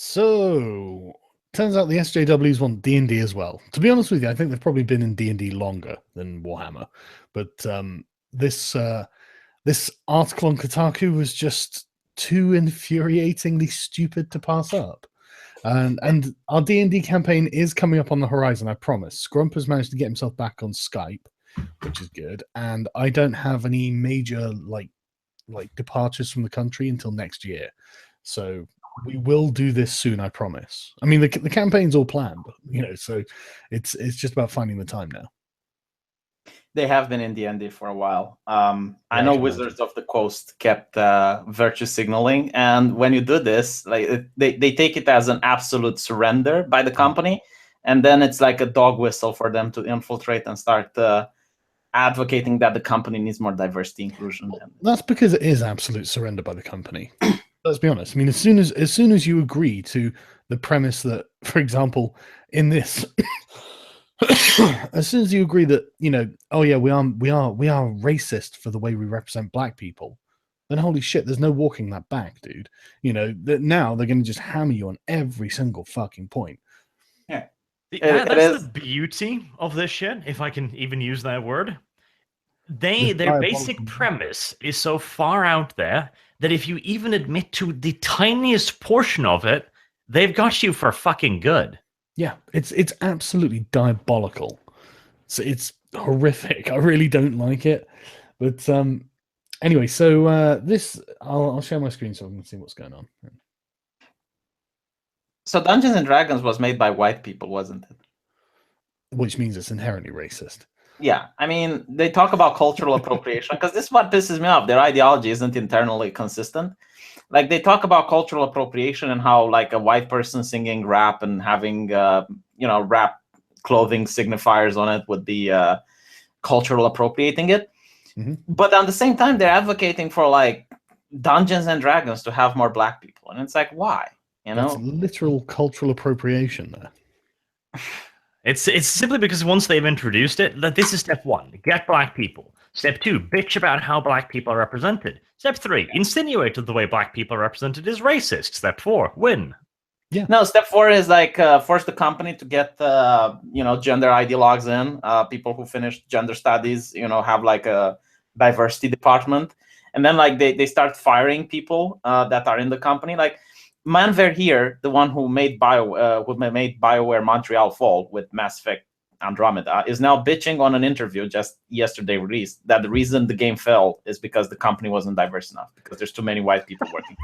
So, turns out the SJWs want D&D as well. To be honest with you, I think they've probably been in D&D longer than Warhammer. But this this article on Kotaku was just too infuriatingly stupid to pass up. And our D&D campaign is coming up on the horizon, I promise. Scrump has managed to get himself back on Skype, which is good. And I don't have any major like departures from the country until next year. So we will do this soon, I promise. I mean, the campaign's all planned, so it's just about finding the time now. They have been in D&D for a while. I know Wizards of the Coast kept virtue signaling, and when you do this, like they take it as an absolute surrender by the company, and then it's like a dog whistle for them to infiltrate and start advocating that the company needs more diversity inclusion. That's because it is absolute surrender by the company. Let's be honest. I mean, as soon as you agree to the premise that, for example, in this, as soon as you agree that oh yeah, we are racist for the way we represent black people, then holy shit, there's no walking that back, dude. That now they're going to just hammer you on every single fucking point. Yeah. That's the beauty of this shit, if I can even use that word. Their basic premise is so far out there that if you even admit to the tiniest portion of it, they've got you for fucking good. Yeah, it's absolutely diabolical. So it's horrific. I really don't like it. But anyway, so this I'll share my screen so we can see what's going on. So Dungeons and Dragons was made by white people, wasn't it? Which means it's inherently racist. Yeah, I mean, they talk about cultural appropriation because this is what pisses me off. Their ideology isn't internally consistent. Like, they talk about cultural appropriation and how, like, a white person singing rap and having, rap clothing signifiers on it would be cultural appropriating it. Mm-hmm. But at the same time, they're advocating for, like, Dungeons and Dragons to have more black people. And it's like, why? That's literal cultural appropriation there. It's simply because once they've introduced it, that this is step 1, get black people. Step 2, bitch about how black people are represented. Step 3, insinuate that the way black people are represented is racist. Step 4, win. Yeah. No, step 4 is like force the company to get gender ideologues in. People who finished gender studies, have like a diversity department, and then like they start firing people that are in the company, like. Man Verheer, the one who made BioWare Montreal Fall with Mass Effect Andromeda, is now bitching on an interview just yesterday released that the reason the game fell is because the company wasn't diverse enough, because there's too many white people working.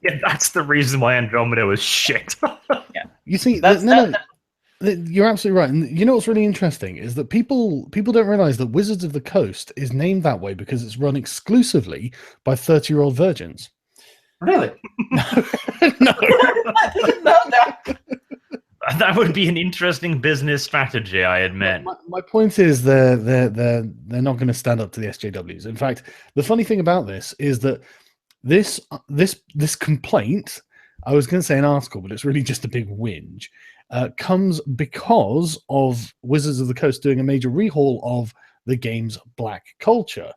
Yeah, that's the reason why Andromeda was shit. Yeah, you see, you're absolutely right. And you know what's really interesting is that people don't realize that Wizards of the Coast is named that way because it's run exclusively by 30-year-old virgins. Really? No. No. That would be an interesting business strategy, I admit. My point is they're not going to stand up to the SJWs. In fact, the funny thing about this is that this complaint, I was going to say an article, but it's really just a big whinge, comes because of Wizards of the Coast doing a major rehaul of the game's black culture.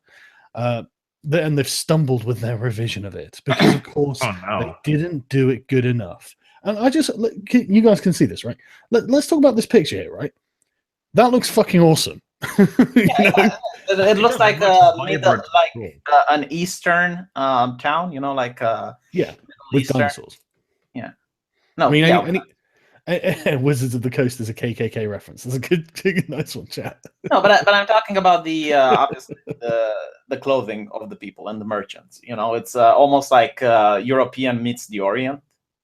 And they've stumbled with their revision of it because, of course, they didn't do it good enough. And you guys can see this, right? Let's talk about this picture here, right? That looks fucking awesome. It looks like an Eastern town, with dinosaurs. Yeah. No, I mean, Wizards of the Coast is a KKK reference. That's a good nice one, chat. No, but I'm talking about the obviously the clothing of the people and the merchants. It's almost like European meets the Orient,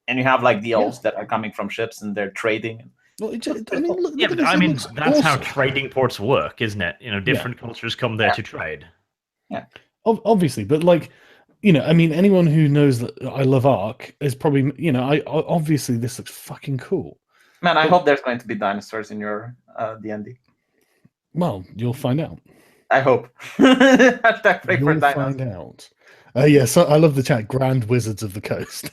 and you have like the elves that are coming from ships and they're trading. Well, that's how trading ports work, isn't it? Different cultures come there to trade. Yeah, obviously, but like. Anyone who knows that I love Ark is probably, obviously this looks fucking cool. Man, I hope there's going to be dinosaurs in your D&D. Well, you'll find out. I hope. You'll find out. Yes, I love the chat. Grand Wizards of the Coast.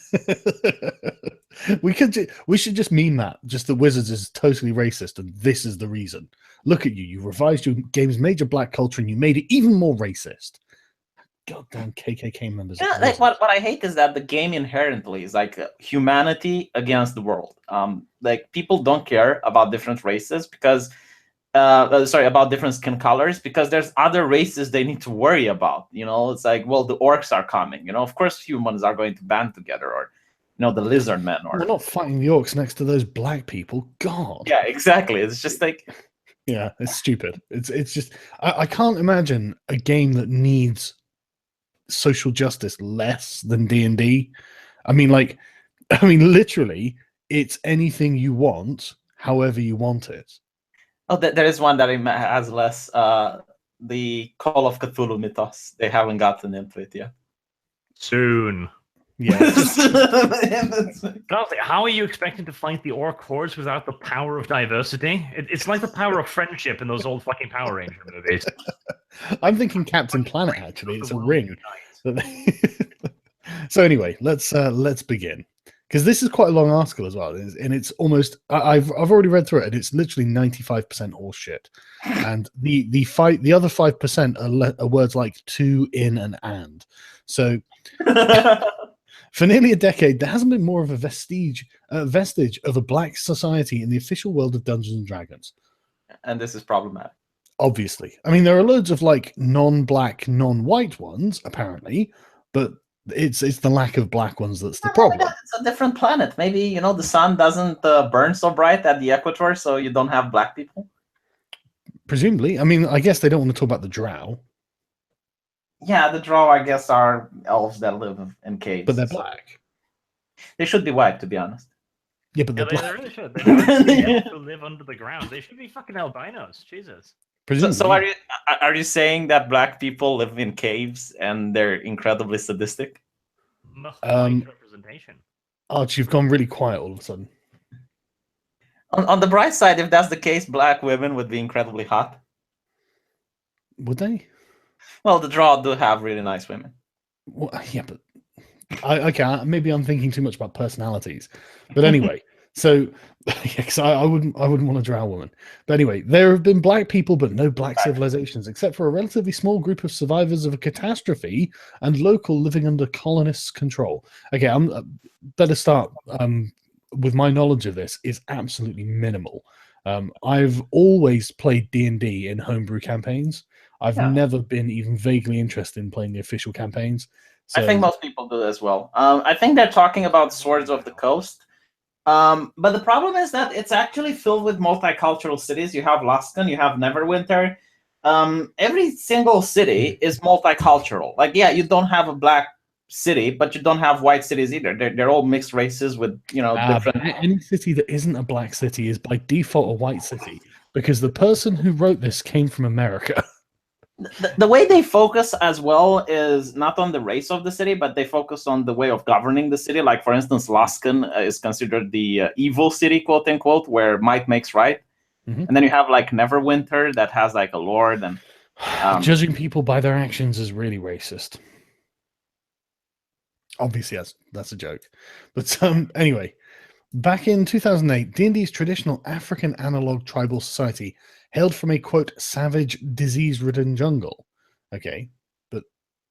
We should just meme that. Just the Wizards is totally racist, and this is the reason. Look at you. You revised your game's major black culture, and you made it even more racist. goddamn KKK members. Yeah, like, what I hate is that the game inherently is like humanity against the world. Like people don't care about different races because, about different skin colors because there's other races they need to worry about. You know, it's like, well, the orcs are coming. You know, of course humans are going to band together, or the lizard men. Or we're not fighting the orcs next to those black people. God. Yeah, exactly. It's just like. Yeah, it's stupid. It's just I can't imagine a game that needs social justice less than D&D. I mean, literally, it's anything you want, however you want it. Oh, there is one that has less. The Call of Cthulhu mythos. They haven't gotten into it yet. Soon. Yeah. How are you expecting to fight the orc hordes without the power of diversity? It's like the power of friendship in those old fucking Power Ranger movies. I'm thinking Captain Planet, actually. It's a ring. So anyway, let's begin. Because this is quite a long article as well. And it's almost... I've already read through it, and it's literally 95% horse shit. And the other 5% are words like to, in, and. So... For nearly a decade, there hasn't been more of a vestige of a black society in the official world of Dungeons and Dragons. And this is problematic. Obviously. I mean, there are loads of non-black, non-white ones, apparently, but it's the lack of black ones that's the problem. It's a different planet. Maybe, the sun doesn't burn so bright at the equator, so you don't have black people? Presumably. I mean, I guess they don't want to talk about the drow. Yeah, the drow, I guess, are elves that live in caves. But they're black. They should be white, to be honest. Yeah, but they're black. They really should. They to live under the ground. They should be fucking albinos. Jesus. So are you saying that black people live in caves and they're incredibly sadistic? Representation. Arch, you've gone really quiet all of a sudden. On the bright side, if that's the case, black women would be incredibly hot. Would they? Well, the drow do have really nice women. Well, yeah, but maybe I'm thinking too much about personalities. But anyway, so because I wouldn't want a drow woman. But anyway, there have been black people, but no black civilizations, except for a relatively small group of survivors of a catastrophe and local living under colonists' control. Okay, I'm better start with my knowledge of this is absolutely minimal. I've always played D&D in homebrew campaigns. I've never been even vaguely interested in playing the official campaigns. So... I think most people do as well. I think they're talking about Swords of the Coast. But the problem is that it's actually filled with multicultural cities. You have Luskan, you have Neverwinter. Every single city is multicultural. Like, yeah, you don't have a black city, but you don't have white cities either. They're all mixed races with, different... Any city that isn't a black city is by default a white city, because the person who wrote this came from America. The way they focus as well is not on the race of the city, but they focus on the way of governing the city. Like, for instance, Luskan is considered the evil city, quote unquote, where might makes right. Mm-hmm. And then you have like Neverwinter that has like a lord. And judging people by their actions is really racist. Obviously, that's a joke. But anyway, back in 2008, D&D's traditional African analog tribal society hailed from a, quote, savage, disease-ridden jungle. Okay, but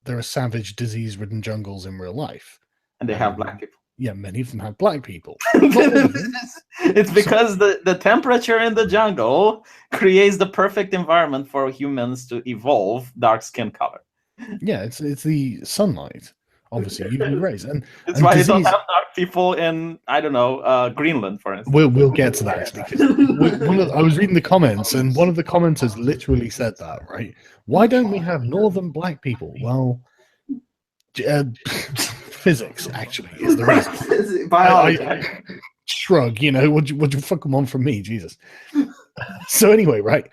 there are savage, disease-ridden jungles in real life. And they have black people. Yeah, many of them have black people. It's because the temperature in the jungle creates the perfect environment for humans to evolve dark skin color. Yeah, it's the sunlight. Obviously, UV rays, and it's why disease... you don't have dark people in, I don't know, Greenland, for instance. We'll get to that actually. I was reading the comments, and one of the commenters literally said that. Right? Why don't we have northern black people? Well, physics actually is the reason. Biology. I shrug. Would you fucking want from me, Jesus? So anyway, right?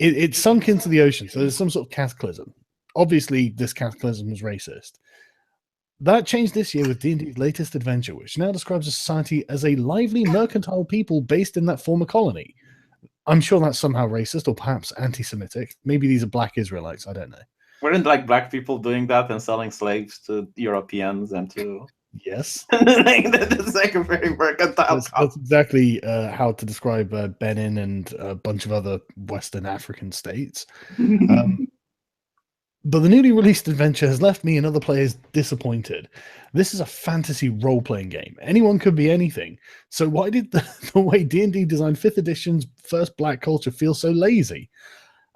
It sunk into the ocean. So there's some sort of cataclysm. Obviously, this cataclysm was racist. That changed this year with D&D's latest adventure, which now describes a society as a lively, mercantile people based in that former colony. I'm sure that's somehow racist or perhaps anti-Semitic. Maybe these are black Israelites. I don't know. Weren't like black people doing that and selling slaves to Europeans and to... Yes. That's like a very mercantile. That's exactly how to describe Benin and a bunch of other Western African states. But the newly released adventure has left me and other players disappointed. This is a fantasy role-playing game. Anyone could be anything. So why did the way D&D designed 5th edition's first black culture feel so lazy?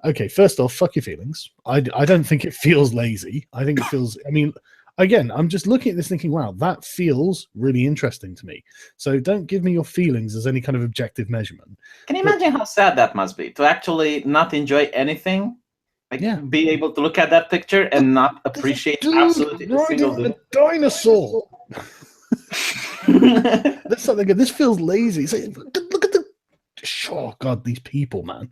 Okay, first off, fuck your feelings. I don't think it feels lazy. I think it feels... I mean, again, I'm just looking at this thinking, wow, that feels really interesting to me. So don't give me your feelings as any kind of objective measurement. Can you imagine how sad that must be, to actually not enjoy anything? Like, be able to look at that picture and not appreciate absolutely a single thing. A dinosaur. That's something good. This feels lazy. It's like, look at the... Oh, God, these people, man.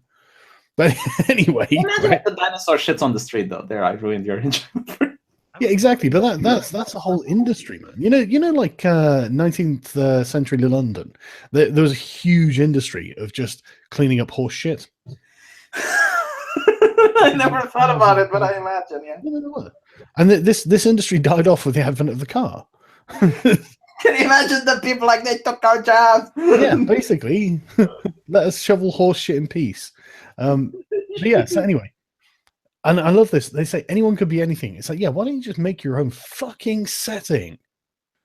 But anyway... Imagine if the dinosaur shits on the street, though. There, I ruined your enjoyment. Yeah, exactly. But that's a whole industry, man. You know, like 19th century London, there was a huge industry of just cleaning up horse shit. I never thought about it, but I imagine, yeah. And this industry died off with the advent of the car. Can you imagine the people like, they took our jobs? Yeah, basically. Let us shovel horse shit in peace. But yeah, so anyway. And I love this. They say anyone could be anything. It's like, yeah, why don't you just make your own fucking setting?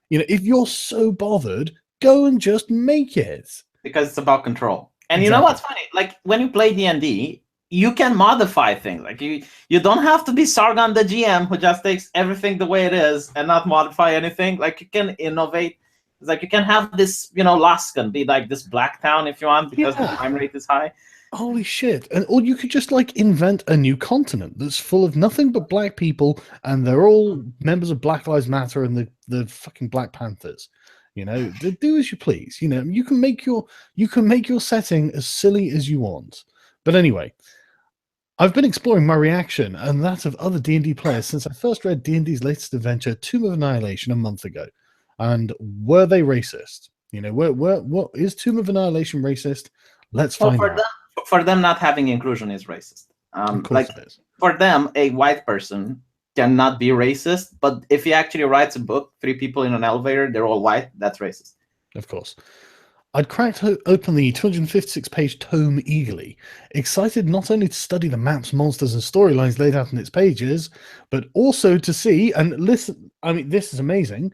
You know, if you're so bothered, go and just make it. Because it's about control. And you know what's funny? Like, when you play D&D, you can modify things. Like, you don't have to be Sargon the GM who just takes everything the way it is and not modify anything. Like, you can innovate. It's like you can have this, you know, Laskan be like this black town if you want, because the crime rate is high. Holy shit. Or you could just like invent a new continent that's full of nothing but black people, and they're all members of Black Lives Matter and the fucking Black Panthers. You know, do as you please. You know, you can make your setting as silly as you want. But anyway, I've been exploring my reaction and that of other D&D players since I first read D&D's latest adventure, Tomb of Annihilation, a month ago. And were they racist? You know, what is Tomb of Annihilation racist? Let's find out. For them, not having inclusion is racist. Like, for them, a white person cannot be racist, but if he actually writes a book, 3 people in an elevator, they're all white, that's racist. Of course. I'd cracked open the 256-page tome eagerly, excited not only to study the maps, monsters, and storylines laid out in its pages, but also to see, and listen, I mean, this is amazing,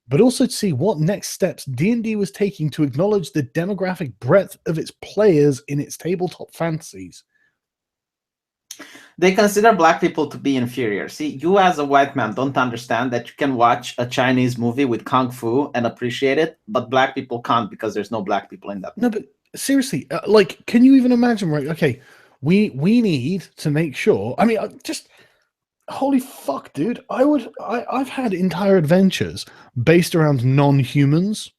but also to see what next steps D&D was taking to acknowledge the demographic breadth of its players in its tabletop fantasies. They consider black people to be inferior. See, you as a white man don't understand that you can watch a Chinese movie with Kung Fu and appreciate it, but black people can't because there's no black people in that movie. No, but seriously, like, can you even imagine, right? Okay, we need to make sure, I mean, just... Holy fuck, dude. I've had entire adventures based around non-humans.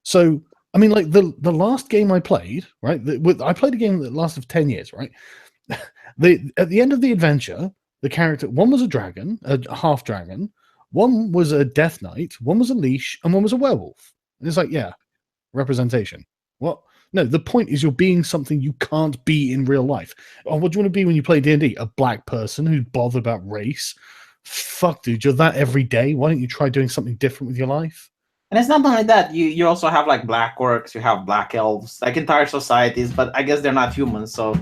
So, I mean, like, the last game I played, right? I played a game that lasted 10 years, right? At the end of the adventure, the character, one was a dragon, a half dragon, one was a death knight, one was a leash, and one was a werewolf. And it's like, yeah, representation. What? No, the point is you're being something you can't be in real life. Oh, what do you want to be when you play D&D? A black person who's bothered about race? Fuck, dude, you're that every day. Why don't you try doing something different with your life? And it's not only that. You also have, like, black orcs, you have black elves, like entire societies, but I guess they're not humans, so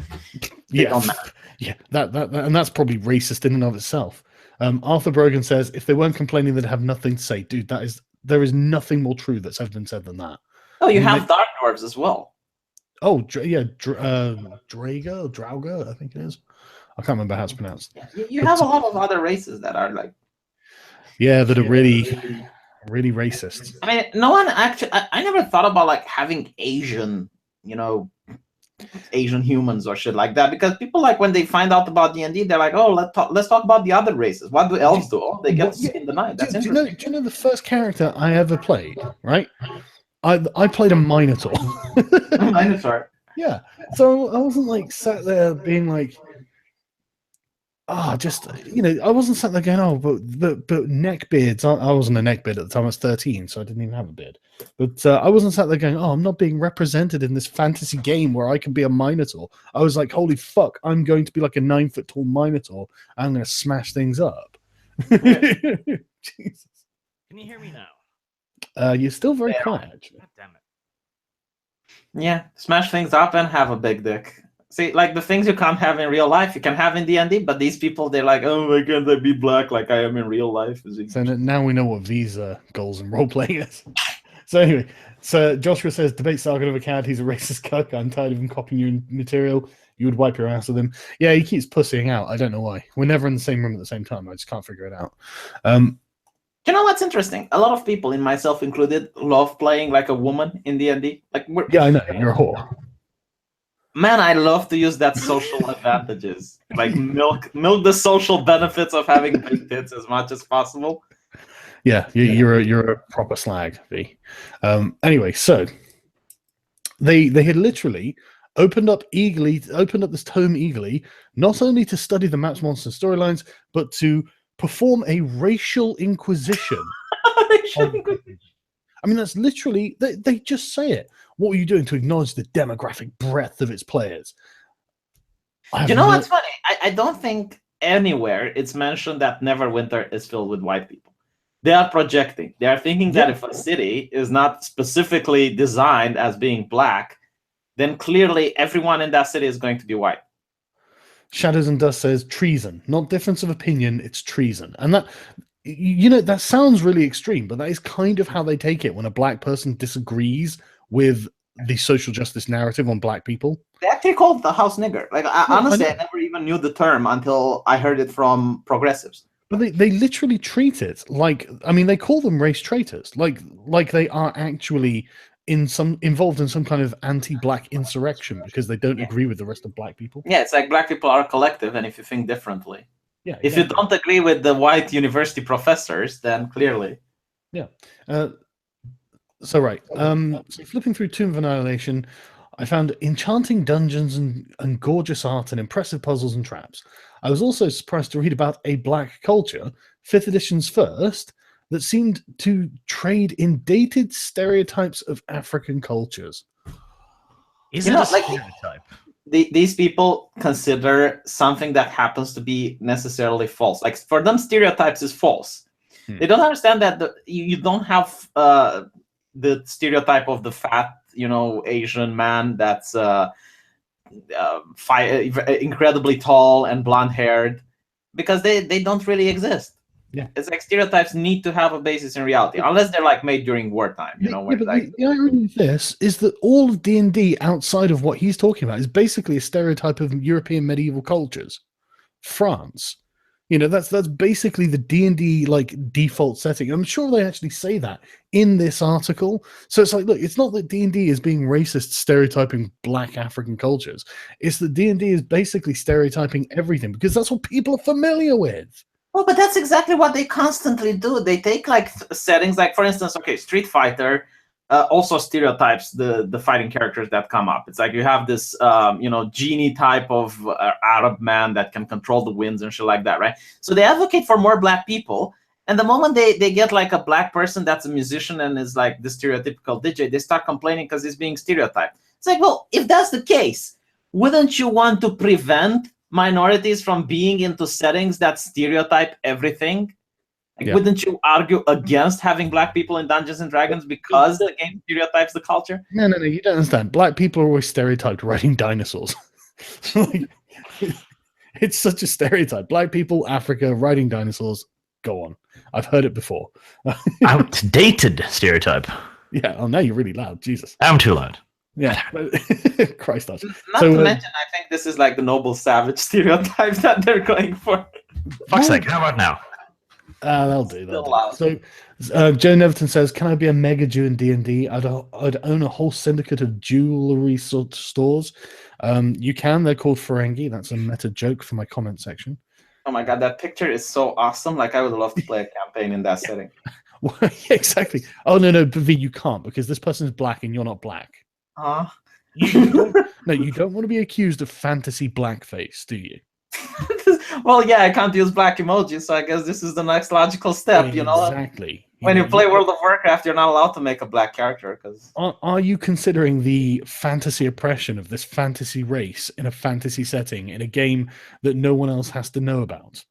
they don't matter. Yeah, that and that's probably racist in and of itself. Arthur Brogan says, if they weren't complaining, they'd have nothing to say. Dude, there is nothing more true that's ever been said than that. Oh, you have dark dwarves as well. Oh, Drauga, I think it is. I can't remember how it's pronounced. Yeah, you have a lot of other races that are like... Yeah, that are really racist. I mean, no one actually... I never thought about, like, having Asian, you know, Asian humans or shit like that, because people, like, when they find out about D&D, they're like, oh, let's talk about the other races. What do elves do? Oh, they get to see in the night. That's interesting. Do you know the first character I ever played, right? I played a Minotaur. A Minotaur. Yeah. So I wasn't like sat there being like, just, you know, I wasn't sat there going, oh, but neck beards. I wasn't a neck beard at the time. I was 13, so I didn't even have a beard. But I wasn't sat there going, oh, I'm not being represented in this fantasy game where I can be a Minotaur. I was like, holy fuck, I'm going to be like a 9-foot tall Minotaur. I'm going to smash things up. Jesus. Can you hear me now? You're still very quiet, actually. God damn it. Yeah, smash things up and have a big dick. See, like the things you can't have in real life, you can have in D&D, but these people, they're like, oh, why can't I be black like I am in real life? So now we know what Visa goals in role-playing is. So anyway, so Joshua says, debate Sargon of Akkad, he's a racist cuck. I'm tired of him copying your material. You would wipe your ass with him. Yeah, he keeps pussying out. I don't know why. We're never in the same room at the same time. I just can't figure it out. You know what's interesting? A lot of people, in myself included, love playing like a woman in D&D. Like, yeah, I know. You're a whore. Man, I love to use that social advantages. Like milk the social benefits of having big tits as much as possible. Yeah, you're a proper slag, V. Anyway, so they had literally opened up this tome eagerly, not only to study the Maps, Monsters storylines, but to perform a racial inquisition. I mean, that's literally, they just say it. What were you doing to acknowledge the demographic breadth of its players? You know what's funny? I don't think anywhere it's mentioned that Neverwinter is filled with white people. They are projecting. They are thinking that if a city is not specifically designed as being black, then clearly everyone in that city is going to be white. Shadows and Dust says treason, not difference of opinion, it's treason. And that, you know, that sounds really extreme, but that is kind of how they take it when a black person disagrees with the social justice narrative on black people. They actually call it the house nigger. Like, honestly, I never even knew the term until I heard it from progressives. But they literally treat it like, I mean, they call them race traitors, like they are actually involved in some kind of anti-black insurrection because they don't agree with the rest of black people. Yeah, it's like black people are a collective, and if you think differently. Yeah. If you don't agree with the white university professors, then clearly. Yeah. So right. So flipping through Tomb of Annihilation, I found enchanting dungeons and gorgeous art and impressive puzzles and traps. I was also surprised to read about a black culture, 5th edition's first, that seemed to trade in dated stereotypes of African cultures. Is it a stereotype? These people consider something that happens to be necessarily false. Like, for them, stereotypes is false. They don't understand that you don't have the stereotype of the fat, Asian man that's incredibly tall and blonde-haired, because they don't really exist. Yeah, it's like stereotypes need to have a basis in reality, unless they're like made during wartime. But the irony of this is that all of D&D outside of what he's talking about is basically a stereotype of European medieval cultures. France, that's basically the D&D like default setting. I'm sure they actually say that in this article. So it's like, look, it's not that D&D is being racist, stereotyping black African cultures. It's that D&D is basically stereotyping everything because that's what people are familiar with. Well, but that's exactly what they constantly do. They take like settings, like for instance, okay, Street Fighter also stereotypes the fighting characters that come up. It's like you have this, genie type of Arab man that can control the winds and shit like that, right? So they advocate for more black people. And the moment they get like a black person that's a musician and is like the stereotypical DJ, they start complaining because he's being stereotyped. It's like, well, if that's the case, wouldn't you want to prevent minorities from being into settings that stereotype everything? Like, wouldn't you argue against having black people in Dungeons and Dragons because the game stereotypes the culture? No, you don't understand. Black people are always stereotyped riding dinosaurs. It's such a stereotype. Black people, Africa, riding dinosaurs. Go on. I've heard it before. Outdated stereotype. Yeah. Oh, now you're really loud. Jesus. I'm too loud. Yeah, Christ. Not to mention, I think this is like the noble savage stereotype that they're going for. Fuck's sake, how about now? That'll do. So, Joe Neverton says, "Can I be a mega Jew in D&D? I'd own a whole syndicate of jewelry stores. You can. They're called Ferengi. That's a meta joke for my comment section. Oh my god, that picture is so awesome. Like, I would love to play a campaign in that setting. Well, yeah, exactly. Oh no, but V, you can't because this person is black and you're not black. You don't want to be accused of fantasy blackface, do you? Well, yeah, I can't use black emojis, so I guess this is the next logical step. Exactly. When you play World of Warcraft, you're not allowed to make a black character. Because are you considering the fantasy oppression of this fantasy race in a fantasy setting in a game that no one else has to know about?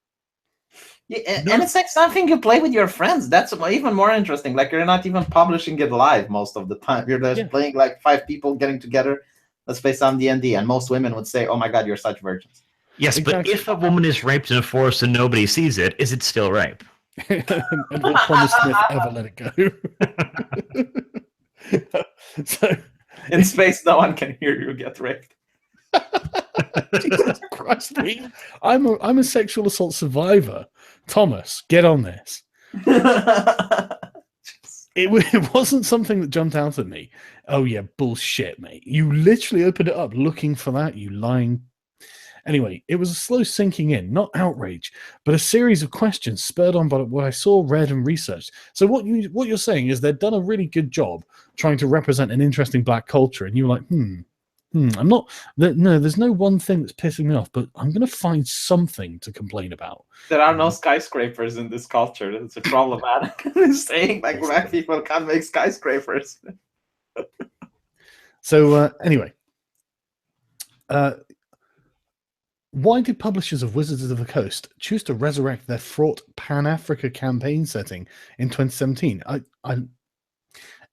Yeah, and it's like something you play with your friends. That's even more interesting. Like, you're not even publishing it live most of the time. You're just playing like 5 people getting together, let's play some D&D, and most women would say, oh my god, you're such virgins. Yes, exactly. But if a woman is raped in a forest and nobody sees it, is it still rape? And will Thomas Smith ever let it go? So in space, no one can hear you get raped. Jesus Christ, I'm a sexual assault survivor. Thomas, get on this. It wasn't something that jumped out at me. Oh yeah, bullshit, mate. You literally opened it up looking for that, you lying. Anyway, it was a slow sinking in, not outrage, but a series of questions spurred on by what I saw, read, and researched. So what you're saying is they've done a really good job trying to represent an interesting black culture, and you're like, I'm not. No, there's no one thing that's pissing me off, but I'm going to find something to complain about. There are no skyscrapers in this culture. That's a problematic. Saying like black people can't make skyscrapers. So anyway. Why did publishers of Wizards of the Coast choose to resurrect their fraught Pan-Africa campaign setting in 2017?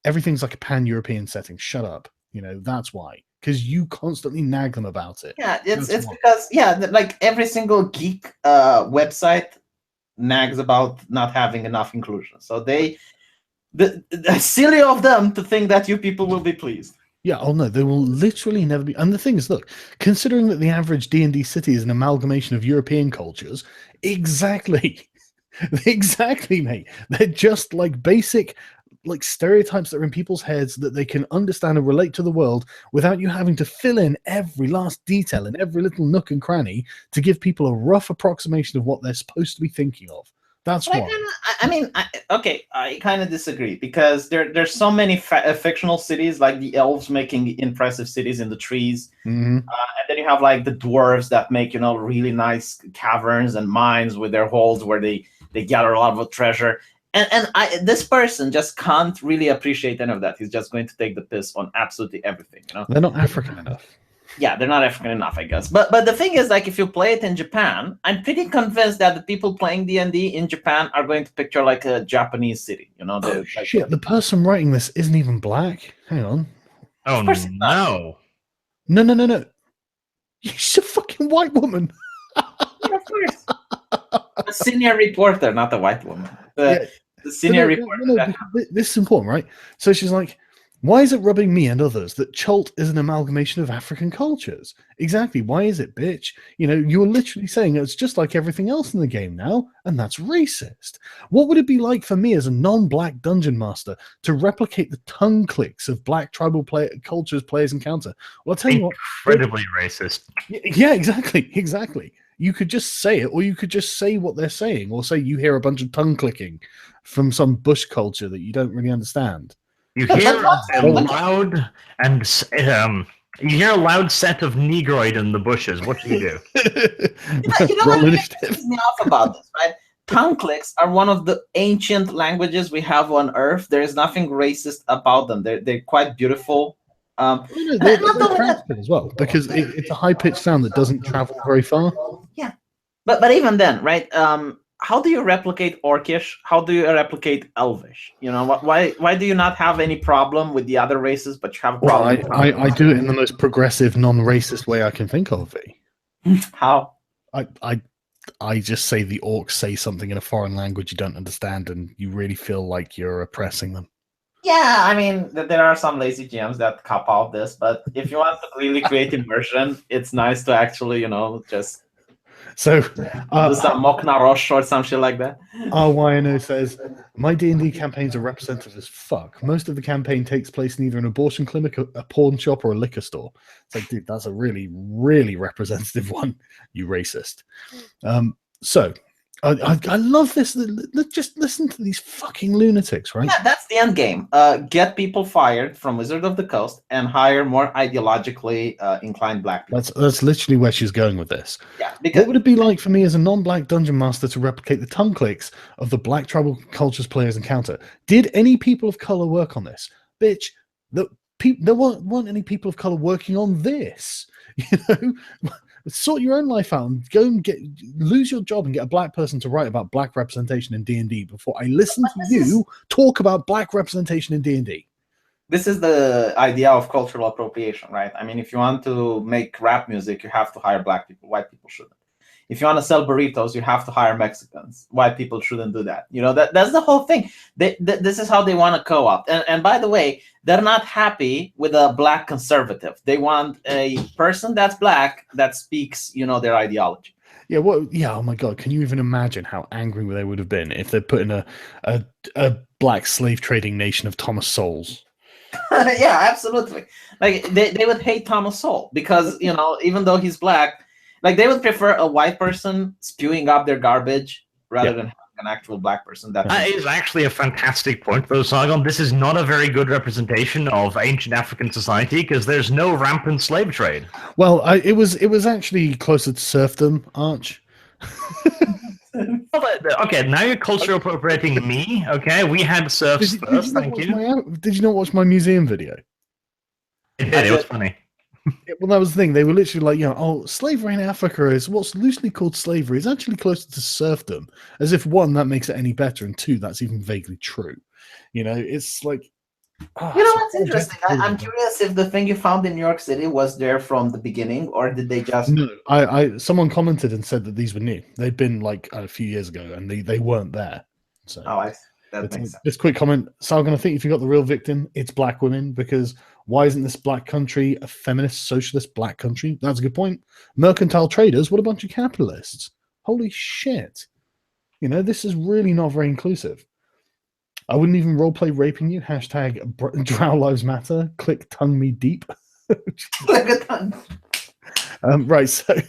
Everything's like a pan-European setting. Shut up. That's why. Because you constantly nag them about it. Yeah, it's because, like every single geek website nags about not having enough inclusion. So the silly of them to think that you people will be pleased. Yeah, oh no, they will literally never be. And the thing is, look, considering that the average D&D city is an amalgamation of European cultures, exactly, mate. They're just like basic, like stereotypes that are in people's heads that they can understand and relate to the world without you having to fill in every last detail in every little nook and cranny to give people a rough approximation of what they're supposed to be thinking of. That's why. I kind of disagree because there's so many fictional cities, like the elves making impressive cities in the trees, and then you have like the dwarves that make really nice caverns and mines with their holes where they gather a lot of treasure. And this person just can't really appreciate any of that. He's just going to take the piss on absolutely everything. They're not African enough. Yeah, they're not African enough, I guess. But the thing is, like, if you play it in Japan, I'm pretty convinced that the people playing D&D in Japan are going to picture like a Japanese city. Shit, the person writing this isn't even black. Hang on. Oh no. No. She's a fucking white woman. Yeah, of course. A senior reporter, not a white woman. The senior reporter. This is important, right? So she's like, why is it rubbing me and others that Chult is an amalgamation of African cultures? Exactly. Why is it, bitch? You're literally saying it's just like everything else in the game now, and that's racist. What would it be like for me as a non-black dungeon master to replicate the tongue clicks of black tribal cultures players encounter? Well, I'll tell you what. Incredibly racist. Yeah, exactly. You could just say it, or you could just say what they're saying, or say you hear a bunch of tongue clicking from some bush culture that you don't really understand. You hear a loud set of negroid in the bushes. What do you do? What pisses me off about this, right? Tongue clicks are one of the ancient languages we have on Earth. There is nothing racist about them. They're quite beautiful. They're practical as well, because it's a high-pitched sound that doesn't travel very far. Yeah, but even then, right? How do you replicate Orcish? How do you replicate Elvish? Why do you not have any problem with the other races, but you have a problem? Well, I do it in the most progressive, non-racist way I can think of. How? I just say the orcs say something in a foreign language you don't understand, and you really feel like you're oppressing them. Yeah, I mean, there are some lazy GMs that cop out this, but if you want to really create immersion, it's nice to actually, just... So, some Mokna Rosh or some shit like that. RYNO says, my D&D campaigns are representative as fuck. Most of the campaign takes place in either an abortion clinic, a pawn shop, or a liquor store. It's like, dude, that's a really, really representative one, you racist. So, I love this. Just listen to these fucking lunatics, right? Yeah, that's the end game. Get people fired from Wizard of the Coast and hire more ideologically inclined black people. That's literally where she's going with this. Yeah. What would it be like for me as a non-black dungeon master to replicate the tongue clicks of the black tribal cultures players encounter? Did any people of color work on this? Bitch, there weren't any people of color working on this. Sort your own life out and go and lose your job and get a black person to write about black representation in D&D before I listen to you talk about black representation in D&D. this is the idea of cultural appropriation, right? I mean, if you want to make rap music, you have to hire black people. White people shouldn't. If you want to sell burritos, you have to hire Mexicans. White people shouldn't do that. That's the whole thing. This is how they want to co-opt. And by the way, they're not happy with a black conservative. They want a person that's black that speaks, their ideology. Yeah, oh my God, can you even imagine how angry they would have been if they're put in a black slave trading nation of Thomas Sowell's? Yeah, absolutely. Like they would hate Thomas Sowell because, even though he's black, like they would prefer a white person spewing up their garbage rather than having an actual black person. That is actually a fantastic point, though, Sargon. This is not a very good representation of ancient African society because there's no rampant slave trade. Well, it was actually closer to serfdom, Arch. Okay, now you're culture appropriating me. Okay, we had serfs first. Thank you. Did you not watch my museum video? It was funny. Well, that was the thing. They were literally like, slavery in Africa is what's loosely called slavery. It's actually closer to serfdom, as if one, that makes it any better, and two, that's even vaguely true. It's like. What's interesting? I'm curious if the thing you found in New York City was there from the beginning, or did they just? No, someone commented and said that these were new. They'd been like a few years ago, and they weren't there. So. That makes sense. This quick comment, Sargon, I think if you got the real victim, it's black women, because why isn't this black country a feminist, socialist black country? That's a good point. Mercantile traders, what a bunch of capitalists. Holy shit. This is really not very inclusive. I wouldn't even roleplay raping you. # Drow Lives Matter. Click tongue me deep. Click a tongue. Right, so...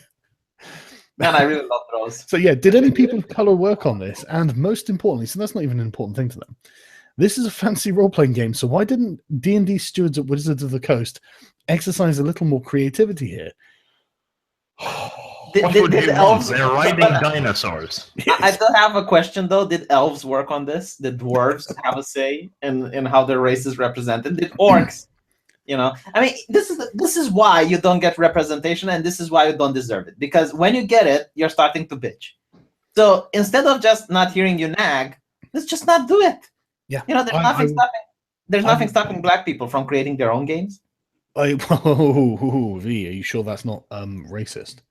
Man, I really love those. So yeah, did any people of color work on this? And most importantly, so that's not even an important thing to them. This is a fancy role-playing game, so why didn't D&D stewards at Wizards of the Coast exercise a little more creativity here? Did elves? They're riding dinosaurs. I still have a question though. Did elves work on this? Did dwarves have a say in how their race is represented? Did orcs? I mean, this is why you don't get representation, and this is why you don't deserve it. Because when you get it, you're starting to bitch. So instead of just not hearing you nag, let's just not do it. Yeah, there's nothing stopping black people from creating their own games. V, are you sure that's not racist?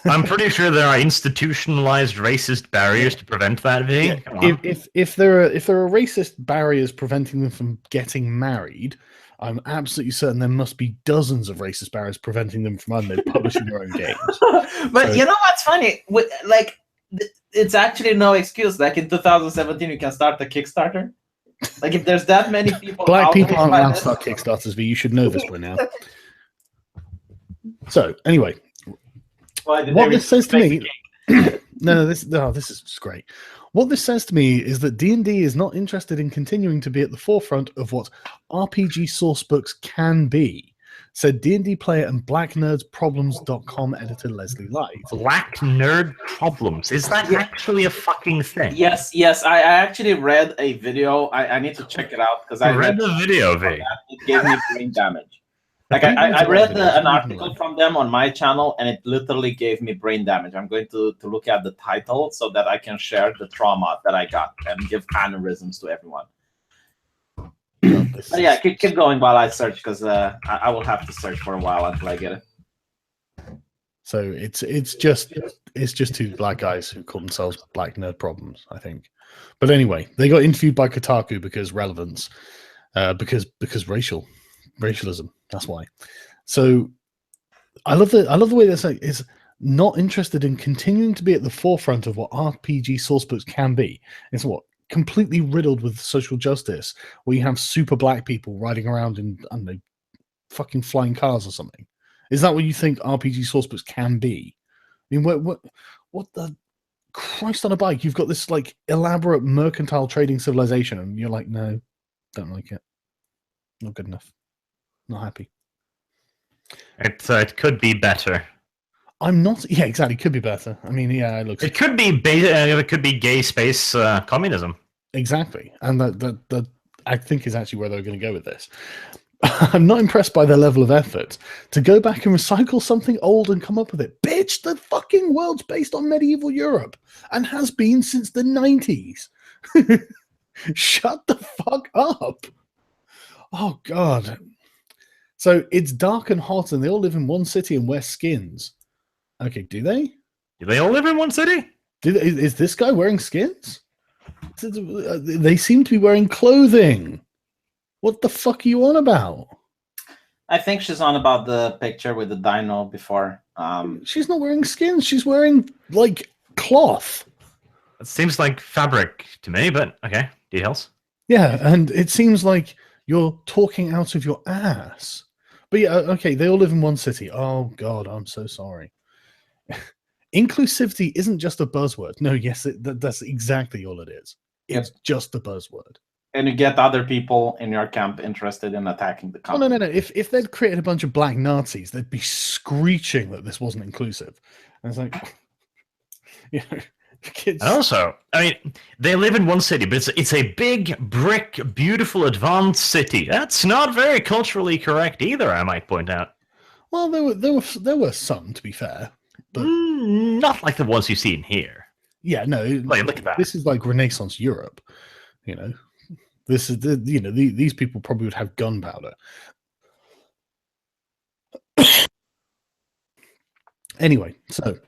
I'm pretty sure there are institutionalized racist barriers to prevent that, V. Yeah, if there are racist barriers preventing them from getting married, I'm absolutely certain there must be dozens of racist barriers preventing them from, publishing their own games. But you know what's funny? It's actually no excuse. Like in 2017, you can start a Kickstarter. Like if there's that many people, black people aren't allowed to start Kickstarters. But you should know this by now. So anyway, what this says to me, this is just great. What this says to me is that D&D is not interested in continuing to be at the forefront of what RPG sourcebooks can be, said D&D player and blacknerdsproblems.com editor Leslie Light. Black Nerd Problems? Is that actually a fucking thing? Yes. I actually read a video. I need to check it out because I read the video, V. It gave me brain damage. Like I read an article from them on my channel, and it literally gave me brain damage. I'm going to look at the title so that I can share the trauma that I got and give aneurysms to everyone. But yeah, keep going while I search, because I will have to search for a while until I get it. So it's just two black guys who call themselves Black Nerd Problems, I think. But anyway, they got interviewed by Kotaku because relevance, because racialism. That's why. So I love the way they're saying is not interested in continuing to be at the forefront of what RPG sourcebooks can be. It's what completely riddled with social justice, where you have super black people riding around in, I don't know, fucking flying cars or something. Is that what you think RPG sourcebooks can be? I mean, what the Christ on a bike? You've got this like elaborate mercantile trading civilization, and you're like, no, don't like it. Not good enough. Not happy. It could be better. I'm not. Yeah, exactly. Could be better. I mean, yeah, it looks. It could be. It could be gay space communism. Exactly, and that I think is actually where they're going to go with this. I'm not impressed by their level of effort to go back and recycle something old and come up with it. Bitch, the fucking world's based on medieval Europe and has been since the 90s. Shut the fuck up. Oh God. So it's dark and hot, and they all live in one city and wear skins. Okay, do they? Do they all live in one city? Is this guy wearing skins? They seem to be wearing clothing. What the fuck are you on about? I think she's on about the picture with the dino before. She's not wearing skins. She's wearing like cloth. It seems like fabric to me, but okay. Details. Yeah, and it seems like you're talking out of your ass. But yeah, okay, they all live in one city. Oh God, I'm so sorry. Inclusivity isn't just a buzzword. No, yes, that's exactly all it is. It's just a buzzword. And you get other people in your camp interested in attacking the company. Oh, no. If they'd created a bunch of black Nazis, they'd be screeching that this wasn't inclusive. And it's like, you know, kids. And also, I mean, they live in one city, but it's a big, brick, beautiful, advanced city. That's not very culturally correct either, I might point out. Well, there were some, to be fair, but not like the ones you see in here. Yeah, no. Like, look at that. This is like Renaissance Europe, you know. This is these people probably would have gunpowder. Anyway, so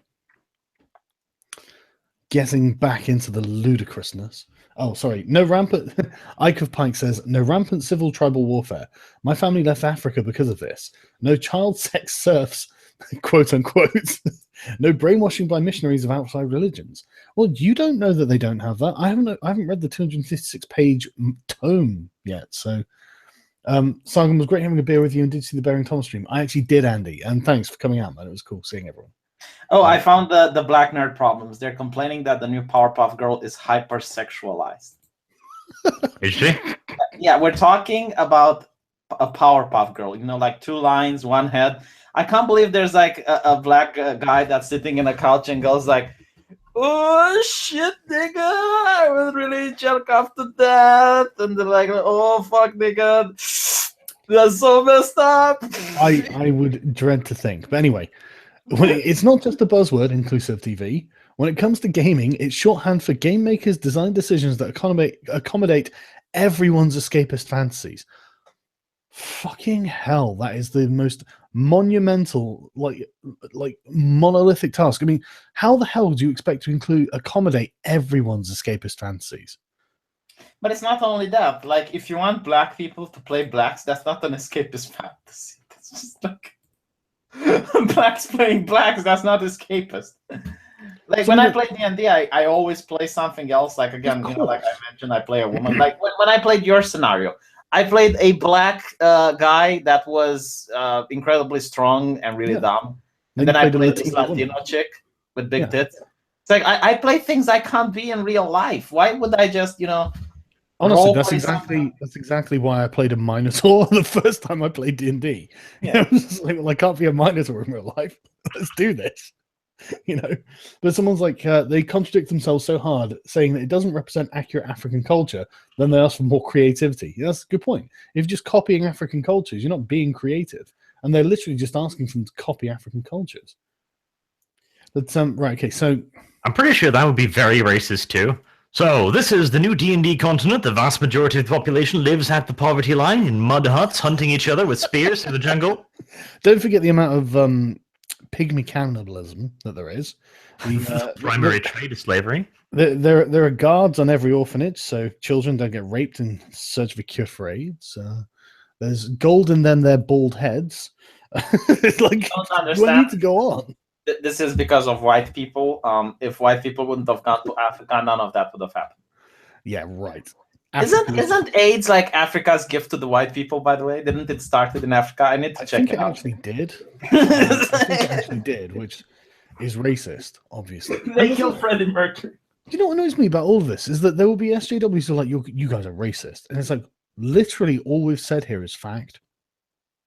getting back into the ludicrousness. Oh, sorry. No rampant. Ike of Pike says, no rampant civil tribal warfare. My family left Africa because of this. No child sex serfs, quote unquote. No brainwashing by missionaries of outside religions. Well, you don't know that they don't have that. I haven't read the 256-page tome yet. So, Sargon, was great having a beer with you, and did see the Bearing Thomas stream. I actually did, Andy, and thanks for coming out, man. It was cool seeing everyone. Oh, I found the black nerd problems. They're complaining that the new Powerpuff Girl is hypersexualized. Is she? Yeah, we're talking about a Powerpuff Girl. You know, like 2 lines, 1 head. I can't believe there's like a black guy that's sitting in a couch and goes like, "Oh shit, nigga, I was really jerk off to that," and they're like, "Oh fuck, nigga, that's so messed up." I would dread to think, but anyway, it's not just a buzzword, inclusive TV. When it comes to gaming, it's shorthand for game makers' design decisions that accommodate everyone's escapist fantasies. Fucking hell, that is the most monumental, like monolithic task. I mean, how the hell do you expect to accommodate everyone's escapist fantasies? But it's not only that. Like, if you want black people to play blacks, that's not an escapist fantasy. That's just like blacks playing blacks. That's not escapist. Like, when I play D&D, I always play something else. Like, again, you know, like I mentioned, I play a woman. Like when I played your scenario, I played a black guy that was incredibly strong and really dumb. And then I played this Latino chick with big tits. It's like, I play things I can't be in real life. Why would I just, you know... Honestly, that's exactly why I played a Minotaur the first time I played D&D. Yeah. I was just like, well, I can't be a Minotaur in real life. Let's do this. You know, but someone's like, they contradict themselves so hard, saying that it doesn't represent accurate African culture, then they ask for more creativity. That's a good point. If you're just copying African cultures, you're not being creative, and they're literally just asking for them to copy African cultures. But right, okay, so I'm pretty sure that would be very racist too. So this is the new D&D continent. The vast majority of the population lives at the poverty line in mud huts, hunting each other with spears through the jungle. Don't forget the amount of pygmy cannibalism that there is. The primary trade is slavery. There are guards on every orphanage, so children don't get raped in search of a cure for AIDS. There's gold in them their bald heads. It's like, don't understand. Do I need to go on? This is because of white people. If white people wouldn't have gone to Africa, none of that would have happened. Yeah, right. Isn't AIDS like Africa's gift to the white people, by the way? Didn't it start in Africa? I need to check it out. Actually did. I think it actually did, which is racist, obviously. They killed Freddie Mercury. You know what annoys me about all of this is that there will be SJWs who are like, you guys are racist. And it's like, literally all we've said here is fact.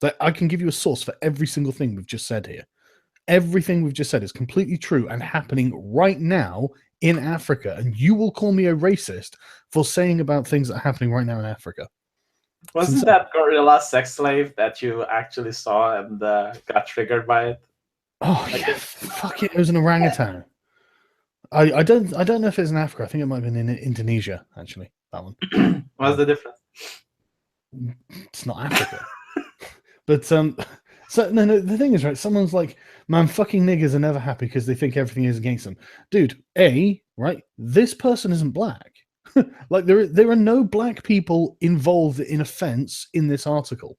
Like, I can give you a source for every single thing we've just said here. Everything we've just said is completely true and happening right now in Africa, and you will call me a racist for saying about things that are happening right now in Africa. Wasn't that gorilla sex slave that you actually saw and got triggered by it? Oh, yeah, fuck it. It was an orangutan. I don't know if it's in Africa. I think it might have been in Indonesia, actually, that one. What's the difference? It's not Africa. But so no, the thing is, right, someone's like, man, fucking niggers are never happy because they think everything is against them. Dude, right, this person isn't black. Like there are no black people involved in offense in this article.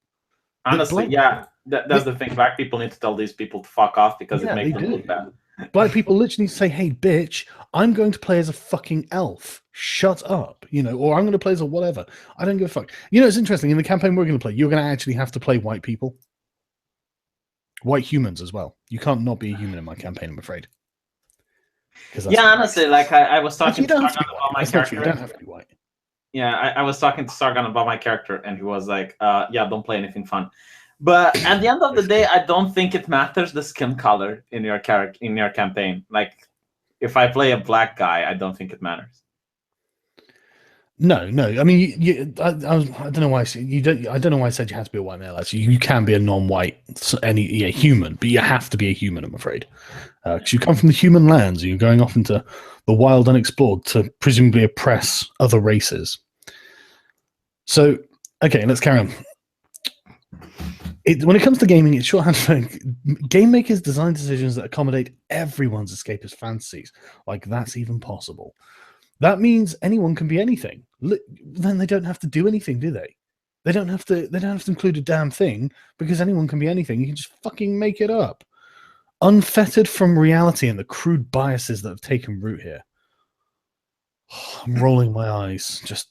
Honestly, that's the thing. Black people need to tell these people to fuck off because it makes them look bad. Black people literally say, hey, bitch, I'm going to play as a fucking elf. Shut up, or I'm going to play as a whatever. I don't give a fuck. It's interesting. In the campaign we're going to play, you're going to actually have to play white people. White humans as well. You can't not be a human in my campaign, I'm afraid. Honestly, like I was talking to Sargon about my character. You don't have to be white. Yeah, I was talking to Sargon about my character, and he was like, don't play anything fun. But at the end of the day, I don't think it matters the skin color in your character in your campaign. Like, if I play a black guy, I don't think it matters. No. I mean, I don't know why I don't know why I said you have to be a white male. Actually, you can be a non-white, human, but you have to be a human. I'm afraid, because you come from the human lands, and you're going off into the wild, unexplored, to presumably oppress other races. So, okay, let's carry on. When it comes to gaming, it's shorthand for game makers design decisions that accommodate everyone's escapist fantasies. Like, that's even possible. That means anyone can be anything. Then they don't have to do anything, do they? They don't have to include a damn thing, because anyone can be anything. You can just fucking make it up. Unfettered from reality and the crude biases that have taken root here. I'm rolling my eyes. Just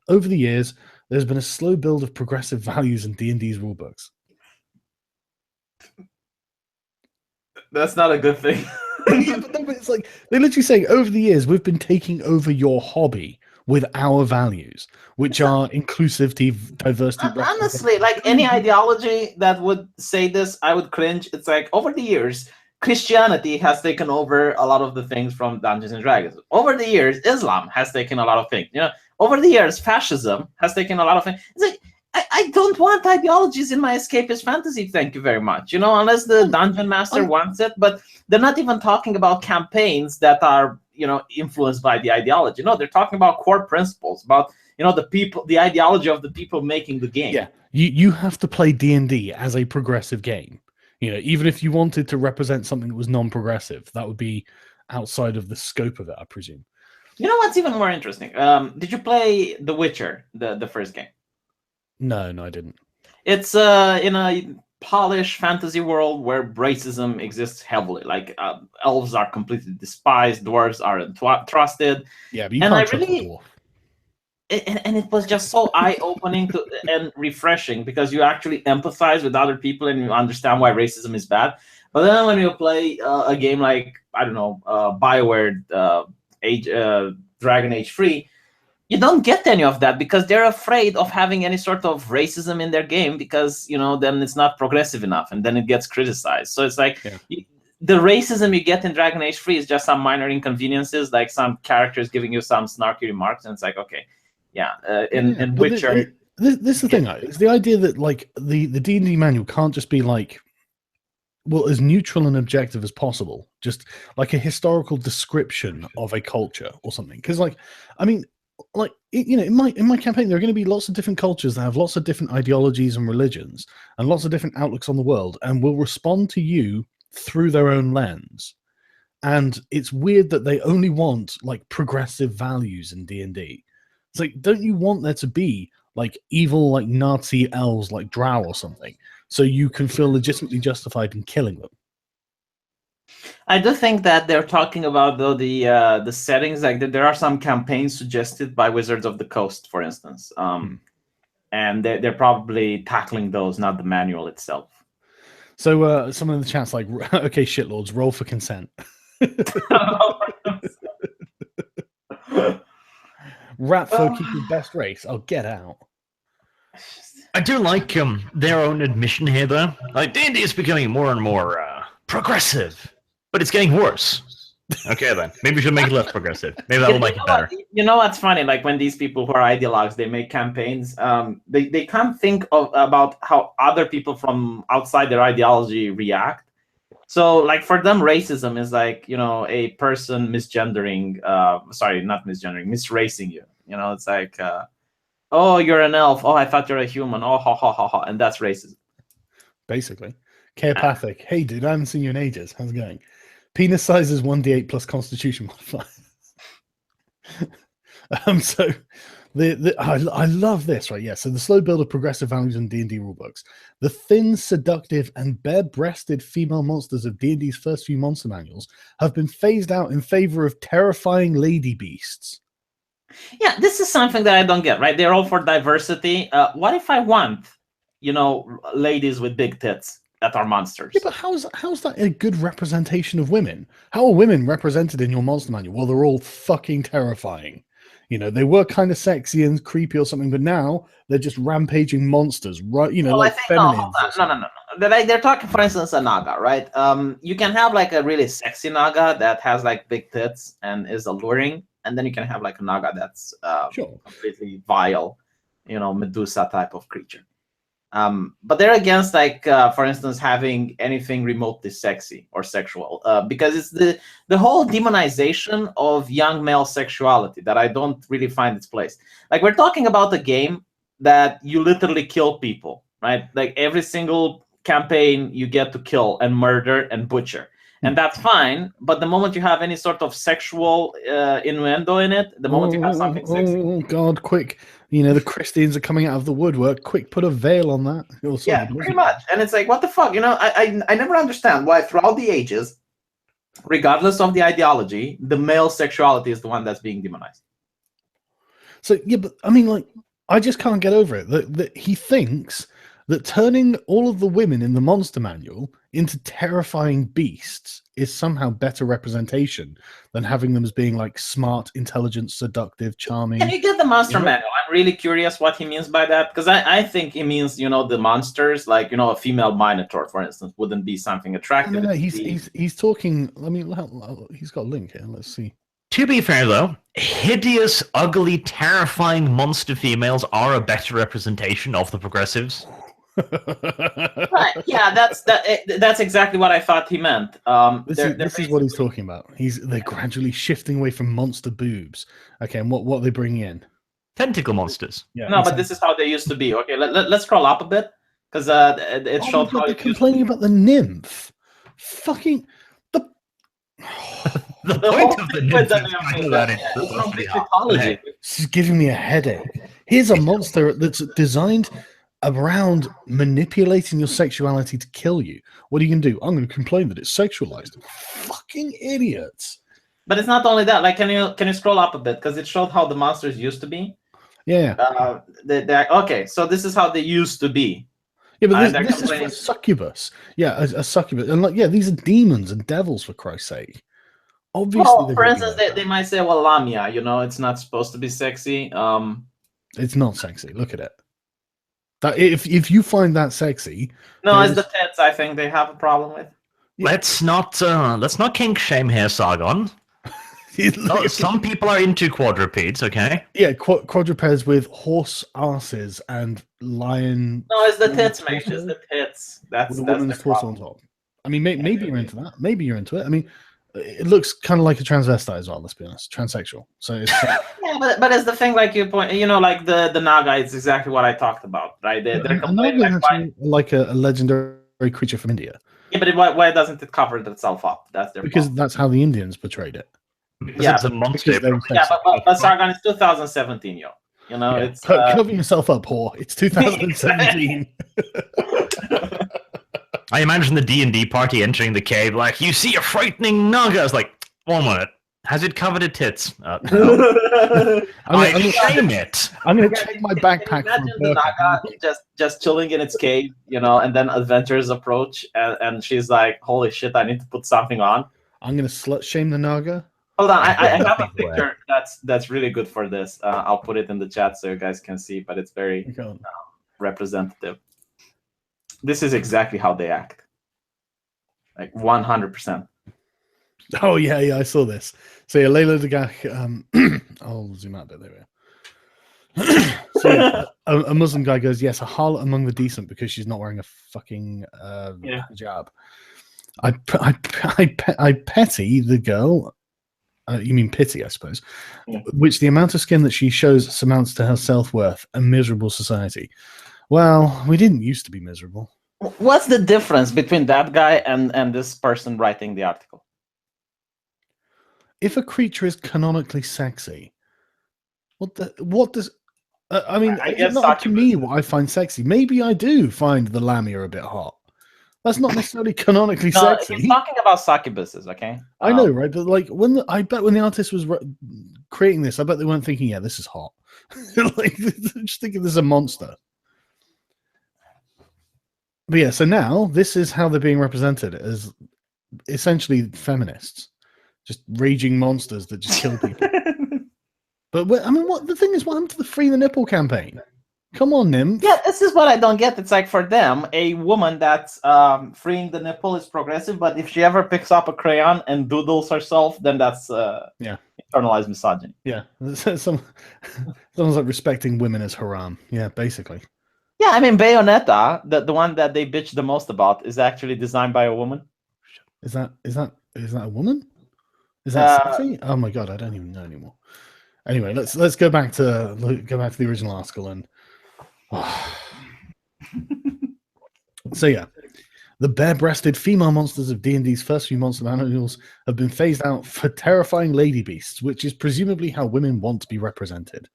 over the years, there's been a slow build of progressive values in D&D's rulebooks. That's not a good thing. Yeah, but it's like they're literally saying, over the years, we've been taking over your hobby with our values, which are inclusivity, diversity. Honestly, like any ideology that would say this, I would cringe. It's like, over the years, Christianity has taken over a lot of the things from Dungeons and Dragons. Over the years, Islam has taken a lot of things. Over the years, fascism has taken a lot of things. It's like, I don't want ideologies in my escapist fantasy, thank you very much. Unless the dungeon master wants it, but they're not even talking about campaigns that are, influenced by the ideology. No, they're talking about core principles, about, the ideology of the people making the game. Yeah, you have to play D&D as a progressive game. Even if you wanted to represent something that was non-progressive, that would be outside of the scope of it, I presume. You know what's even more interesting? Did you play The Witcher, the first game? No, I didn't. It's in a polished fantasy world where racism exists heavily. Like, elves are completely despised, dwarves aren't trusted. Yeah, but you can't trust a dwarf. And it was just so eye-opening and refreshing, because you actually empathize with other people and you understand why racism is bad. But then when you play a game like, I don't know, BioWare Dragon Age 3, you don't get any of that, because they're afraid of having any sort of racism in their game, because then it's not progressive enough, and then it gets criticized. So it's like, the racism you get in Dragon Age 3 is just some minor inconveniences, like some characters giving you some snarky remarks, and it's like, okay, in Witcher. This is the thing, it's the idea that, like, the D&D manual can't just be like, well, as neutral and objective as possible, just like a historical description of a culture or something. Because, like, I mean, like, in my campaign, there are going to be lots of different cultures that have lots of different ideologies and religions and lots of different outlooks on the world, and will respond to you through their own lens. And it's weird that they only want, like, progressive values in D&D. It's like, don't you want there to be, like, evil, like, Nazi elves like Drow or something, so you can feel legitimately justified in killing them? I do think that they're talking about, though, the settings. Like, there are some campaigns suggested by Wizards of the Coast, for instance, and they're probably tackling those, not the manual itself. So someone in the chat's like, okay, shitlords, roll for consent. Rat folk equal best race. Oh, get out. I do like their own admission here, though. Like, D&D is becoming more and more progressive, but it's getting worse. Okay, then. Maybe we should make it less progressive. Maybe that will make it better. You know what's funny? Like, when these people who are ideologues, they make campaigns, they can't think about how other people from outside their ideology react. So, like, for them, racism is like, a person misracing you. It's like, oh, you're an elf. Oh, I thought you're a human. Oh, ha ha ha ha, and that's racism. Basically, chaopathic. Hey, dude, I haven't seen you in ages. How's it going? Penis size is 1d8 plus Constitution modifier. So I love this, right? Yeah. So the slow build of progressive values in D&D rulebooks. The thin, seductive, and bare-breasted female monsters of D&D's first few monster manuals have been phased out in favor of terrifying lady beasts. Yeah, this is something that I don't get, right? They're all for diversity. What if I want, ladies with big tits that are monsters? Yeah, but how's that a good representation of women? How are women represented in your monster manual? Well, they're all fucking terrifying. They were kind of sexy and creepy or something, but now they're just rampaging monsters, right? Like feminine. No. They're talking, for instance, a Naga, right? You can have like a really sexy Naga that has like big tits and is alluring, and then you can have like a Naga that's completely vile, Medusa type of creature. But they're against, like, for instance, having anything remotely sexy or sexual, because it's the whole demonization of young male sexuality that I don't really find its place. Like, we're talking about a game that you literally kill people, right? Like, every single campaign you get to kill and murder and butcher. And that's fine, but the moment you have any sort of sexual innuendo in it, the moment you have something sexy. Oh, God, quick. The Christians are coming out of the woodwork. Quick, put a veil on that. Yeah, pretty much. And it's like, what the fuck? I never understand why throughout the ages, regardless of the ideology, the male sexuality is the one that's being demonized. So, yeah, but I mean, like, I just can't get over it. That he thinks that turning all of the women in the monster manual into terrifying beasts is somehow better representation than having them as being like smart, intelligent, seductive, charming. Can you get the monster manual? I'm really curious what he means by that, because I think he means, the monsters, like, a female minotaur, for instance, wouldn't be something attractive. No, he's talking. I mean, he's got a link here. Let's see. To be fair, though, hideous, ugly, terrifying monster females are a better representation of the progressives. Right. Yeah, that's exactly what I thought he meant. This is what he's talking about. They're gradually shifting away from monster boobs. Okay, and what are they bringing in? Tentacle monsters. Yeah, no, but this is how they used to be. Okay, let's scroll up a bit, because it showed how they're complaining about the nymph. Fucking the. The point of the nymph is mythology. This is giving me a headache. Here's a monster that's designed around manipulating your sexuality to kill you. What are you going to do? I'm going to complain that it's sexualized. Fucking idiots. But it's not only that. Like, can you scroll up a bit, because it showed how the monsters used to be. Yeah. Okay, so this is how they used to be. Yeah, but this is for a succubus. Yeah, a succubus, and these are demons and devils, for Christ's sake. Obviously, well, for instance, they might say, well, Lamia, it's not supposed to be sexy. It's not sexy. Look at it. That if you find that sexy, no, it's the tits. I think they have a problem with. Let's not kink shame here, Sargon. Some people are into quadrupeds, okay? Yeah, quadrupeds with horse asses and lion. No, it's the tits, mate. It's the tits. That's the woman's torso on top. I mean, maybe you're into that. Maybe you're into it. I mean, it looks kind of like a transvestite as well. Let's be honest, transsexual. So it's yeah, but it's the thing, like you point, like the Naga. It's exactly what I talked about, right? They're complaining like a legendary creature from India. Yeah, but why doesn't it cover itself up? That's their because problem. That's how the Indians portrayed it. Yeah, it's a monster. But Sargon, it's 2017, yo. It's cover yourself up, whore. It's 2017. I imagine the D&D party entering the cave, like, you see a frightening Naga. I was like, 1 minute. Has it covered its tits? No. I shame it. I'm going to check my backpack. Imagine the Naga just chilling in its cave, and then adventurers approach, and she's like, holy shit, I need to put something on. I'm going to slut shame the Naga. Hold on, I have a picture that's really good for this. I'll put it in the chat so you guys can see, but it's very representative. This is exactly how they act. Like 100%. Oh, yeah, I saw this. So, yeah, Layla Dagach, I'll zoom out a bit, there we go. So, yeah, a Muslim guy goes, yes, a harlot among the decent because she's not wearing a fucking hijab. I petty the girl you mean pity, I suppose, Yeah. which the amount of skin that she shows amounts to her self-worth, a miserable society. Well, we didn't used to be miserable. What's the difference between that guy and this person writing the article? If a creature is canonically sexy, what does... I mean, I it's guess not up to me succubus. what I find sexy. Maybe I do find the Lamia a bit hot. That's not necessarily canonically No, sexy. he's talking about succubuses, okay? I know, right? But like, I bet when the artist was creating this, I bet they weren't thinking, "Yeah, this is hot." Like, just thinking this is a monster. But yeah, so now this is how they're being represented as essentially feminists, just raging monsters that just kill people. But I mean, what the thing is, what happened to the Free the Nipple campaign? Come on, Nymph. Yeah, this is what I don't get. It's like for them, a woman that's freeing the nipple is progressive, but if she ever picks up a crayon and doodles herself, then that's internalized misogyny. Yeah, someone's like respecting women as haram. Yeah, basically. Yeah, I mean Bayonetta, the one that they bitch the most about, is actually designed by a woman. Is that a woman? Is that sexy? Oh my god, I don't even know anymore. Anyway, let's go back to the original article and. So yeah, the bare-breasted female monsters of D&D's first few monster manuals have been phased out for terrifying lady beasts, which is presumably how women want to be represented.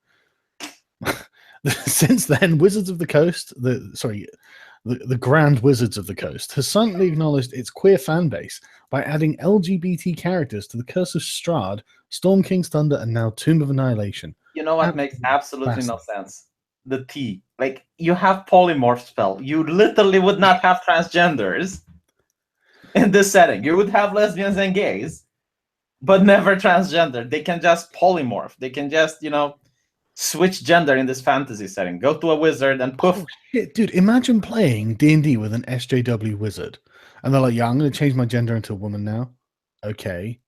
Since then, Wizards of the Coast, the Grand Wizards of the Coast, has silently acknowledged its queer fan base by adding LGBT characters to the Curse of Strahd, Storm King's Thunder, and now Tomb of Annihilation. You know what makes absolutely no sense? The T. Like, you have polymorph spell. You literally would not have transgenders in this setting. You would have lesbians and gays, but never transgender. They can just polymorph. They can just, switch gender in this fantasy setting. Go to a wizard and poof. Oh, shit, dude, imagine playing D&D with an SJW wizard. And they're like, yeah, I'm going to change my gender into a woman now. Okay.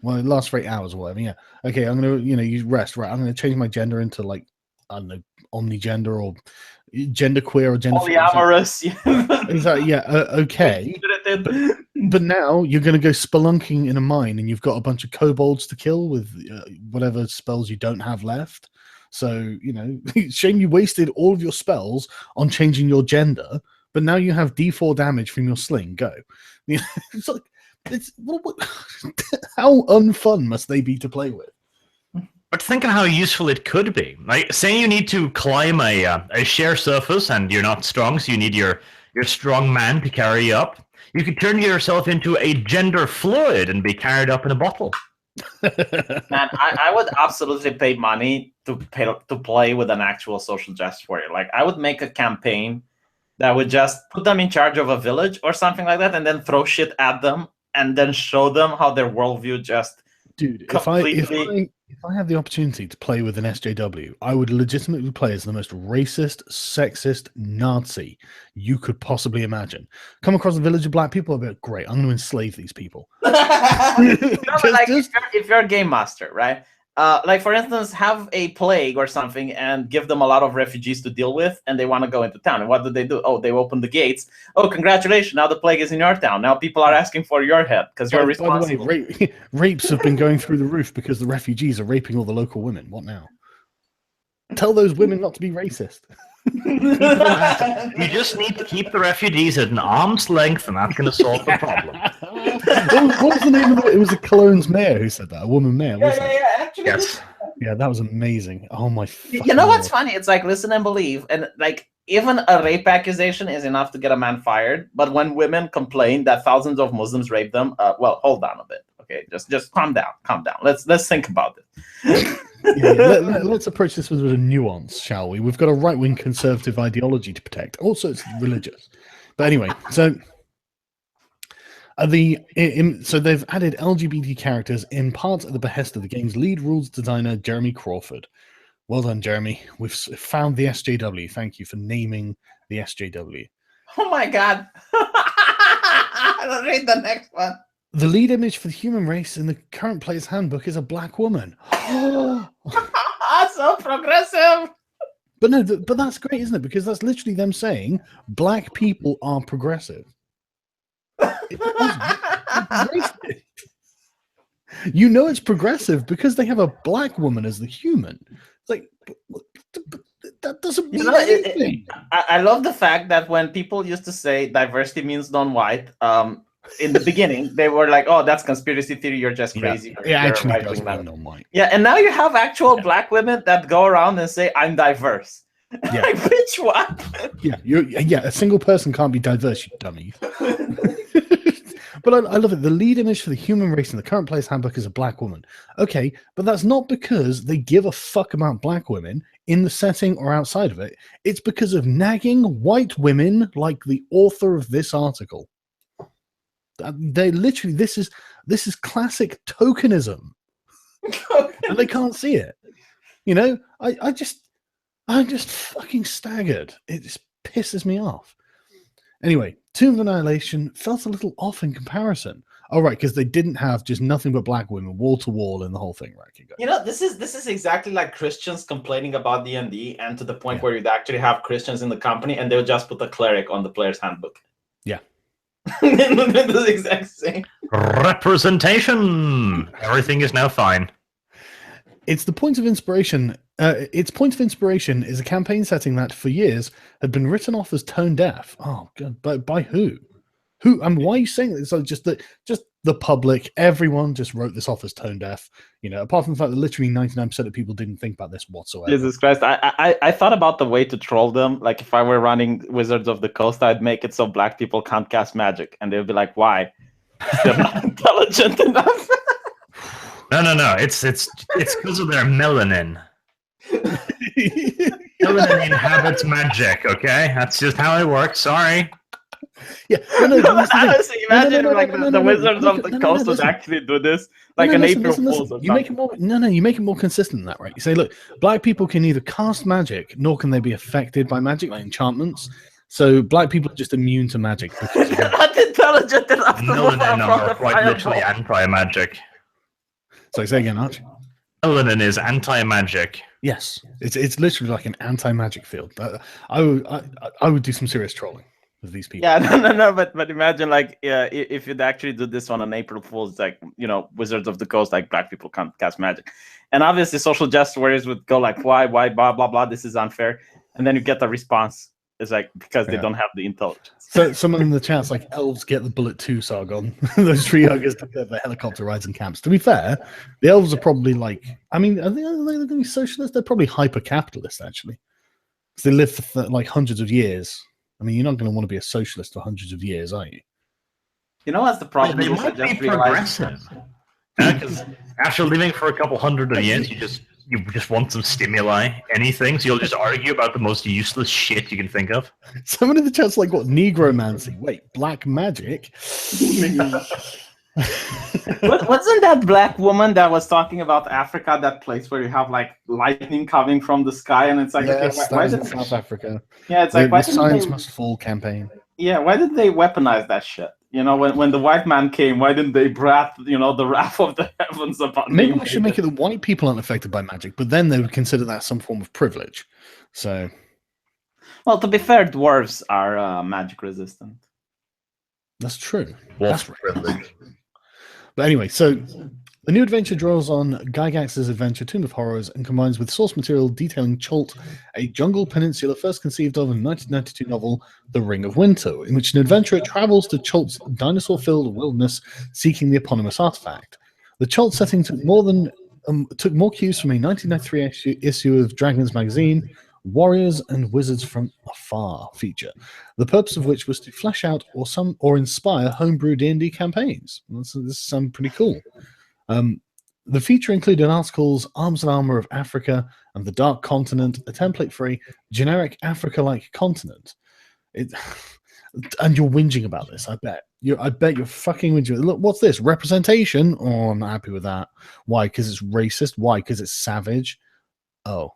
Well, it lasts for 8 hours or whatever. Yeah. Okay, I'm going to, you rest. Right, I'm going to change my gender into, like, I don't know, omnigender or genderqueer or gender polyamorous. Exactly. Yeah. Okay. But now you're going to go spelunking in a mine, and you've got a bunch of kobolds to kill with whatever spells you don't have left. So shame you wasted all of your spells on changing your gender, but now you have D4 damage from your sling. Go. It's like how unfun must they be to play with? But think of how useful it could be. Like, say you need to climb a sheer surface and you're not strong, so you need your strong man to carry you up. You could turn yourself into a gender fluid and be carried up in a bottle. Man, I would absolutely pay money to play with an actual social justice warrior. Like, I would make a campaign that would just put them in charge of a village or something like that, and then throw shit at them, and then show them how their worldview just completely... If I had the opportunity to play with an SJW, I would legitimately play as the most racist, sexist Nazi you could possibly imagine. Come across a village of black people, I'd be like, great, I'm going to enslave these people. If you're a game master, right? Like, for instance, have a plague or something and give them a lot of refugees to deal with, and they want to go into town. And what do? Oh, they open the gates. Oh, congratulations, now the plague is in your town. Now people are asking for your head because you're responsible. By the way, rapes have been going through the roof because the refugees are raping all the local women. What now? Tell those women not to be racist. You just need to keep the refugees at an arm's length, and that's going to solve the problem. What was the name of it? It was a Cologne's mayor who said that. A woman mayor. Yeah. Actually, yes. Yeah, that was amazing. Oh my! You know what's funny? It's like listen and believe, and like even a rape accusation is enough to get a man fired. But when women complain that thousands of Muslims rape them, well, hold on a bit. Okay, just calm down. Let's think about it. Let's approach this with a nuance, shall we? We've got a right-wing conservative ideology to protect. Also, it's religious. But anyway, so they've added LGBT characters in part at the behest of the game's lead rules designer, Jeremy Crawford. Well done, Jeremy. We've found the SJW. Thank you for naming the SJW. Oh my god. Let's read the next one. The lead image for the human race in the current player's handbook is a black woman. So progressive. But that's great, isn't it? Because that's literally them saying black people are progressive. You know it's progressive because they have a black woman as the human. It's like, that doesn't mean anything. I love the fact that when people used to say diversity means non-white, in the beginning they were like, "Oh, that's conspiracy theory. You're just crazy." It actually does mean non-white. Yeah, and now you have actual black women that go around and say, "I'm diverse." Yeah. Like, bitch, what? Yeah, a single person can't be diverse, you dummy. But I love it. The lead image for the human race in the current player's handbook is a black woman. Okay, but that's not because they give a fuck about black women in the setting or outside of it. It's because of nagging white women like the author of this article. They literally, this is classic tokenism. And they can't see it. You know, I'm just fucking staggered. It just pisses me off. Anyway, Tomb of Annihilation felt a little off in comparison. Oh, right, because they didn't have just nothing but black women, wall to wall, in the whole thing, right? You know, this is exactly like Christians complaining about D&D, and to the point where you'd actually have Christians in the company, and they'll just put a cleric on the player's handbook. Yeah. The exact same. Representation. Everything is now fine. It's the point of inspiration. Its point of inspiration is a campaign setting that, for years, had been written off as tone deaf. Oh god, but by who? Who and why are you saying this? Like, just the public, everyone just wrote this off as tone deaf. You know, apart from the fact that literally 99% of people didn't think about this whatsoever. Jesus Christ! I thought about the way to troll them. Like, if I were running Wizards of the Coast, I'd make it so black people can't cast magic, and they'd be like, "Why? They're not intelligent enough." No. It's because of their melanin. Melanin inhabits magic. Okay, that's just how it works. Sorry. Yeah. Honestly, imagine the Wizards of the Coast would actually do this, like an April Fool's. You make it more. You make it more consistent than that, right? You say, look, black people can neither cast magic nor can they be affected by magic, like enchantments. So black people are just immune to magic. Because not intelligent enough. Melanin are quite literally anti-magic. So say again, Arch. Melanin is anti-magic. Yes, it's literally like an anti-magic field. I would do some serious trolling with these people. Yeah, no. But imagine, like, if you'd actually do this on an April Fool's, like, you know, Wizards of the Coast, like, black people can't cast magic, and obviously social justice warriors would go like, why, blah blah blah, this is unfair, and then you get the response. It's like, because they don't have the intelligence. So someone in the chat's like, elves get the bullet too, Sargon. Those tree huggers get the helicopter rides and camps. To be fair, the elves are probably like, I mean, are they going to be socialist? They're probably hyper-capitalist, actually. Because they live for like hundreds of years. I mean, you're not going to want to be a socialist for hundreds of years, are you? You know what's the problem? They might be progressive. Because after living for a couple hundred of years, you just want some stimuli, anything, so you'll just argue about the most useless shit you can think of. Someone in the chat's like, what, negromancy? Wait, black magic? Wasn't that black woman that was talking about Africa, that place where you have like lightning coming from the sky, and it's like, yes, okay, why in South Africa. Yeah, it's like, the Science Must Fall campaign. Yeah, why did they weaponize that shit? You know, when the white man came, why didn't they breath, you know, the wrath of the heavens upon? Maybe we should make it that white people aren't affected by magic, but then they would consider that some form of privilege. So, well, to be fair, dwarves are magic resistant. That's true. That's privilege. But anyway, so the new adventure draws on Gygax's adventure, Tomb of Horrors, and combines with source material detailing Chult, a jungle peninsula first conceived of in the 1992 novel The Ring of Winter, in which an adventurer travels to Chult's dinosaur-filled wilderness seeking the eponymous artifact. The Chult setting took more cues from a 1993 issue of Dragons magazine, Warriors and Wizards from Afar feature, the purpose of which was to flesh out or inspire homebrew D&D campaigns. This sounds pretty cool. The feature included articles Arms and Armor of Africa and the Dark Continent, a template for a generic Africa-like continent. And you're whinging about this, I bet. I bet you're fucking whinging. Look, what's this? Representation? Oh, I'm not happy with that. Why? Because it's racist? Why? Because it's savage? Oh.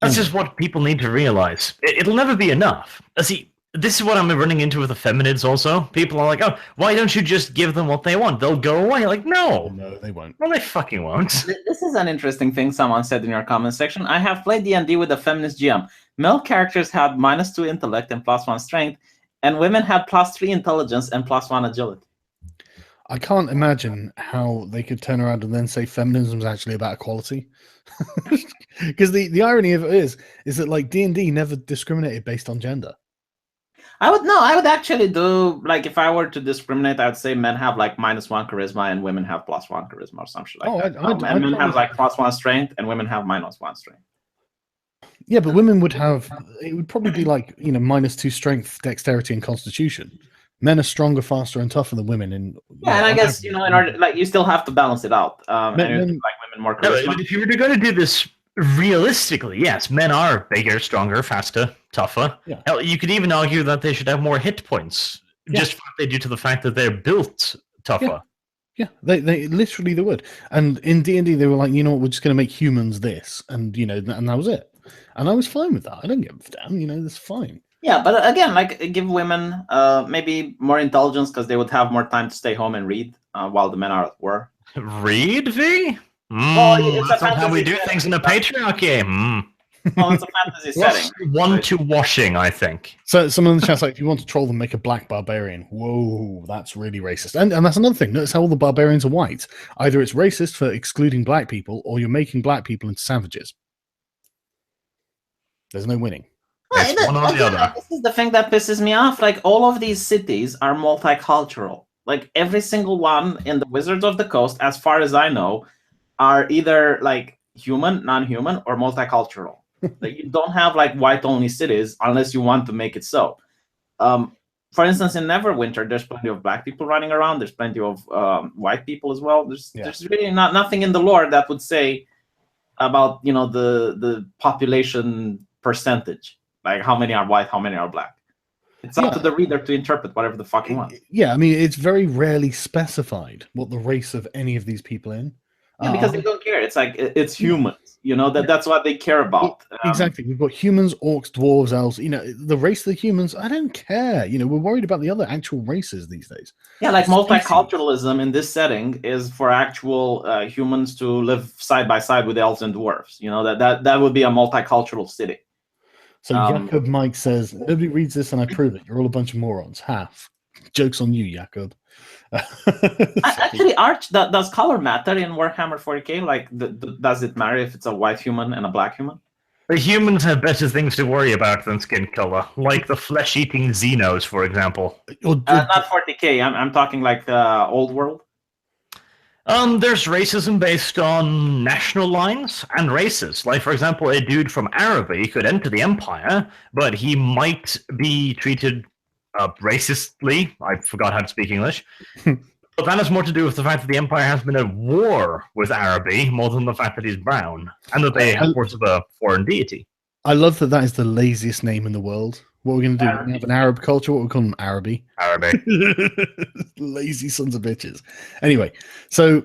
That's just what people need to realize. It'll never be enough. See, this is what I'm running into with the feminids also. People are like, oh, why don't you just give them what they want? They'll go away. Like, no. No, they won't. Well, they fucking won't. This is an interesting thing someone said in your comment section. I have played D&D with a feminist GM. Male characters had -2 intellect and +1 strength, and women had +3 intelligence and +1 agility. I can't imagine how they could turn around and then say feminism is actually about equality. Because the irony of it is that like D&D never discriminated based on gender. I would actually do, like, if I were to discriminate, I would say men have like -1 charisma and women have +1 charisma or something like that. And men have like +1 strength and women have -1 strength. Yeah, but women would have, it would probably be like, -2 strength, dexterity, and constitution. Men are stronger, faster, and tougher than women. And I guess, in order, like, you still have to balance it out. And like women more charisma. No, if you were going to do this realistically, yes, men are bigger, stronger, faster, tougher. Yeah. Hell, you could even argue that they should have more hit points, just due to the fact that they're built tougher. Yeah, they literally they would. And in D&D, they were like, you know what, we're just going to make humans this, and and that was it. And I was fine with that. I don't give a damn. That's fine. Yeah, but again, like, give women maybe more intelligence because they would have more time to stay home and read while the men are at war. Read, V? Well, that's not how we do things in a patriarchy. Well, it's a fantasy setting. One to washing, I think. So someone in the chat's like, if you want to troll them, make a black barbarian. Whoa, that's really racist. And that's another thing. Notice how all the barbarians are white. Either it's racist for excluding black people, or you're making black people into savages. There's no winning. It's one or the other. This is the thing that pisses me off. Like, all of these cities are multicultural. Like, every single one in the Wizards of the Coast, as far as I know, are either like human, non-human, or multicultural. Like, you don't have like white-only cities unless you want to make it so. For instance, in Neverwinter, there's plenty of black people running around. There's plenty of white people as well. There's really nothing in the lore that would say about the population percentage, like how many are white, how many are black. It's up to the reader to interpret whatever the fuck he wants. Yeah, I mean, it's very rarely specified what the race of any of these people in. Yeah, because they don't care. It's like, it's humans. That's what they care about. Exactly. We've got humans, orcs, dwarves, elves. The race of the humans, I don't care. We're worried about the other actual races these days. Yeah, like multiculturalism in this setting is for actual humans to live side by side with elves and dwarves. That would be a multicultural city. So Jacob Mike says, nobody reads this and I prove it. You're all a bunch of morons. Half. Joke's on you, Jacob. Actually, Arch, does color matter in Warhammer 40k? Like, does it matter if it's a white human and a black human? The humans have better things to worry about than skin color, like the flesh-eating Xenos, for example. Not 40k. I'm talking like old world. There's racism based on national lines and races. Like, for example, a dude from Araby could enter the Empire, but he might be treated racistly. I forgot how to speak English. But that has more to do with the fact that the Empire has been at war with Araby more than the fact that he's brown and that they have words of a foreign deity. I love that is the laziest name in the world. What we're going to do? We have an Arab culture. What we call them? Araby. Araby. Lazy sons of bitches. Anyway, so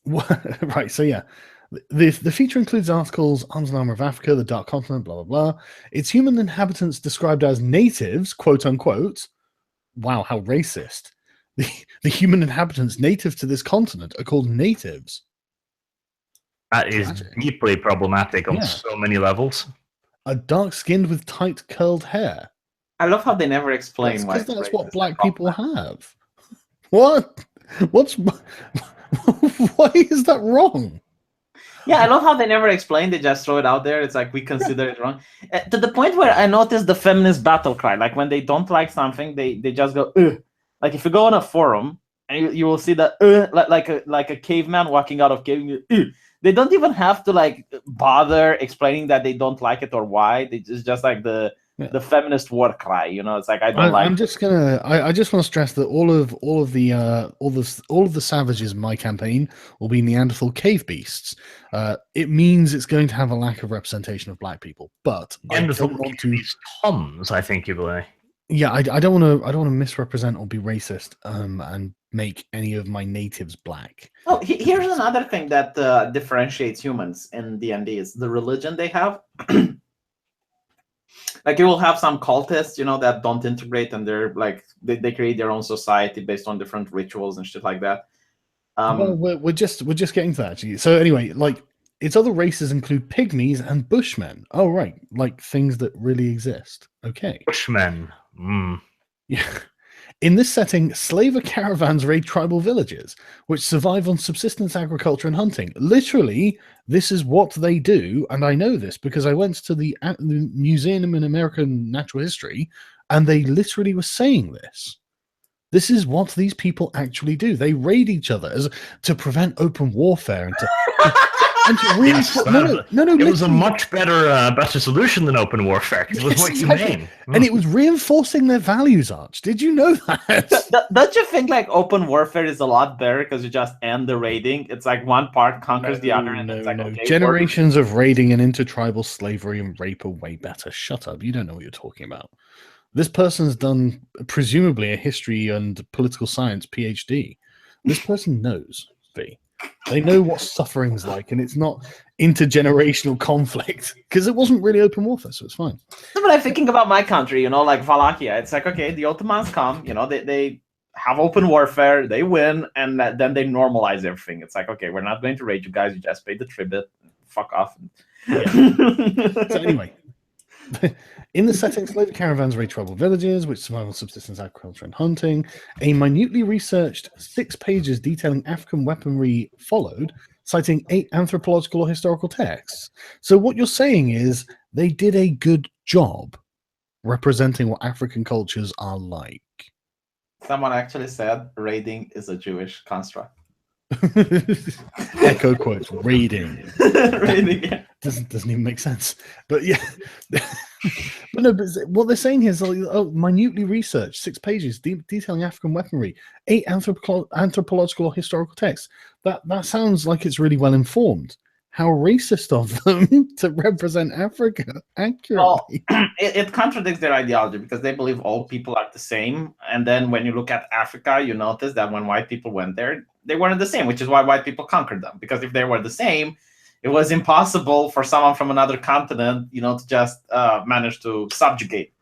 right. So yeah, the feature includes articles, Arms and Armor of Africa, the Dark Continent, blah blah blah. Its human inhabitants described as natives, quote unquote. Wow, how racist! The human inhabitants native to this continent are called natives. That is deeply problematic on so many levels. Are dark-skinned with tight curled hair. I love how they never explain why. Because that's what black people have. What? Why is that wrong? Yeah, I love how they never explain. They just throw it out there. It's like, we consider it wrong. To the point where I noticed the feminist battle cry. Like, when they don't like something, they just go, ugh. Like, if you go on a forum and you will see that like a caveman walking out of cave. They don't even have to like bother explaining that they don't like it or why. It's just like the feminist war cry. It's like, I don't like. I'm just gonna. I just want to stress that all of the savages in my campaign will be Neanderthal cave beasts. It means it's going to have a lack of representation of black people, but Neanderthal cave beasts tons, I think you will. Yeah, I don't want to misrepresent or be racist and make any of my natives black. Oh, here's another thing that differentiates humans in D&D is the religion they have. Like, you will have some cultists, that don't integrate, and they're like they create their own society based on different rituals and shit like that. Well, we're just getting to that actually. So anyway, like, its other races include pygmies and bushmen. Oh right, like things that really exist. Okay, bushmen. Yeah. In this setting, slaver caravans raid tribal villages, which survive on subsistence agriculture and hunting. Literally, this is what they do, and I know this because I went to the Museum in American Natural History, and they literally were saying this. This is what these people actually do. They raid each other to prevent open warfare and to reinforce. It was a much better solution than open warfare. It was more humane, and it was reinforcing their values. Arch, did you know that? Don't you think like open warfare is a lot better because you just end the raiding? It's like one part conquers the other, and it's like okay, generations of raiding and intertribal slavery and rape are way better. Shut up! You don't know what you're talking about. This person's done presumably a history and political science PhD. This person knows, V. They know what suffering's like, and it's not intergenerational conflict because it wasn't really open warfare, so it's fine. No, but I'm thinking about my country, like Wallachia. It's like, okay, the Ottomans come, they have open warfare, they win, and then they normalize everything. It's like, okay, we're not going to raid you guys, you just pay the tribute, fuck off. Yeah. So anyway, in the setting, slave caravans raid tribal villages, which survive on subsistence agriculture and hunting. A minutely researched 6 pages detailing African weaponry followed, citing 8 anthropological or historical texts. So what you're saying is they did a good job representing what African cultures are like. Someone actually said raiding is a Jewish construct. Echo quotes, raiding. Raiding, yeah. Doesn't even make sense. But yeah. But what they're saying here is minutely researched, 6 pages detailing African weaponry, 8 anthropological or historical texts. That sounds like it's really well informed. How racist of them to represent Africa accurately. Well, it contradicts their ideology because they believe all people are the same. And then when you look at Africa, you notice that when white people went there, they weren't the same, which is why white people conquered them. Because if they were the same, it was impossible for someone from another continent, to just manage to subjugate.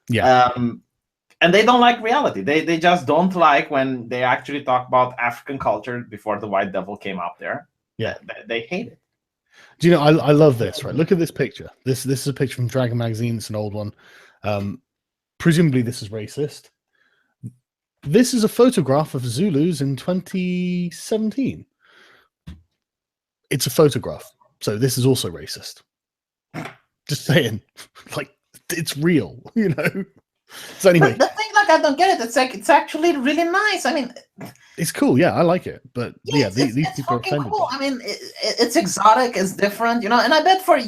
Yeah. And they don't like reality. They just don't like when they actually talk about African culture before the white devil came out there. Yeah. They hate it. Do you know, I love this, right? Look at this picture. This is a picture from Dragon Magazine. It's an old one. Presumably this is racist. This is a photograph of Zulus in 2017. It's a photograph. So this is also racist. Just saying. Like, it's real, So anyway. But the thing, I don't get it. It's like, it's actually really nice. I mean, it's cool. Yeah, I like it. But these people are offended. Cool. I mean, it's exotic. It's different, And I bet for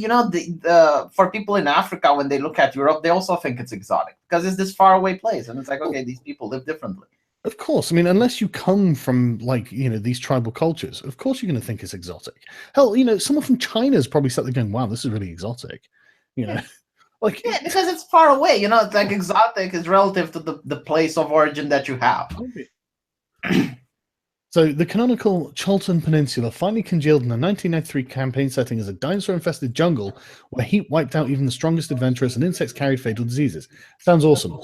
for people in Africa, when they look at Europe, they also think it's exotic because it's this faraway place, and it's like, okay, these people live differently. Of course. I mean, unless you come from these tribal cultures, of course you're going to think it's exotic. Hell, someone from China is probably sat there going, "Wow, this is really exotic." Yeah, because it's far away. It's like exotic is relative to the place of origin that you have. So the canonical Cholton Peninsula finally congealed in a 1993 campaign setting as a dinosaur-infested jungle where heat wiped out even the strongest adventurers and insects carried fatal diseases. Sounds awesome.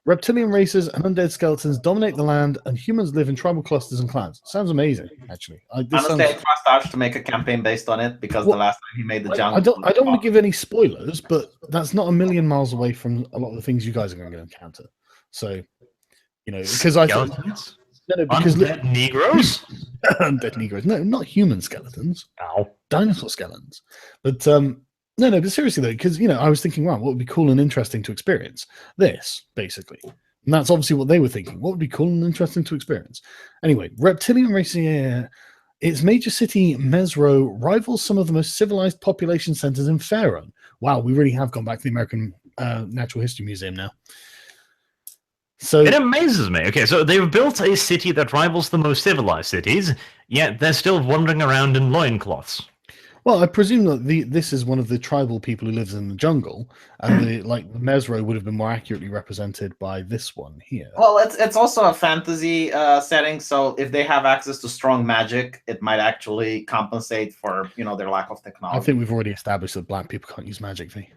Reptilian races and undead skeletons dominate the land, and humans live in tribal clusters and clans. Sounds amazing, actually. Honestly, I trust Arch to make a campaign based on it because the last time he made the jungle. I don't want to give any spoilers, but that's not a million miles away from a lot of the things you guys are going to encounter. So, because I thought. Because undead Negroes? Undead Negroes. No, not human skeletons. Ow. Dinosaur skeletons. But no, but seriously though, because I was thinking, wow, what would be cool and interesting to experience? This, basically. And that's obviously what they were thinking. What would be cool and interesting to experience? Anyway, reptilian racing. Its major city, Mesro, rivals some of the most civilized population centers in Faerun. Wow, we really have gone back to the American Natural History Museum now. So it amazes me. Okay, so they've built a city that rivals the most civilized cities, yet they're still wandering around in loincloths. Well, I presume that this is one of the tribal people who lives in the jungle, and the Mesro would have been more accurately represented by this one here. Well, it's also a fantasy setting, so if they have access to strong magic, it might actually compensate for their lack of technology. I think we've already established that black people can't use magic, V.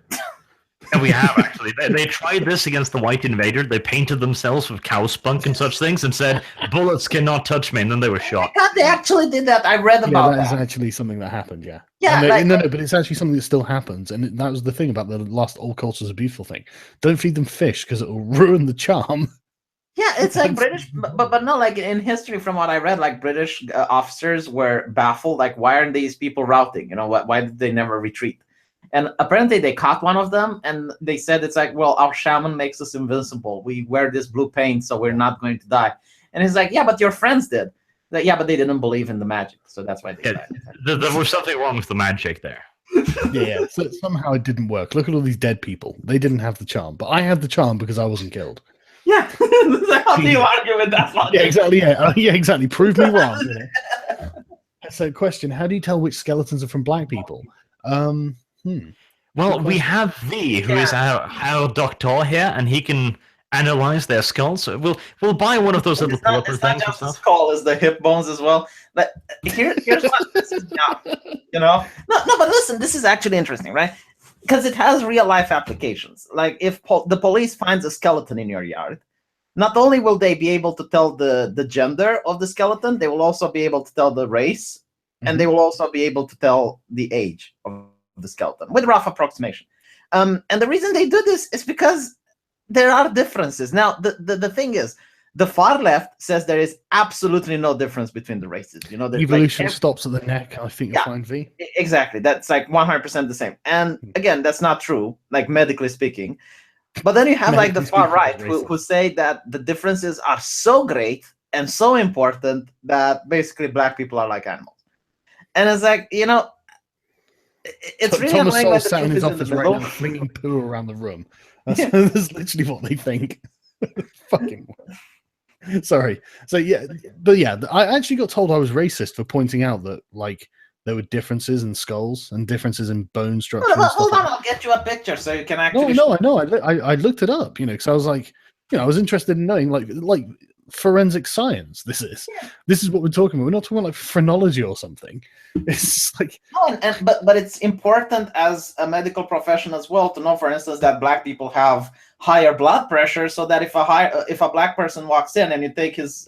And we have, actually. They tried this against the white invader. They painted themselves with cow spunk and such things and said, bullets cannot touch me, and then they were shot. God, they actually did that. I read about that. That is actually something that happened, yeah. Yeah. No, but it's actually something that still happens. And that was the thing about the last All Cultures Are Beautiful thing. Don't feed them fish because it will ruin the charm. Yeah, it's like British, but no, like in history, from what I read, like British officers were baffled, like why aren't these people routing? You know, why did they never retreat? And apparently they caught one of them, and they said it's like, well, our shaman makes us invincible. We wear this blue paint, so we're not going to die. And he's like, yeah, but your friends did. Like, yeah, but they didn't believe in the magic, so that's why they died. There was something wrong with the magic there. Yeah, so somehow it didn't work. Look at all these dead people. They didn't have the charm, but I had the charm because I wasn't killed. Yeah, how do you argue with that logic? Yeah, exactly. Yeah, exactly. Prove me wrong. You know? So, question: how do you tell which skeletons are from black people? Well, we have V, who is our doctor here, and he can analyze their skulls. We'll buy one of those little pull-up things. It's not just the skull; it's the hip bones as well. But here's what this is not. You know, no. But listen, this is actually interesting, right? Because it has real life applications. Like if the police finds a skeleton in your yard, not only will they be able to tell the gender of the skeleton, they will also be able to tell the race, and they will also be able to tell the age of the skeleton with rough approximation. And the reason they do this is because there are differences. Now, the thing is, the far left says there is absolutely no difference between the races. You know, evolution stops at the neck. I think you'll find V. Exactly. That's like 100% the same. And again, that's not true, like medically speaking. But then you have like the far right who say that the differences are so great and so important that basically black people are like animals. And it's like, you know, it's really Thomas annoying Sowell that the sat in truth his is in office the right middle. now, flinging poo around the room. That's literally what they think. Fucking. Sorry. So yeah, but yeah, I actually got told I was racist for pointing out that like there were differences in skulls and differences in bone structure. Hold on, I'll get you a picture so you can actually. No, I know. I looked it up, you know, because I was like, you know, I was interested in knowing like forensic science. This is what we're talking about. We're not talking about like phrenology or something. It's like no, but it's important as a medical profession as well to know, for instance, that black people have higher blood pressure, so that if a black person walks in and you take his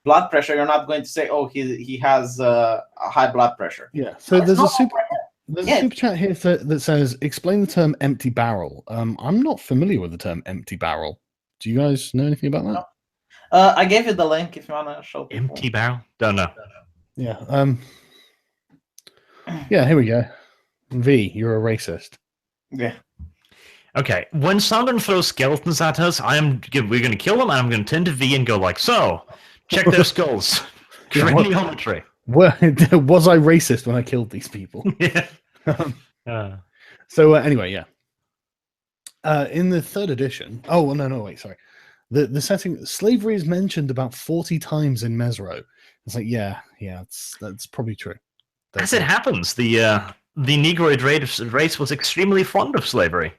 blood pressure, you're not going to say, oh, he has a high blood pressure. Yeah. So there's a super chat here that says, explain the term empty barrel. I'm not familiar with the term empty barrel. Do you guys know anything about that? No. I gave you the link if you want to show people. Empty barrel? Don't know. Yeah. Yeah, here we go. V, you're a racist. Yeah. Okay, when someone throws skeletons at us, we're going to kill them, and I'm going to turn to V and go like, so, check their skulls. Craniometry. Was I racist when I killed these people? Yeah. So anyway, yeah. In the third edition, wait, sorry. The setting, slavery is mentioned about 40 times in Mesro. It's like, yeah, that's probably true. As it happens, the Negroid race was extremely fond of slavery.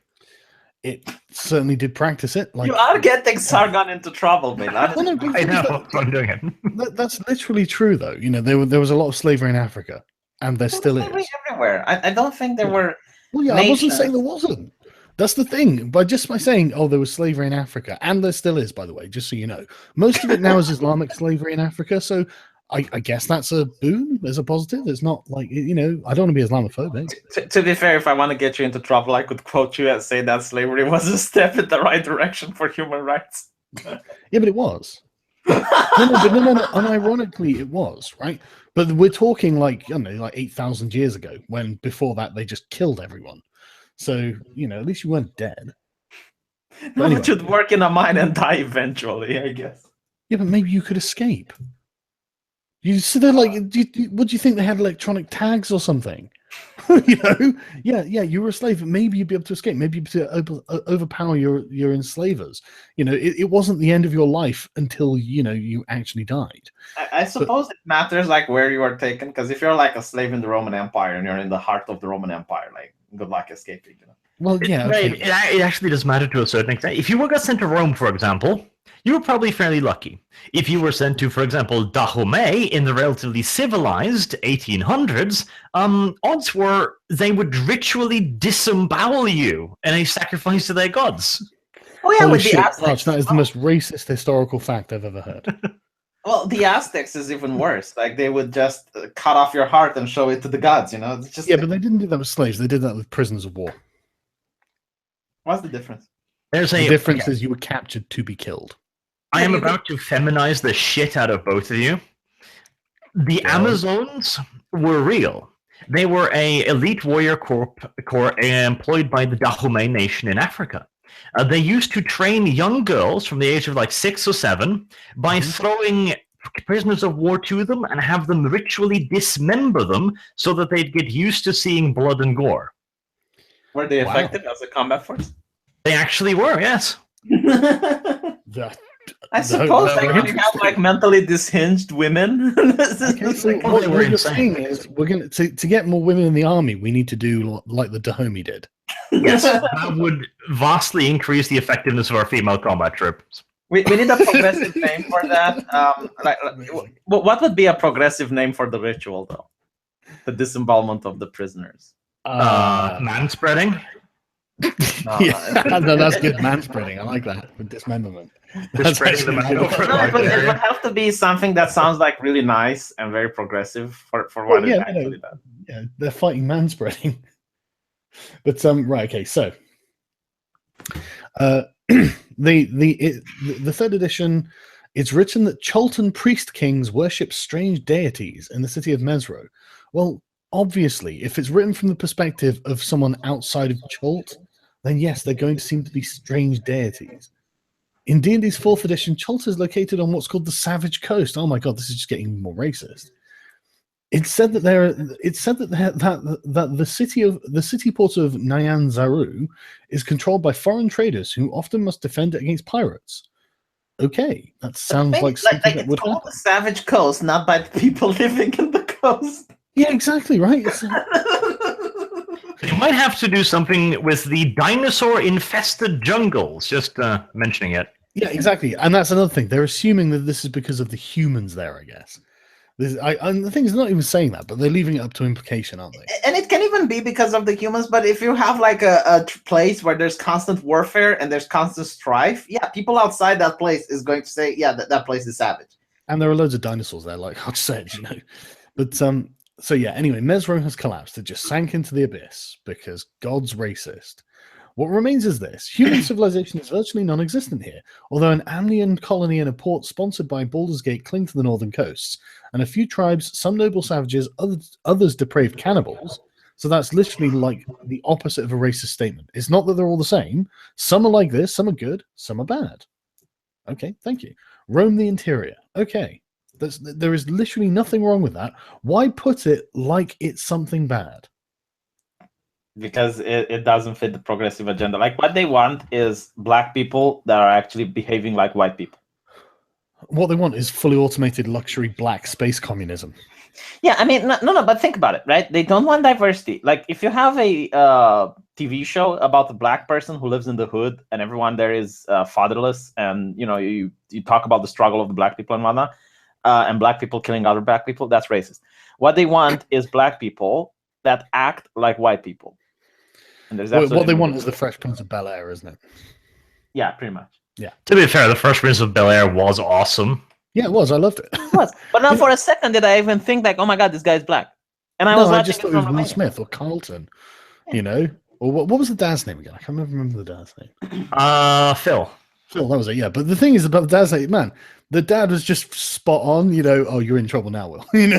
It certainly did practice it. Like, you are getting Sargon into trouble, man. I know. I'm doing it. That's literally true, though. You know, there was a lot of slavery in Africa, and there still is. Everywhere. I don't think there were. Well, yeah, I wasn't saying there wasn't. That's the thing. By saying, oh, there was slavery in Africa, and there still is, by the way, just so you know. Most of it now is Islamic slavery in Africa, so I guess that's a boon. There's a positive. It's not like, you know, I don't want to be Islamophobic. To be fair, if I want to get you into trouble, I could quote you and say that slavery was a step in the right direction for human rights. Yeah, but it was. No, unironically, it was, right? But we're talking like 8,000 years ago, when before that they just killed everyone. So, you know, at least you weren't dead. No, anyway, you'd work in a mine and die eventually, I guess. Yeah, but maybe you could escape. They're like, what do you think, they had electronic tags or something? You know, yeah, you were a slave, but maybe you'd be able to escape. Maybe you'd be able to overpower your enslavers. You know, it wasn't the end of your life until, you know, you actually died. I suppose it matters like where you are taken, because if you're like a slave in the Roman Empire and you're in the heart of the Roman Empire, like, good luck escaping. You know? Well, yeah, okay. It actually does matter to a certain extent. If you were sent to Rome, for example, you were probably fairly lucky. If you were sent to, for example, Dahomey in the relatively civilized 1800s, odds were they would ritually disembowel you in a sacrifice to their gods. Oh yeah, Holy with shit, the Aztecs. That is the most racist historical fact I've ever heard. Well, the Aztecs is even worse. Like, they would just cut off your heart and show it to the gods, you know? It's just but they didn't do that with slaves. They did that with prisoners of war. What's the difference? The difference is you were captured to be killed. I am about to feminize the shit out of both of you. The Amazons were real. They were a elite warrior corps employed by the Dahomey nation in Africa. They used to train young girls from the age of like 6 or 7 by throwing prisoners of war to them and have them ritually dismember them so that they'd get used to seeing blood and gore. Were they effective as a combat force? They actually were, yes. I suppose they can have like mentally dishinged women. Okay, so what you're saying is we're going to get more women in the army. We need to do like the Dahomey did. Yes, that would vastly increase the effectiveness of our female combat troops. We need a progressive name for that. What would be a progressive name for the ritual, though? The disembowelment of the prisoners. Manspreading. No, that's good. Manspreading. I like that. With dismemberment. But it would have to be something that sounds like really nice and very progressive for what it actually does. Yeah, they're fighting manspreading. But right, okay, so the third edition, it's written that Cholton priest kings worship strange deities in the city of Mesro. Well, obviously, if it's written from the perspective of someone outside of Cholt, then yes, they're going to seem to be strange deities. In D&D's 4th edition, Cholt is located on what's called the Savage Coast. Oh my god, this is just getting more racist. It's said that the city port of Nyanzaru is controlled by foreign traders who often must defend it against pirates. Okay, that sounds like something that would happen. The Savage Coast, not by the people living in the coast. Yeah, exactly right. You might have to do something with the dinosaur-infested jungles. Just mentioning it. Yeah, exactly, and that's another thing. They're assuming that this is because of the humans there, I guess. And the thing is, they're not even saying that, but they're leaving it up to implication, aren't they? And it can even be because of the humans, but if you have like a place where there's constant warfare and there's constant strife, yeah, people outside that place is going to say, yeah, that place is savage. And there are loads of dinosaurs there, like I said, you know. But so yeah, anyway, Mesro has collapsed. It just sank into the abyss because God's racist. What remains is this. Human civilization is virtually non-existent here, although an Amnian colony and a port sponsored by Baldur's Gate cling to the northern coasts, and a few tribes, some noble savages, others depraved cannibals. So that's literally like the opposite of a racist statement. It's not that they're all the same. Some are like this, some are good, some are bad. Okay, thank you. Roam the interior. Okay, there is literally nothing wrong with that. Why put it like it's something bad? Because it doesn't fit the progressive agenda. Like, what they want is black people that are actually behaving like white people. What they want is fully automated luxury black space communism. Yeah, I mean, no, but think about it, right? They don't want diversity. Like, if you have a TV show about a black person who lives in the hood and everyone there is fatherless, and, you know, you talk about the struggle of the black people and whatnot, and black people killing other black people, that's racist. What they want is black people that act like white people. And there's what they want is the Fresh Prince of Bel-Air, isn't it? Yeah, pretty much. Yeah. To be fair, the Fresh Prince of Bel-Air was awesome. Yeah, it was. I loved it. It was. But not for a second did I even think like, oh my god, this guy's black. And I just thought it was Will Smith or Carlton, you know? Or what was the dad's name again? I can't remember the dad's name. Phil. Phil, that was it, yeah. But the thing is about the dad's name, man, the dad was just spot on, you know, oh, you're in trouble now, Will. You know,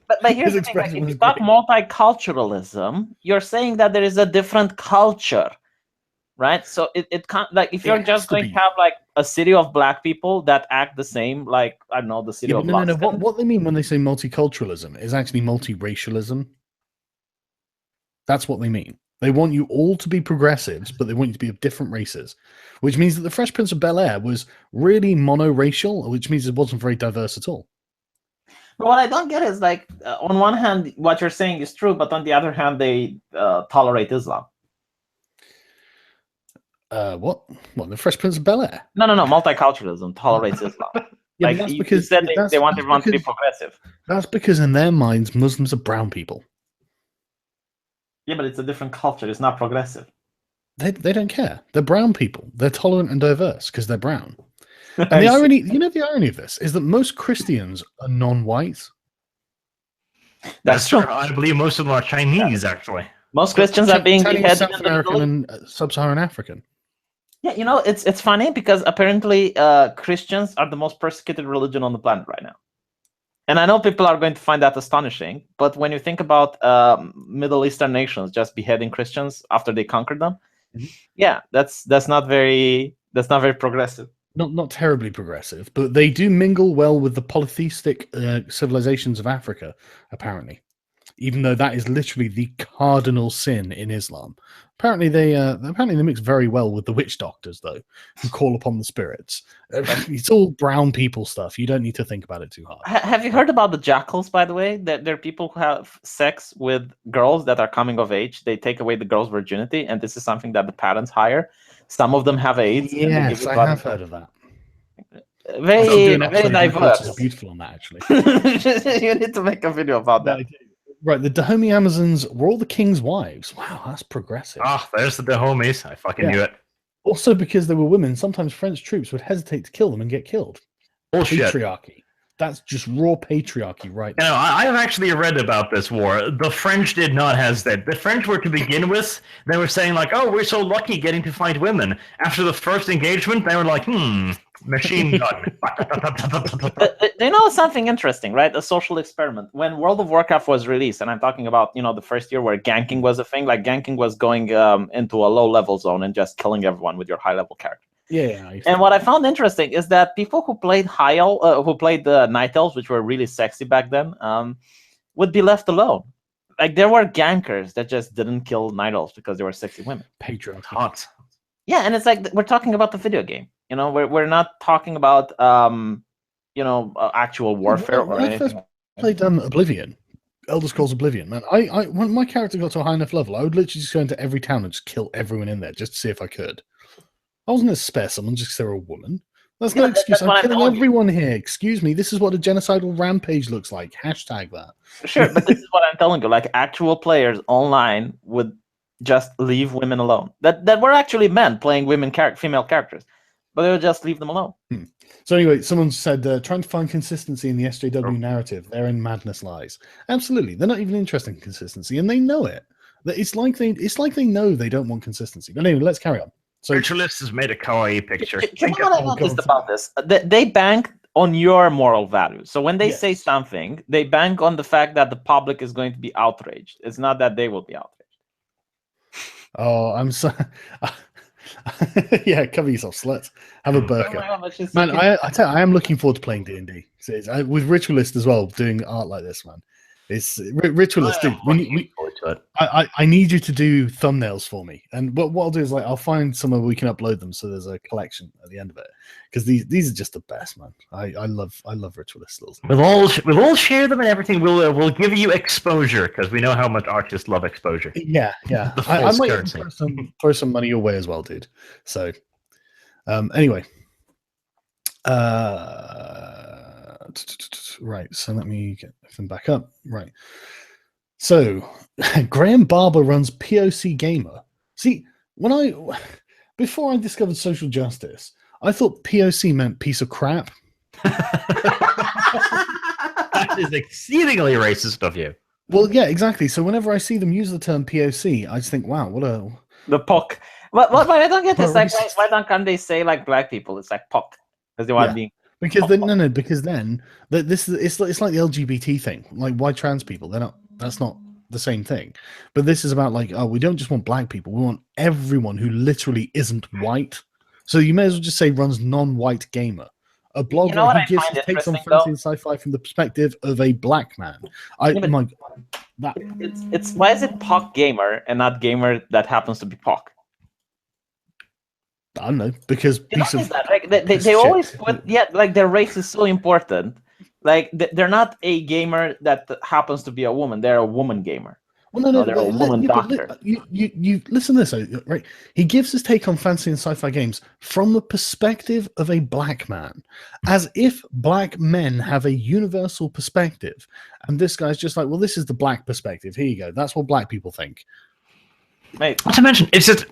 but here's the thing, like, if you got multiculturalism, you're saying that there is a different culture, right? So it can't, like, if you're just going to have like a city of black people that act the same, like, I don't know, the city of Boston. No. What they mean when they say multiculturalism is actually multiracialism. That's what they mean. They want you all to be progressives, but they want you to be of different races, which means that the Fresh Prince of Bel-Air was really monoracial, which means it wasn't very diverse at all. But what I don't get is, like, on one hand, what you're saying is true, but on the other hand, they tolerate Islam. What? The Fresh Prince of Bel-Air? No. Multiculturalism tolerates Islam. Yeah, like, that's you because said they want everyone to be progressive. That's because in their minds, Muslims are brown people. Yeah, but it's a different culture. It's not progressive. They don't care. They're brown people. They're tolerant and diverse because they're brown. And the irony, the irony of this is that most Christians are non-white. That's true. I believe most of them are Chinese, actually. Most Christians are being beheaded South American and Sub-Saharan African. Yeah, it's funny because apparently Christians are the most persecuted religion on the planet right now. And I know people are going to find that astonishing, but when you think about Middle Eastern nations just beheading Christians after they conquered them, yeah, that's not very progressive. Not terribly progressive, but they do mingle well with the polytheistic civilizations of Africa, apparently. Even though that is literally the cardinal sin in Islam. Apparently they mix very well with the witch doctors, though, who call upon the spirits. It's all brown people stuff. You don't need to think about it too hard. Have you heard about the jackals, by the way? That there are people who have sex with girls that are coming of age. They take away the girl's virginity, and this is something that the parents hire. Some of them have AIDS. Yes, I have heard of that. Very diverse. Is beautiful on that, actually. You need to make a video about that. Right, the Dahomey Amazons were all the king's wives. Wow, that's progressive. Ah, there's the Dahomeys. I fucking knew it. Also, because they were women, sometimes French troops would hesitate to kill them and get killed. Bullshit. Patriarchy. That's just raw patriarchy, right? You know, I've actually read about this war. The French did not hesitate. The French were, to begin with, they were saying like, "Oh, we're so lucky getting to fight women." After the first engagement, they were like, machine gun. They know something interesting, right? A social experiment. When World of Warcraft was released, and I'm talking about, the first year where ganking was a thing, like ganking was going into a low-level zone and just killing everyone with your high-level character. Yeah. And what I found interesting is that people who played the Night Elves, which were really sexy back then, would be left alone. Like, there were gankers that just didn't kill Night Elves because they were sexy women. Patriarchy. Hot. Yeah, and it's like we're talking about the video game. We're not talking about actual warfare or anything. I played Oblivion, Elder Scrolls Oblivion. Man, when my character got to a high enough level, I would literally just go into every town and just kill everyone in there just to see if I could. I wasn't going to spare someone just because they're a woman. That's no excuse. I'm killing everyone here. Excuse me. This is what a genocidal rampage looks like. Hashtag that. Sure, but this is what I'm telling you. Like, actual players online would just leave women alone. That were actually men playing female characters, but they would just leave them alone. So anyway, someone said trying to find consistency in the SJW narrative. Therein madness lies. Absolutely, they're not even interested in consistency, and they know it. It's like they know they don't want consistency. But anyway, let's carry on. So Ritualist has made a kawaii picture. You know what I noticed about this? They bank on your moral values. So when they say something, they bank on the fact that the public is going to be outraged. It's not that they will be outraged. Oh, I'm so. Yeah, cover yourself, sluts. Have a burqa. Man, I tell you, I am looking forward to playing D&D. With Ritualist as well, doing art like this, man. It's Ritualist, dude. I need you to do thumbnails for me, and what I'll do is I'll find somewhere we can upload them, so there's a collection at the end of it. Because these are just the best, man. I love Ritualist. We'll all share them and everything. We'll give you exposure because we know how much artists love exposure. Yeah. I might throw some money your way as well, dude. So, anyway, right. So let me get them back up. Right. So Graham Barber runs POC Gamer. See, before I discovered social justice, I thought POC meant piece of crap. That is exceedingly racist of you. Well, yeah, exactly. So whenever I see them use the term POC, I just think, wow, the POC. What I don't get is why can't they say like black people? It's like POC because they want to be. Because then, because then it's like the LGBT thing. Like, why trans people? That's not the same thing. But this is about we don't just want black people. We want everyone who literally isn't white. So you may as well just say runs non-white gamer, a blogger who takes on fantasy and sci-fi from the perspective of a black man. It's why is it POC gamer and not gamer that happens to be POC? I don't know, because they always put their race is so important. Like they're not a gamer that happens to be a woman; they're a woman gamer. Well, no, they're a woman doctor. You listen to this, right? He gives his take on fantasy and sci-fi games from the perspective of a black man, as if black men have a universal perspective, and this guy's just like, well, this is the black perspective. Here you go. That's what black people think. Mate. Not to mention, it's just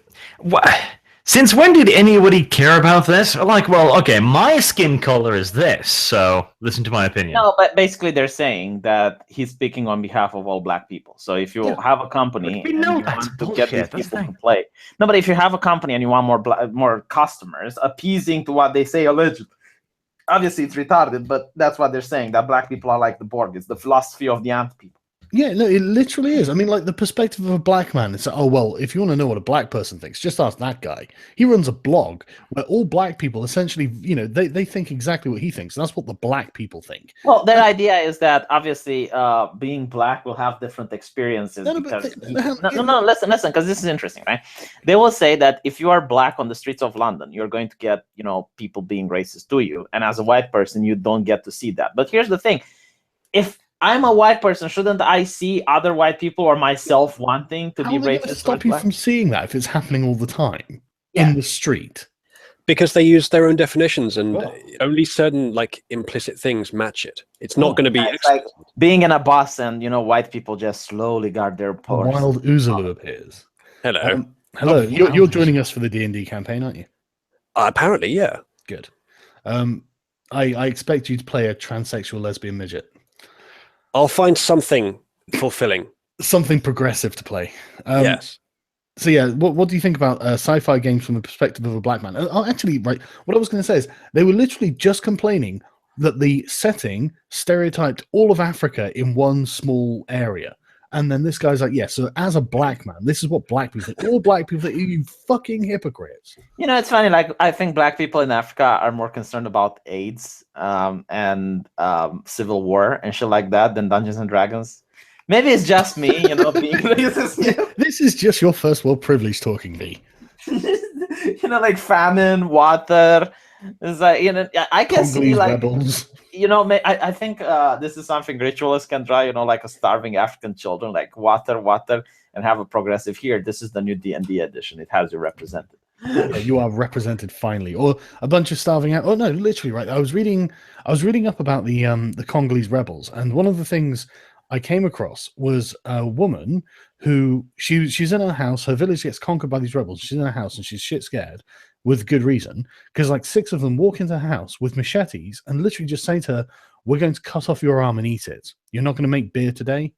Since when did anybody care about this? Like, well, okay, my skin color is this, so listen to my opinion. No, but basically they're saying that he's speaking on behalf of all black people. So if you have a company and you want to get these people to play, no, but if you have a company and you want more customers, appeasing to what they say allegedly, obviously it's retarded, but that's what they're saying, that black people are like the Borg. It's the philosophy of the ant people. Yeah, no, it literally is. I mean, like, the perspective of a black man, it's like, oh, well, if you want to know what a black person thinks, just ask that guy. He runs a blog where all black people essentially, you know, they think exactly what he thinks. That's what the black people think. Well, their idea is that obviously being black will have different experiences. No, listen, because this is interesting, right? They will say that if you are black on the streets of London, you're going to get, you know, people being racist to you. And as a white person, you don't get to see that. But here's the thing. If I'm a white person, shouldn't I see other white people or myself wanting to be racist? How stop you from seeing that if it's happening all the time in the street? Because they use their own definitions, and only certain like implicit things match it. It's not going to be like being in a bus and, you know, white people just slowly guard their pores. Wild Oozaloo appears. Hello. Hello. You're joining us for the D&D campaign, aren't you? Apparently, yeah. Good. I expect you to play a transsexual lesbian midget. I'll find something fulfilling. Something progressive to play. Yes. So yeah, what do you think about sci-fi games from the perspective of a black man? Actually, right, what I was going to say is they were literally just complaining that the setting stereotyped all of Africa in one small area. And then this guy's like, yeah, so as a black man, this is what black people think. All black people think, you fucking hypocrites. You know, it's funny, like, I think black people in Africa are more concerned about AIDS and civil war and shit like that than Dungeons and Dragons. Maybe it's just me, you know, being racist. This is just your first world privilege talking, V. You know, like famine, water. It's like, you know, I can see, like, rebels. You know, I think this is something ritualists can try, you know, like a starving African children, like water, and have a progressive here. This is the new D&D edition. It has you represented. Yeah, you are represented finally. Or a bunch of starving out. Oh no, literally, right. I was reading up about the Congolese rebels, and one of the things I came across was a woman who she's in her house. Her village gets conquered by these rebels. She's in her house and she's shit scared, with good reason, because like 6 of them walk into her house with machetes and literally just say to her, "We're going to cut off your arm and eat it. You're not going to make beer today."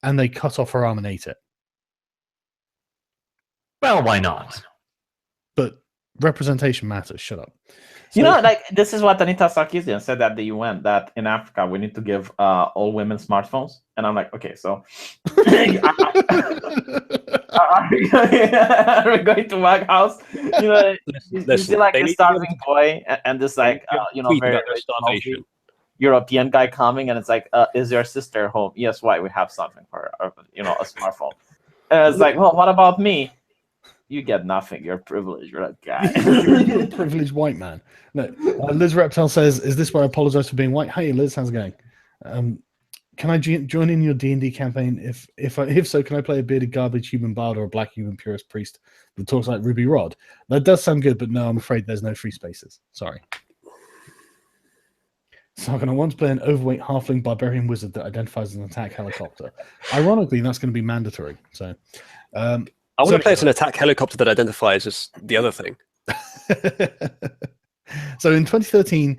And they cut off her arm and ate it. Well, why not? But representation matters. Shut up. So, you know, like, this is what Anita Sarkeesian said at the UN, that in Africa we need to give all women smartphones. And I'm like, okay, so are we going to White House? You know, you see like a starving boy and this like you know, very European guy coming, and it's like, is your sister home? Yes, why? We have something for her, you know, a smartphone. And it's like, well, what about me? You get nothing. You're privileged. You're a guy. You're a privileged white man. No, Liz Reptile says, "Is this where I apologize for being white?" Hey, Liz, how's it going? Can I join in your D&D campaign? If so, can I play a bearded garbage human bard or a black human purist priest that talks like Ruby Rod? That does sound good, but no, I'm afraid there's no free spaces. Sorry. So I'm going to want to play an overweight halfling barbarian wizard that identifies as an attack helicopter. Ironically, that's going to be mandatory. So. I want to play as an attack helicopter that identifies as the other thing. So in 2013,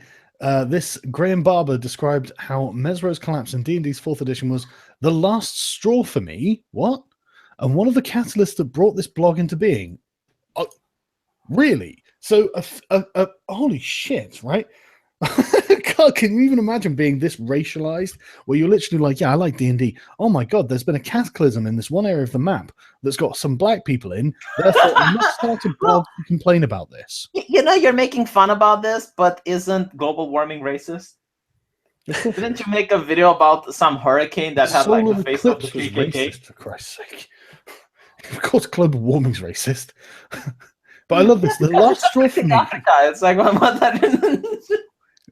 this Graham Barber described how Mesro's collapse in D&D's 4th edition was the last straw for me. What? And one of the catalysts that brought this blog into being. Oh, really? So, holy shit, right? God, can you even imagine being this racialized, where you're literally like, yeah, I like D&D. Oh my God, there's been a cataclysm in this one area of the map that's got some black people in. Therefore, I'm not starting to blog to complain about this. You know, you're making fun about this, but isn't global warming racist? Didn't you make a video about some hurricane that had like the face of the KKK? Racist, for Christ's sake. Of course, global warming's racist. But I love this. The last straw for me. It's like, what that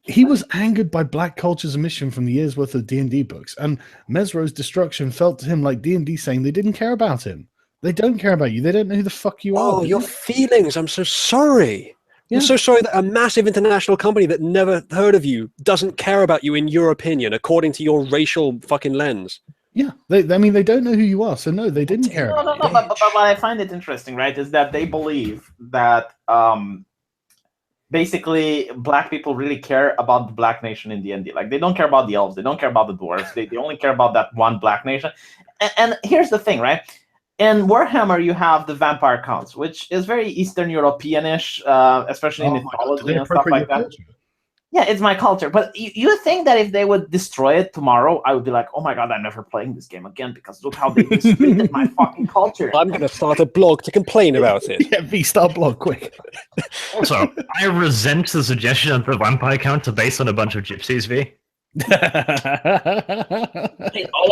He was angered by black culture's omission from the year's worth of D&D books, and Mesro's destruction felt to him like D&D saying they didn't care about him. They don't care about you. They don't know who the fuck you are. Oh, your feelings. I'm so sorry. Yeah. I'm so sorry that a massive international company that never heard of you doesn't care about you in your opinion, according to your racial fucking lens. Yeah, they don't know who you are, so no, they didn't care about you. But what I find it interesting, right, is that they believe that basically black people really care about the black nation in D&D. Like, they don't care about the elves, they don't care about the dwarves, they only care about that one black nation. And here's the thing, right? In Warhammer, you have the vampire counts, which is very Eastern European-ish, especially in mythology and stuff like that. Culture? Yeah, it's my culture. But you think that if they would destroy it tomorrow, I would be like, oh my god, I'm never playing this game again because look how they mistreated my fucking culture. I'm going to start a blog to complain about it. Yeah, start a blog, quick. Also, I resent the suggestion that the vampire count are based on a bunch of gypsies, V.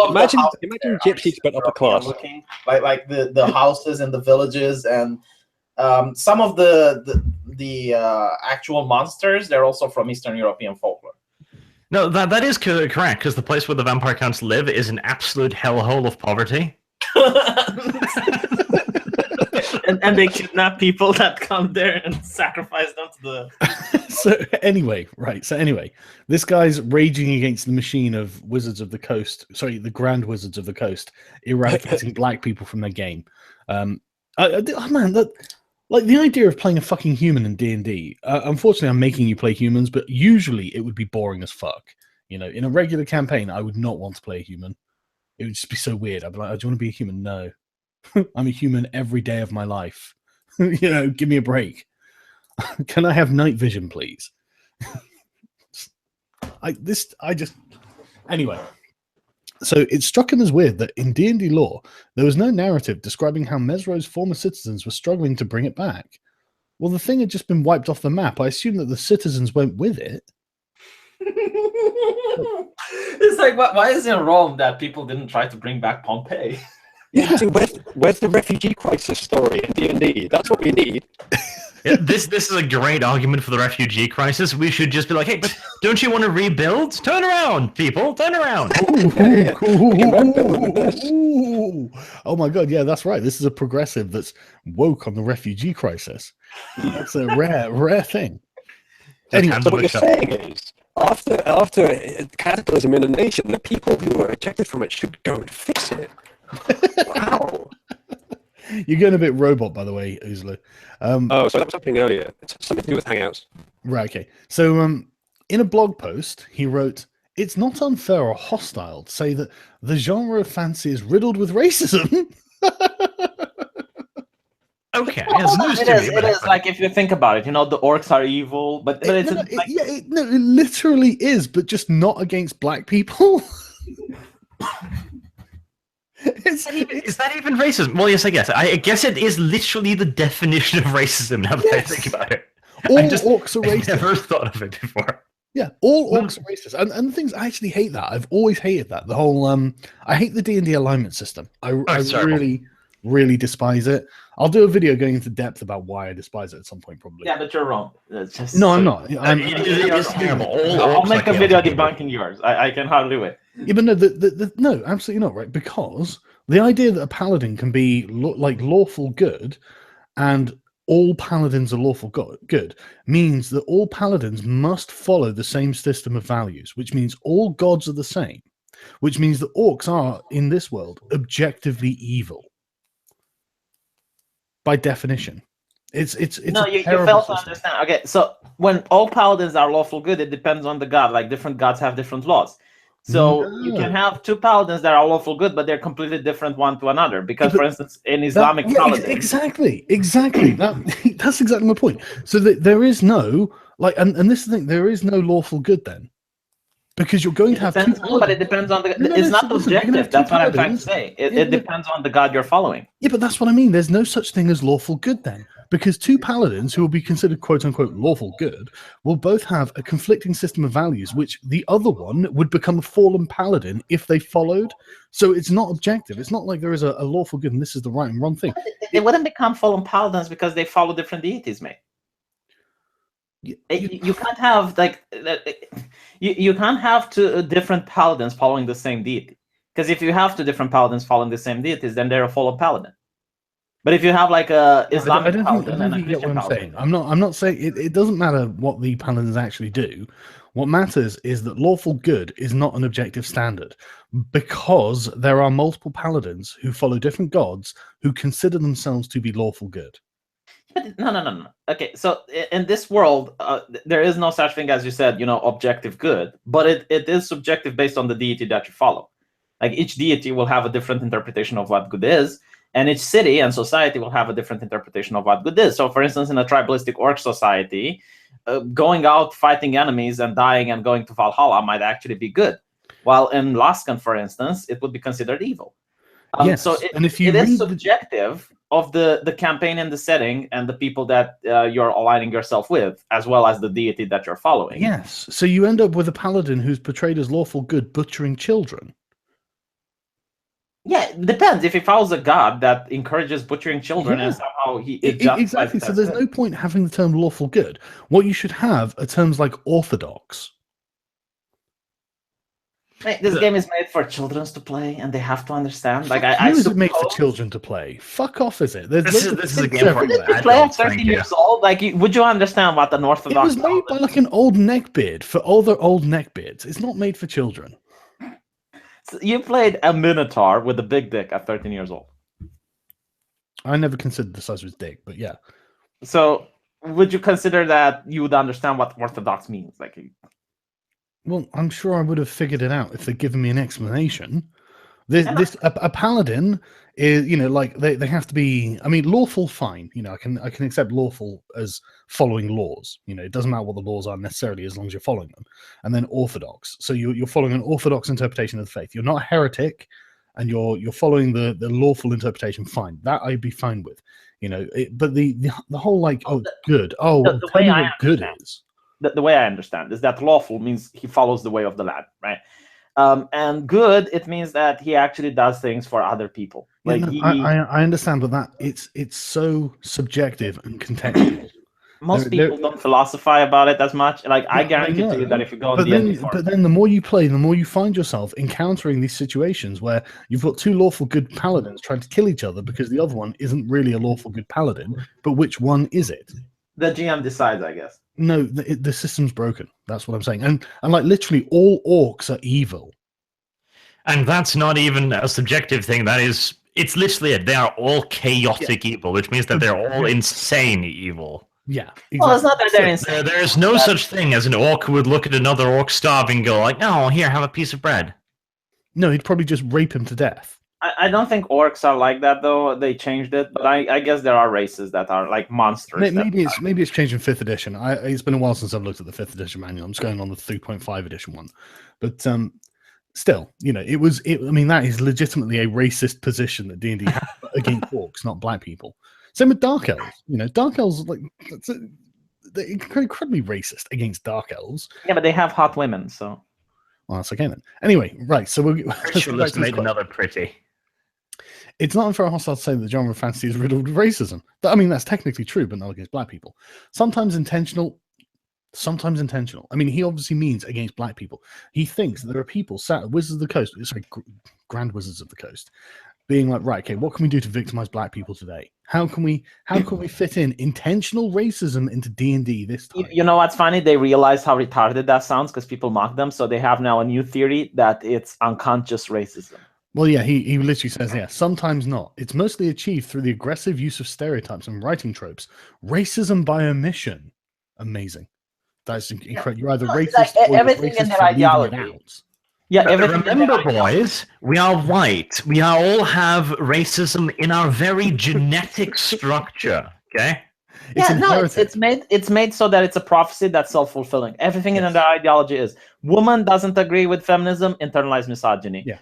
Imagine gypsies but upper class. Like the houses and the villages and some of the actual monsters, they're also from Eastern European folklore. No, that is correct, because the place where the vampire counts live is an absolute hellhole of poverty. and they kidnap people that come there and sacrifice them to the... So anyway, this guy's raging against the machine of Wizards of the Coast, the Grand Wizards of the Coast, eradicating black people from their game. Like, the idea of playing a fucking human in D&D, unfortunately I'm making you play humans, but usually it would be boring as fuck. You know, in a regular campaign, I would not want to play a human. It would just be so weird. I'd be like, oh, do you want to be a human? No. I'm a human every day of my life. You know, give me a break. Can I have night vision, please? Anyway. So it struck him as weird that in D&D lore, there was no narrative describing how Mesro's former citizens were struggling to bring it back. Well, the thing had just been wiped off the map. I assume that the citizens went with it. It's like, why is it in Rome that people didn't try to bring back Pompeii? Yeah, where's the refugee crisis story in D&D? That's what we need. Yeah, this is a great argument for the refugee crisis. We should just be like, hey, but don't you want to rebuild? Turn around, people. Turn around. Oh my god, yeah, that's right. This is a progressive that's woke on the refugee crisis. That's a rare thing. Anyway, so what you're saying is, after cataclysm in a nation, the people who are ejected from it should go and fix it. Wow. You're going a bit robot, by the way, Oozler. So that was happening earlier. It's something to do with Hangouts. Right, okay. So in a blog post, he wrote, it's not unfair or hostile to say that the genre of fantasy is riddled with racism. Okay. It is like, if you think about it, you know, the orcs are evil, but it literally is, but just not against black people. Is that even racism? Well, yes, I guess. I guess it is literally the definition of racism now that I think about it. All orcs are racist. I've never thought of it before. Yeah, all orcs are racist. And the things, I actually hate that. I've always hated that. The whole, I hate the D&D alignment system. I really, really despise it. I'll do a video going into depth about why I despise it at some point, probably. Yeah, but you're wrong. No, I'm not. It's terrible. I'll make a video debunking yours. I can hardly wait. Yeah, but no, absolutely not, right? Because the idea that a paladin can be lawful good, and all paladins are lawful good, means that all paladins must follow the same system of values, which means all gods are the same, which means that orcs are, in this world, objectively evil. By definition. It's no, you fail to understand. Okay, so when all paladins are lawful good, it depends on the god. Like, different gods have different laws. So you can have two paladins that are lawful good, but they're completely different one to another. Because, for instance, in Islamic paladin, exactly. That's exactly my point. So there is no and this is the thing. There is no lawful good then, because you're going to have two. But it depends on the. It's not objective. That's what I'm trying to say. It depends on the god you're following. Yeah, but that's what I mean. There's no such thing as lawful good then, because two paladins who will be considered quote unquote lawful good will both have a conflicting system of values, which the other one would become a fallen paladin if they followed. So it's not objective. It's not like there is a lawful good and this is the right and wrong thing. They wouldn't become fallen paladins because they follow different deities, mate. You can't have you can't have two different paladins following the same deity, because if you have two different paladins following the same deities, then they're a fallen paladin. But if you have like a Islamic paladin and a Christian paladin, I'm not saying it doesn't matter what the paladins actually do. What matters is that lawful good is not an objective standard, because there are multiple paladins who follow different gods who consider themselves to be lawful good. No. Okay, so in this world, there is no such thing as you said, objective good, but it is subjective based on the deity that you follow. Like each deity will have a different interpretation of what good is, and each city and society will have a different interpretation of what good is. So, for instance, in a tribalistic orc society, going out fighting enemies and dying and going to Valhalla might actually be good, while in Laskan, for instance, it would be considered evil. Yes, so and if you it is subjective of the campaign and the setting and the people that you're aligning yourself with, as well as the deity that you're following. Yes, so you end up with a paladin who's portrayed as lawful good butchering children. Yeah, it depends. If he follows a god that encourages butchering children and somehow exactly. So there's no point having the term lawful good. What you should have are terms like orthodox. This game is made for children to play, and they have to understand. Like, How is it made for children to play? Fuck off, is it? This is a game for adults. You play at 13 years old. Like, would you understand what an orthodox? It was made by like an old neckbeard for other old neckbeards. It's not made for children. So you played a minotaur with a big dick at 13 years old. I never considered the size of his dick, but yeah. So, would you consider that you would understand what orthodox means? Like, well, I'm sure I would have figured it out if they'd given me an explanation. A paladin is, like they have to be. I mean, lawful, fine. I can accept lawful as following laws. It doesn't matter what the laws are necessarily as long as you're following them. And then orthodox. So you're following an orthodox interpretation of the faith. You're not a heretic, and you're following the lawful interpretation. Fine, that I'd be fine with. But the whole like good. Oh, tell me what good is. The way I understand is that lawful means he follows the way of the lad, right? And good, it means that he actually does things for other people. Like I understand, but that it's so subjective and contextual. Most people don't philosophize about it as much. Like I guarantee to you that if you go on D&D, but then the more you play, the more you find yourself encountering these situations where you've got two lawful good paladins trying to kill each other because the other one isn't really a lawful good paladin. But which one is it? The GM decides, I guess. No, the system's broken. That's what I'm saying. And like literally all orcs are evil. And that's not even a subjective thing. It's literally it. They are all chaotic evil, which means that they're all insane evil. Yeah. Exactly. Well, it's not that they're insane. There is no such thing as an orc who would look at another orc starving and go like, "No, here, have a piece of bread." No, he'd probably just rape him to death. I don't think orcs are like that though. They changed it, but I guess there are races that are like monsters. Maybe it's changed in 5th edition. It's been a while since I've looked at the 5th edition manual. I'm just going on the 3.5 edition one, but still, I mean, that is legitimately a racist position that D&D has against orcs, not black people. Same with dark elves. Dark elves they're incredibly racist against dark elves. Yeah, but they have hot women, so. Well, that's okay then. Anyway, right. So let's make another pretty. It's not unfair or hostile to say that the genre of fantasy is riddled with racism. I mean, that's technically true, but not against black people. Sometimes intentional. I mean, he obviously means against black people. He thinks that there are people Wizards of the Coast, Grand Wizards of the Coast, being like, right, okay, what can we do to victimize black people today? How can we fit in intentional racism into D&D this time? You know what's funny? They realize how retarded that sounds because people mock them, so they have now a new theory that it's unconscious racism. Well, yeah, he literally says, yeah, sometimes not. It's mostly achieved through the aggressive use of stereotypes and writing tropes. Racism by omission. Amazing. That's incredible. You're either racist or everything in their ideology. Yeah, remember, boys, we are white. We all have racism in our very genetic structure. Okay. It's made so that it's a prophecy that's self-fulfilling. Everything in their ideology is. Woman doesn't agree with feminism, internalized misogyny. Yeah.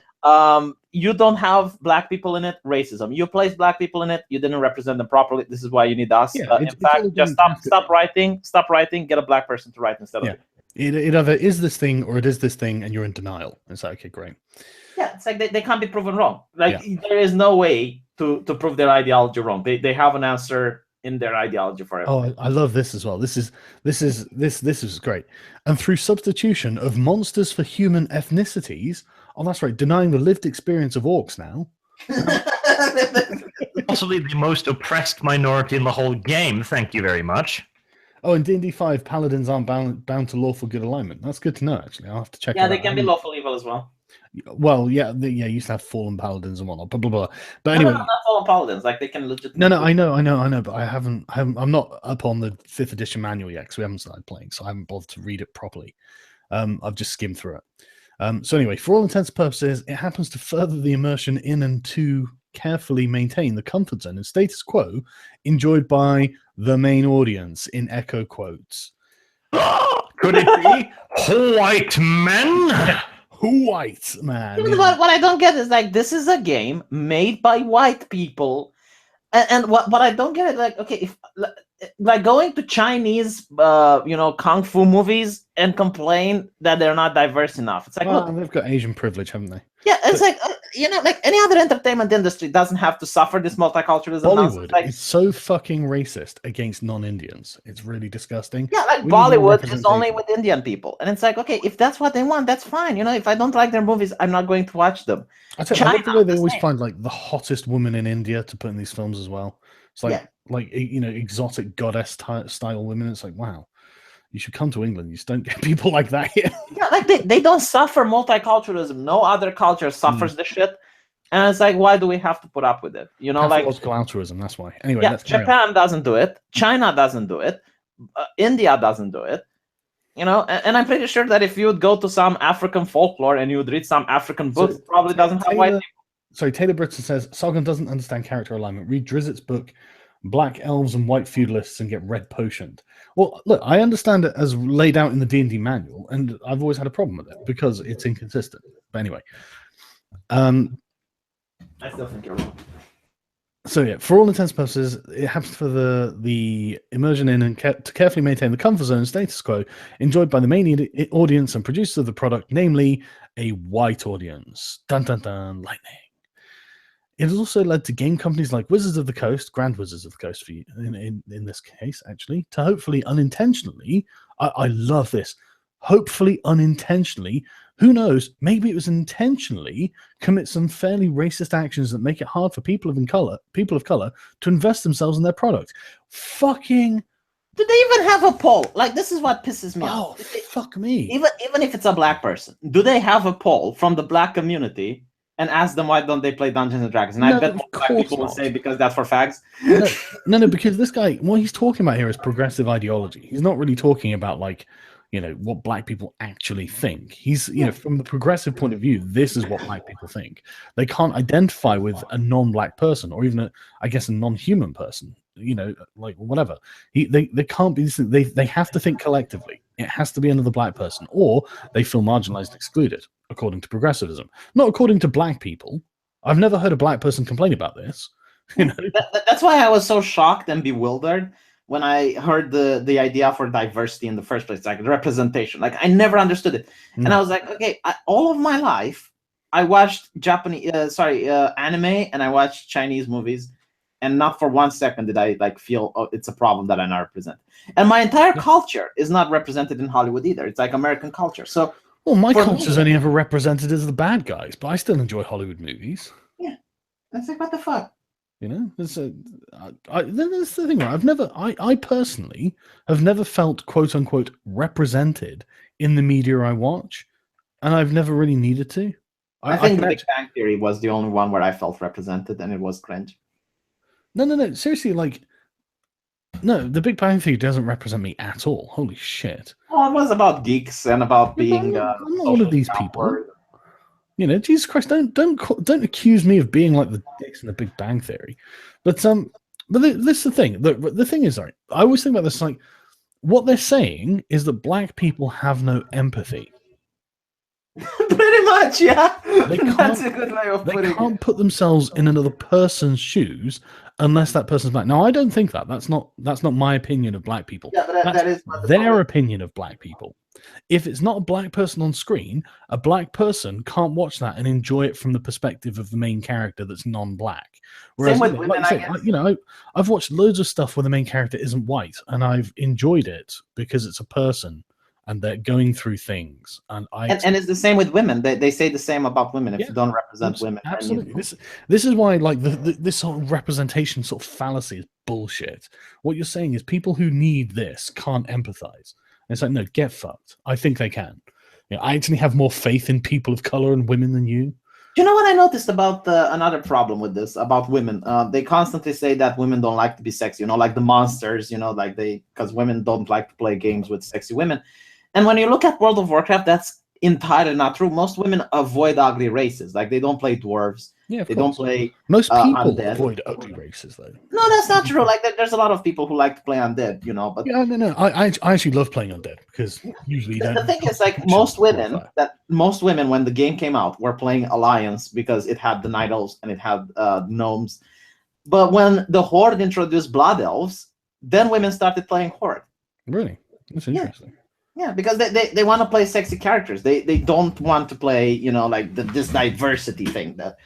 You don't have black people in it, racism. You place black people in it, you didn't represent them properly. This is why you need us. Yeah, in fact, just stop writing, get a black person to write instead of you. It either is this thing or it is this thing, and you're in denial. It's like, okay, great. Yeah, it's like they can't be proven wrong. Like there is no way to prove their ideology wrong. They have an answer in their ideology for everything. Oh, I love this as well. This is great. And through substitution of monsters for human ethnicities. Oh, that's right. Denying the lived experience of orcs now. Possibly the most oppressed minority in the whole game. Thank you very much. Oh, in D&D 5, paladins aren't bound to lawful good alignment. That's good to know, actually. I'll have to check it out. Yeah, they can be lawful evil as well. Well, yeah, you used to have fallen paladins and whatnot, blah, blah, blah. But anyway... No, not fallen paladins. Like, they can legitimately... No, I know, but I'm not up on the 5th edition manual yet, because we haven't started playing, so I haven't bothered to read it properly. I've just skimmed through it. So anyway, for all intents and purposes, it happens to further the immersion in and to carefully maintain the comfort zone and status quo enjoyed by the main audience, in echo quotes. Could it be white men? White man. What I don't get is, like, this is a game made by white people, and what I don't get is, like, okay, if like going to Chinese kung fu movies and complain that they're not diverse enough. It's like, well, they've got Asian privilege, haven't they? Yeah, it's like like any other entertainment industry doesn't have to suffer this multiculturalism. Bollywood is so fucking racist against non-Indians. It's really disgusting. Yeah, like Bollywood is only with Indian people, and it's like, okay, if that's what they want, that's fine. If I don't like their movies, I'm not going to watch them. I love the way they always find like the hottest woman in India to put in these films as well. It's like exotic goddess style women. It's like, wow, you should come to England. You just don't get people like that here. Yeah, like they don't suffer multiculturalism. No other culture suffers this shit. And it's like, why do we have to put up with it? Pathological altruism. That's why. Anyway, yeah, Japan doesn't do it. China doesn't do it. India doesn't do it. And I'm pretty sure that if you would go to some African folklore and you would read some African books, it probably doesn't have white people. Sorry, Taylor Britton says Sargon doesn't understand character alignment. Read Drizzett's book, Black Elves and White Feudalists, and get red potioned. Well, look, I understand it as laid out in the D&D manual, and I've always had a problem with it because it's inconsistent. But anyway, I still think you're wrong. So yeah, for all intents and purposes, it happens for the immersion in and to carefully maintain the comfort zone status quo enjoyed by the main audience and producers of the product, namely a white audience. Dun dun dun, lightning. It has also led to game companies like Wizards of the Coast, Grand Wizards of the Coast for you, in this case, actually, to hopefully unintentionally, I love this, hopefully unintentionally, who knows, maybe it was intentionally, commit some fairly racist actions that make it hard for people of color to invest themselves in their product. Fucking... Do they even have a poll? Like, this is what pisses me off. Oh, fuck me. Even if it's a black person, do they have a poll from the black community and ask them why don't they play Dungeons and Dragons? And I bet most black people will say because that's for fags. No, because this guy, what he's talking about here is progressive ideology. He's not really talking about, like, what black people actually think. He's, from the progressive point of view, this is what black people think. They can't identify with a non-black person or even, a non-human person, like whatever. They can't be, they have to think collectively. It has to be another black person, or they feel marginalized and excluded, according to progressivism. Not according to black people. I've never heard a black person complain about this. That's why I was so shocked and bewildered when I heard the idea for diversity in the first place, like representation. Like, I never understood it. And I was like, okay, all of my life, I watched anime, and I watched Chinese movies, and not for 1 second did I feel, oh, it's a problem that I not represent. And my entire culture is not represented in Hollywood either. It's like American culture. So, well, my culture's only ever represented as the bad guys, but I still enjoy Hollywood movies. Yeah, that's like, what the fuck? That's the thing. Right? I personally have never felt quote unquote represented in the media I watch, and I've never really needed to. I think The Big Bang Theory was the only one where I felt represented, and it was cringe. No. Seriously, no, The Big Bang Theory doesn't represent me at all. Holy shit. Well, it was about geeks and about being. I'm not one of these people. Jesus Christ! Don't accuse me of being like the dicks in The Big Bang Theory. But this is the thing. The thing is, I always think about this. Like, what they're saying is that black people have no empathy. Pretty much, yeah. That's a good way of putting it. They can't put themselves in another person's shoes unless that person's black. Now, I don't think that. That's not my opinion of black people. Yeah, but that is their opinion of black people. If it's not a black person on screen, a black person can't watch that and enjoy it from the perspective of the main character that's non-black. Whereas, same with women, I've watched loads of stuff where the main character isn't white, and I've enjoyed it because it's a person, and they're going through things. And it's the same with women. They say the same about women. If you don't represent women, absolutely. This is why like this sort of representation sort of fallacy is bullshit. What you're saying is people who need this can't empathize. And it's like, no, get fucked. I think they can. I actually have more faith in people of color and women than you. You know what I noticed about another problem with this about women? They constantly say that women don't like to be sexy, like the monsters, like because women don't like to play games with sexy women. And when you look at World of Warcraft, that's entirely not true. Most women avoid ugly races. Like they don't play dwarves. Yeah, they don't play. Most people undead. Avoid ugly races, though. No, that's not true. Like there's a lot of people who like to play undead, But yeah, no. I actually love playing undead because usually the thing is, like most women, when the game came out, were playing Alliance because it had the Night Elves and it had gnomes. But when the Horde introduced Blood Elves, then women started playing Horde. Really, that's interesting. Yeah, because they want to play sexy characters. They don't want to play, like this diversity thing that,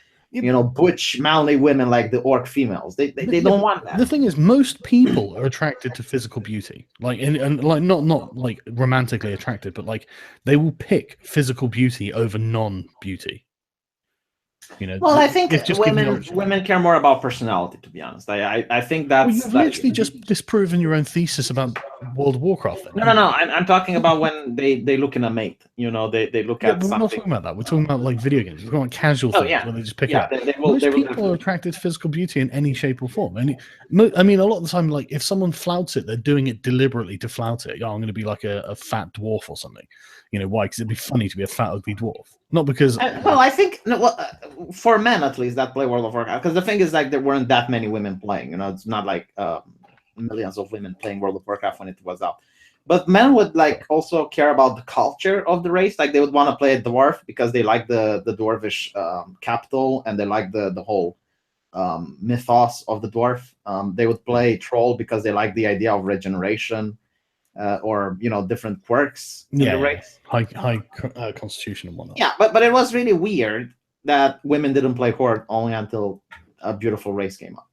butch, manly women like the orc females. They don't want that. The thing is, most people are attracted to physical beauty, like and like not like romantically attracted, but like they will pick physical beauty over non-beauty. Well, I think women care more about personality. To be honest, I think that's. You've literally just disproven your own thesis about World of Warcraft. Then. No. I'm talking about when they look in a mate. They look at. But we're not talking about that. We're talking about like video games. We're talking about casual things where they just pick it up. Most people are attracted to physical beauty in any shape or form. I mean, a lot of the time, like if someone flouts it, they're doing it deliberately to flout it. I'm going to be like a fat dwarf or something. Why? Because it'd be funny to be a fat, ugly dwarf. Not because. I think for men at least that play World of Warcraft, because the thing is like there weren't that many women playing. It's not like millions of women playing World of Warcraft when it was out. But men would like also care about the culture of the race. Like they would want to play a dwarf because they like the dwarvish capital and they like the whole mythos of the dwarf. They would play troll because they like the idea of regeneration. Or different quirks in the race, high constitution and whatnot. Yeah, but it was really weird that women didn't play Horde only until a beautiful race came up.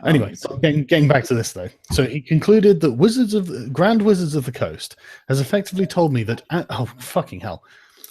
Anyway, getting back to this though, so he concluded that Grand Wizards of the Coast has effectively told me that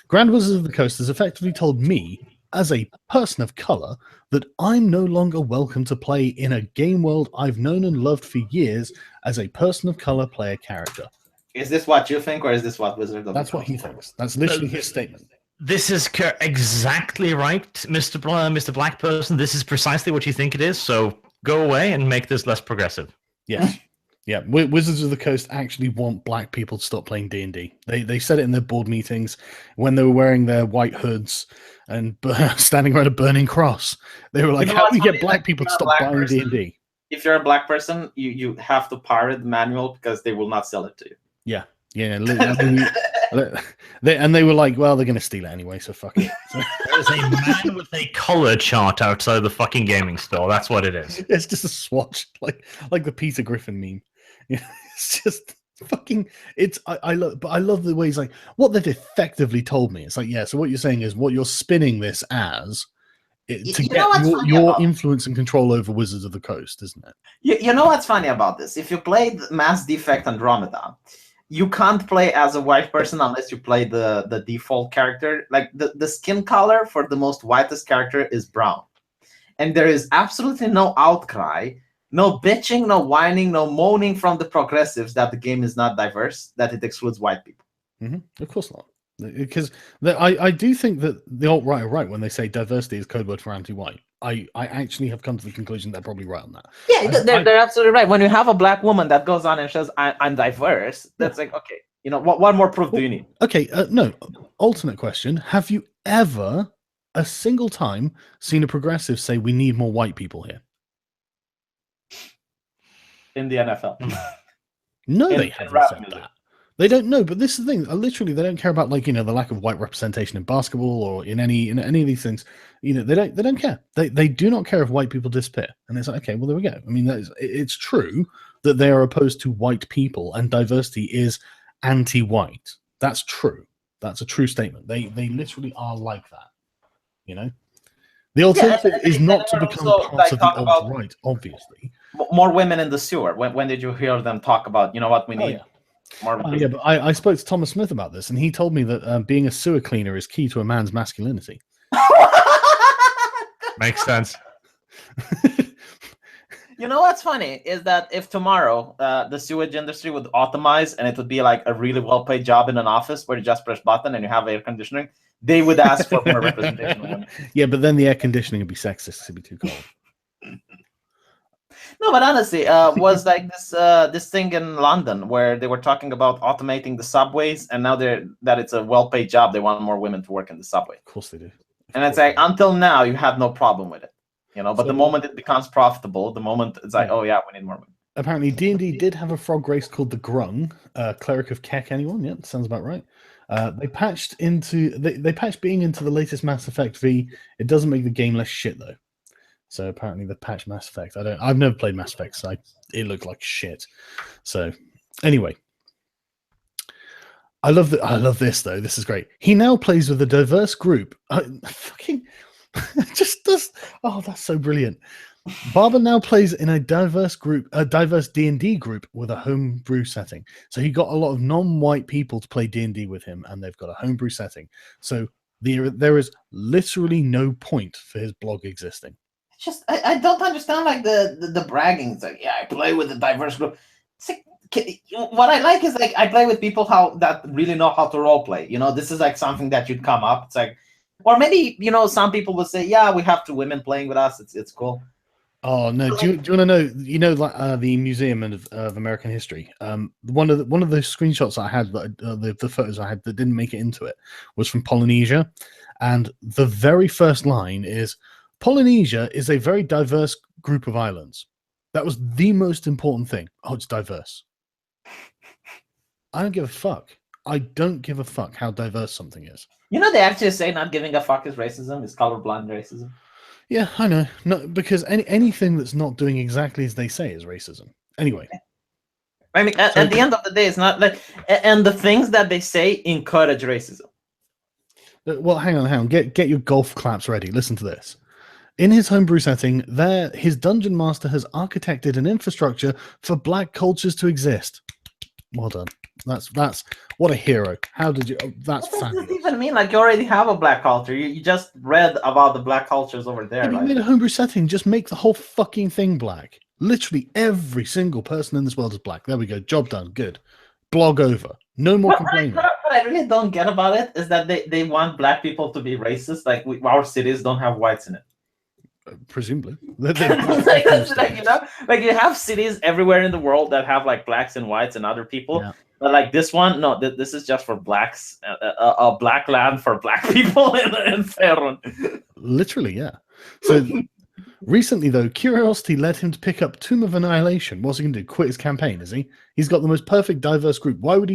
Grand Wizards of the Coast has effectively told me as a person of color that I'm no longer welcome to play in a game world I've known and loved for years as a person of color player character. Is this what you think, or is this what Wizard of That's what he thinks. That's literally his statement. This is exactly right, Mr. Black Person. This is precisely what you think it is. So go away and make this less progressive. Yes. Yeah, Wizards of the Coast actually want black people to stop playing D&D. They said it in their board meetings when they were wearing their white hoods and standing around a burning cross. They were like, how do we get black people to stop buying D&D? If you're a black person, you have to pirate the manual because they will not sell it to you. Yeah. And they were like, well, they're going to steal it anyway, so fuck it. There's a man with a color chart outside the fucking gaming store. That's what it is. It's just a swatch, like the Peter Griffin meme. It's just fucking. I love the way he's like, what they've effectively told me. It's like, yeah. So what you're saying is what you're spinning this as to get your influence and control over Wizards of the Coast, isn't it? You know what's funny about this? If you played Mass Effect Andromeda, you can't play as a white person unless you play the default character. Like the skin color for the most whitest character is brown, and there is absolutely no outcry. No bitching, no whining, no moaning from the progressives that the game is not diverse, that it excludes white people. Mm-hmm. Of course not. Because I do think that the alt-right are right when they say diversity is code word for anti-white. I actually have come to the conclusion they're probably right on that. Yeah, they're absolutely right. When you have a black woman that goes on and says, I'm diverse, that's like, okay, what more proof do you need? Okay, no, alternate question. Have you ever, a single time, seen a progressive say we need more white people here? In the NFL. No, they haven't said that. They don't know, but this is the thing. Literally, they don't care about the lack of white representation in basketball or in any of these things. They don't care. They do not care if white people disappear. And it's like, okay, well, there we go. I mean, it's true that they are opposed to white people and diversity is anti-white. That's true. That's a true statement. They literally are like that. The alternative is not to become part of the alt-right, obviously. More women in the sewer. When did you hear them talk about, what we need? Yeah, but I spoke to Thomas Smith about this, and he told me that being a sewer cleaner is key to a man's masculinity. Makes sense. You know what's funny is that if tomorrow the sewage industry would automize and it would be like a really well-paid job in an office where you just press button and you have air conditioning, they would ask for more representation of women. Yeah, but then the air conditioning would be sexist. It'd be too cold. No, but honestly, was like this thing in London where they were talking about automating the subways, and now that it's a well-paid job, they want more women to work in the subway. Of course they do. And it's like, until now, you had no problem with it. But the moment it becomes profitable, the moment it's like, oh yeah, we need more women. Apparently, D&D did have a frog race called the Grung, Cleric of Keck. Anyone? Yeah, sounds about right. They patched being into the latest Mass Effect V. It doesn't make the game less shit though. So apparently, the patch Mass Effect. I've never played Mass Effect, so it looked like shit. So anyway, I love this though. This is great. He now plays with a diverse group. Just does. Oh, that's so brilliant. Barber now plays in a diverse D&D group with a homebrew setting. So he got a lot of non-white people to play D&D with him, and they've got a homebrew setting. So there is literally no point for his blog existing. It's just I don't understand like the bragging. It's like, yeah, I play with a diverse group. It's like, what I like is like I play with people that really know how to role play. This is like something that you'd come up. It's like. Or maybe, some people will say, yeah, we have 2 women playing with us. It's cool. Oh, no. Do you want to know, the Museum of American History? One of those screenshots I had, the photos I had that didn't make it into it, was from Polynesia. And the very first line is, Polynesia is a very diverse group of islands. That was the most important thing. Oh, it's diverse. I don't give a fuck. I don't give a fuck how diverse something is. They actually say not giving a fuck is racism. It's colorblind racism. Yeah, I know. No, because anything that's not doing exactly as they say is racism. Anyway. I mean, at the end of the day, it's not like... And the things that they say encourage racism. Well, hang on. Get your golf claps ready. Listen to this. In his homebrew setting, his dungeon master has architected an infrastructure for black cultures to exist. Well done. That's what a hero. How did you? That's what does this even mean? Like, you already have a black culture. You just read about the black cultures over there. Yeah, you made a homebrew setting. Just make the whole fucking thing black. Literally every single person in this world is black. There we go. Job done. Good. Blog over. No more complaining. What I really don't get about it is that they want black people to be racist. Like, our cities don't have whites in it. Presumably. Like, you have cities everywhere in the world that have like blacks and whites and other people. Yeah. But like this one, no, this is just for blacks, a black land for black people in Faerun. Literally, yeah. So recently, though, curiosity led him to pick up Tomb of Annihilation. What's he going to do? Quit his campaign, is he? He's got the most perfect diverse group. Why would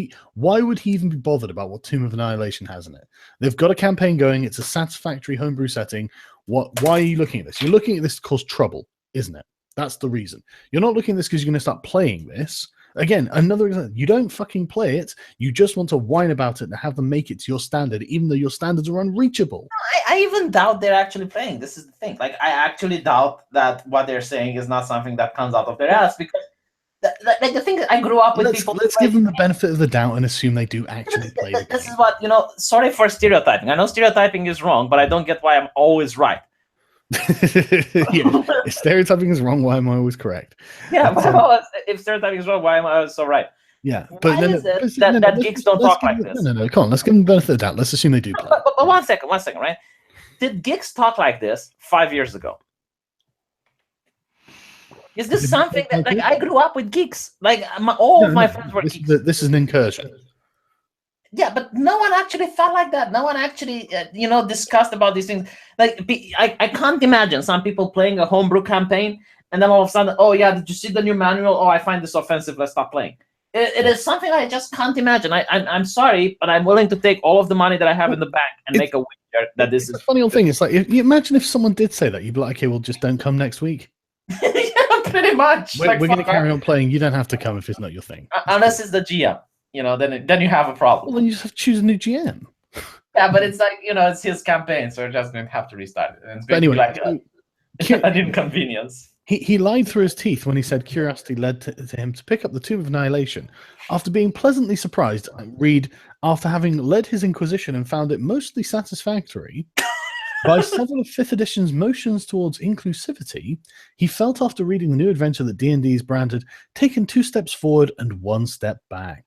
he even be bothered about what Tomb of Annihilation has in it? They've got a campaign going. It's a satisfactory homebrew setting. Why are you looking at this? You're looking at this to cause trouble, isn't it? That's the reason. You're not looking at this because you're going to start playing this. Again, another example. You don't fucking play it. You just want to whine about it and have them make it to your standard, even though your standards are unreachable. I even doubt they're actually playing. This is the thing. Like, I actually doubt that what they're saying is not something that comes out of their ass, because the thing is, I grew up with people. Let's give them the benefit of the doubt and assume they do actually play the game. This is what, sorry for stereotyping. I know stereotyping is wrong, but I don't get why I'm always right. Yeah, if stereotyping is wrong, why am I always correct? Yeah, if stereotyping is wrong, why am I always so right? Yeah, but that geeks don't talk like this? No, come on, let's give them the benefit of the doubt. Let's assume they do play. But one second, right? Did geeks talk like this 5 years ago? Is this something that, like, I grew up with geeks? Like, all of my friends were geeks. This is an incursion. Yeah, but no one actually thought like that. No one actually, discussed about these things. Like, I can't imagine some people playing a homebrew campaign and then all of a sudden, oh yeah, did you see the new manual? Oh, I find this offensive. Let's stop playing. It is something I just can't imagine. I'm sorry, but I'm willing to take all of the money that I have in the bank and make a wager that this is. The funny old thing is, like, you imagine if someone did say that, you'd be like, okay, well, just don't come next week. Yeah, pretty much. We're going to carry on playing. You don't have to come if it's not your thing. Unless it's the GM. Then you have a problem. Well, then you just have to choose a new GM. Yeah, but it's like, it's his campaign, so we're just going to have to restart it. And it's going to be like an inconvenience. He lied through his teeth when he said curiosity led to him to pick up the Tomb of Annihilation. After being pleasantly surprised, read, after having led his Inquisition and found it mostly satisfactory, by several of 5th edition's motions towards inclusivity, he felt after reading the new adventure that D&D's branded taken 2 steps forward and 1 step back.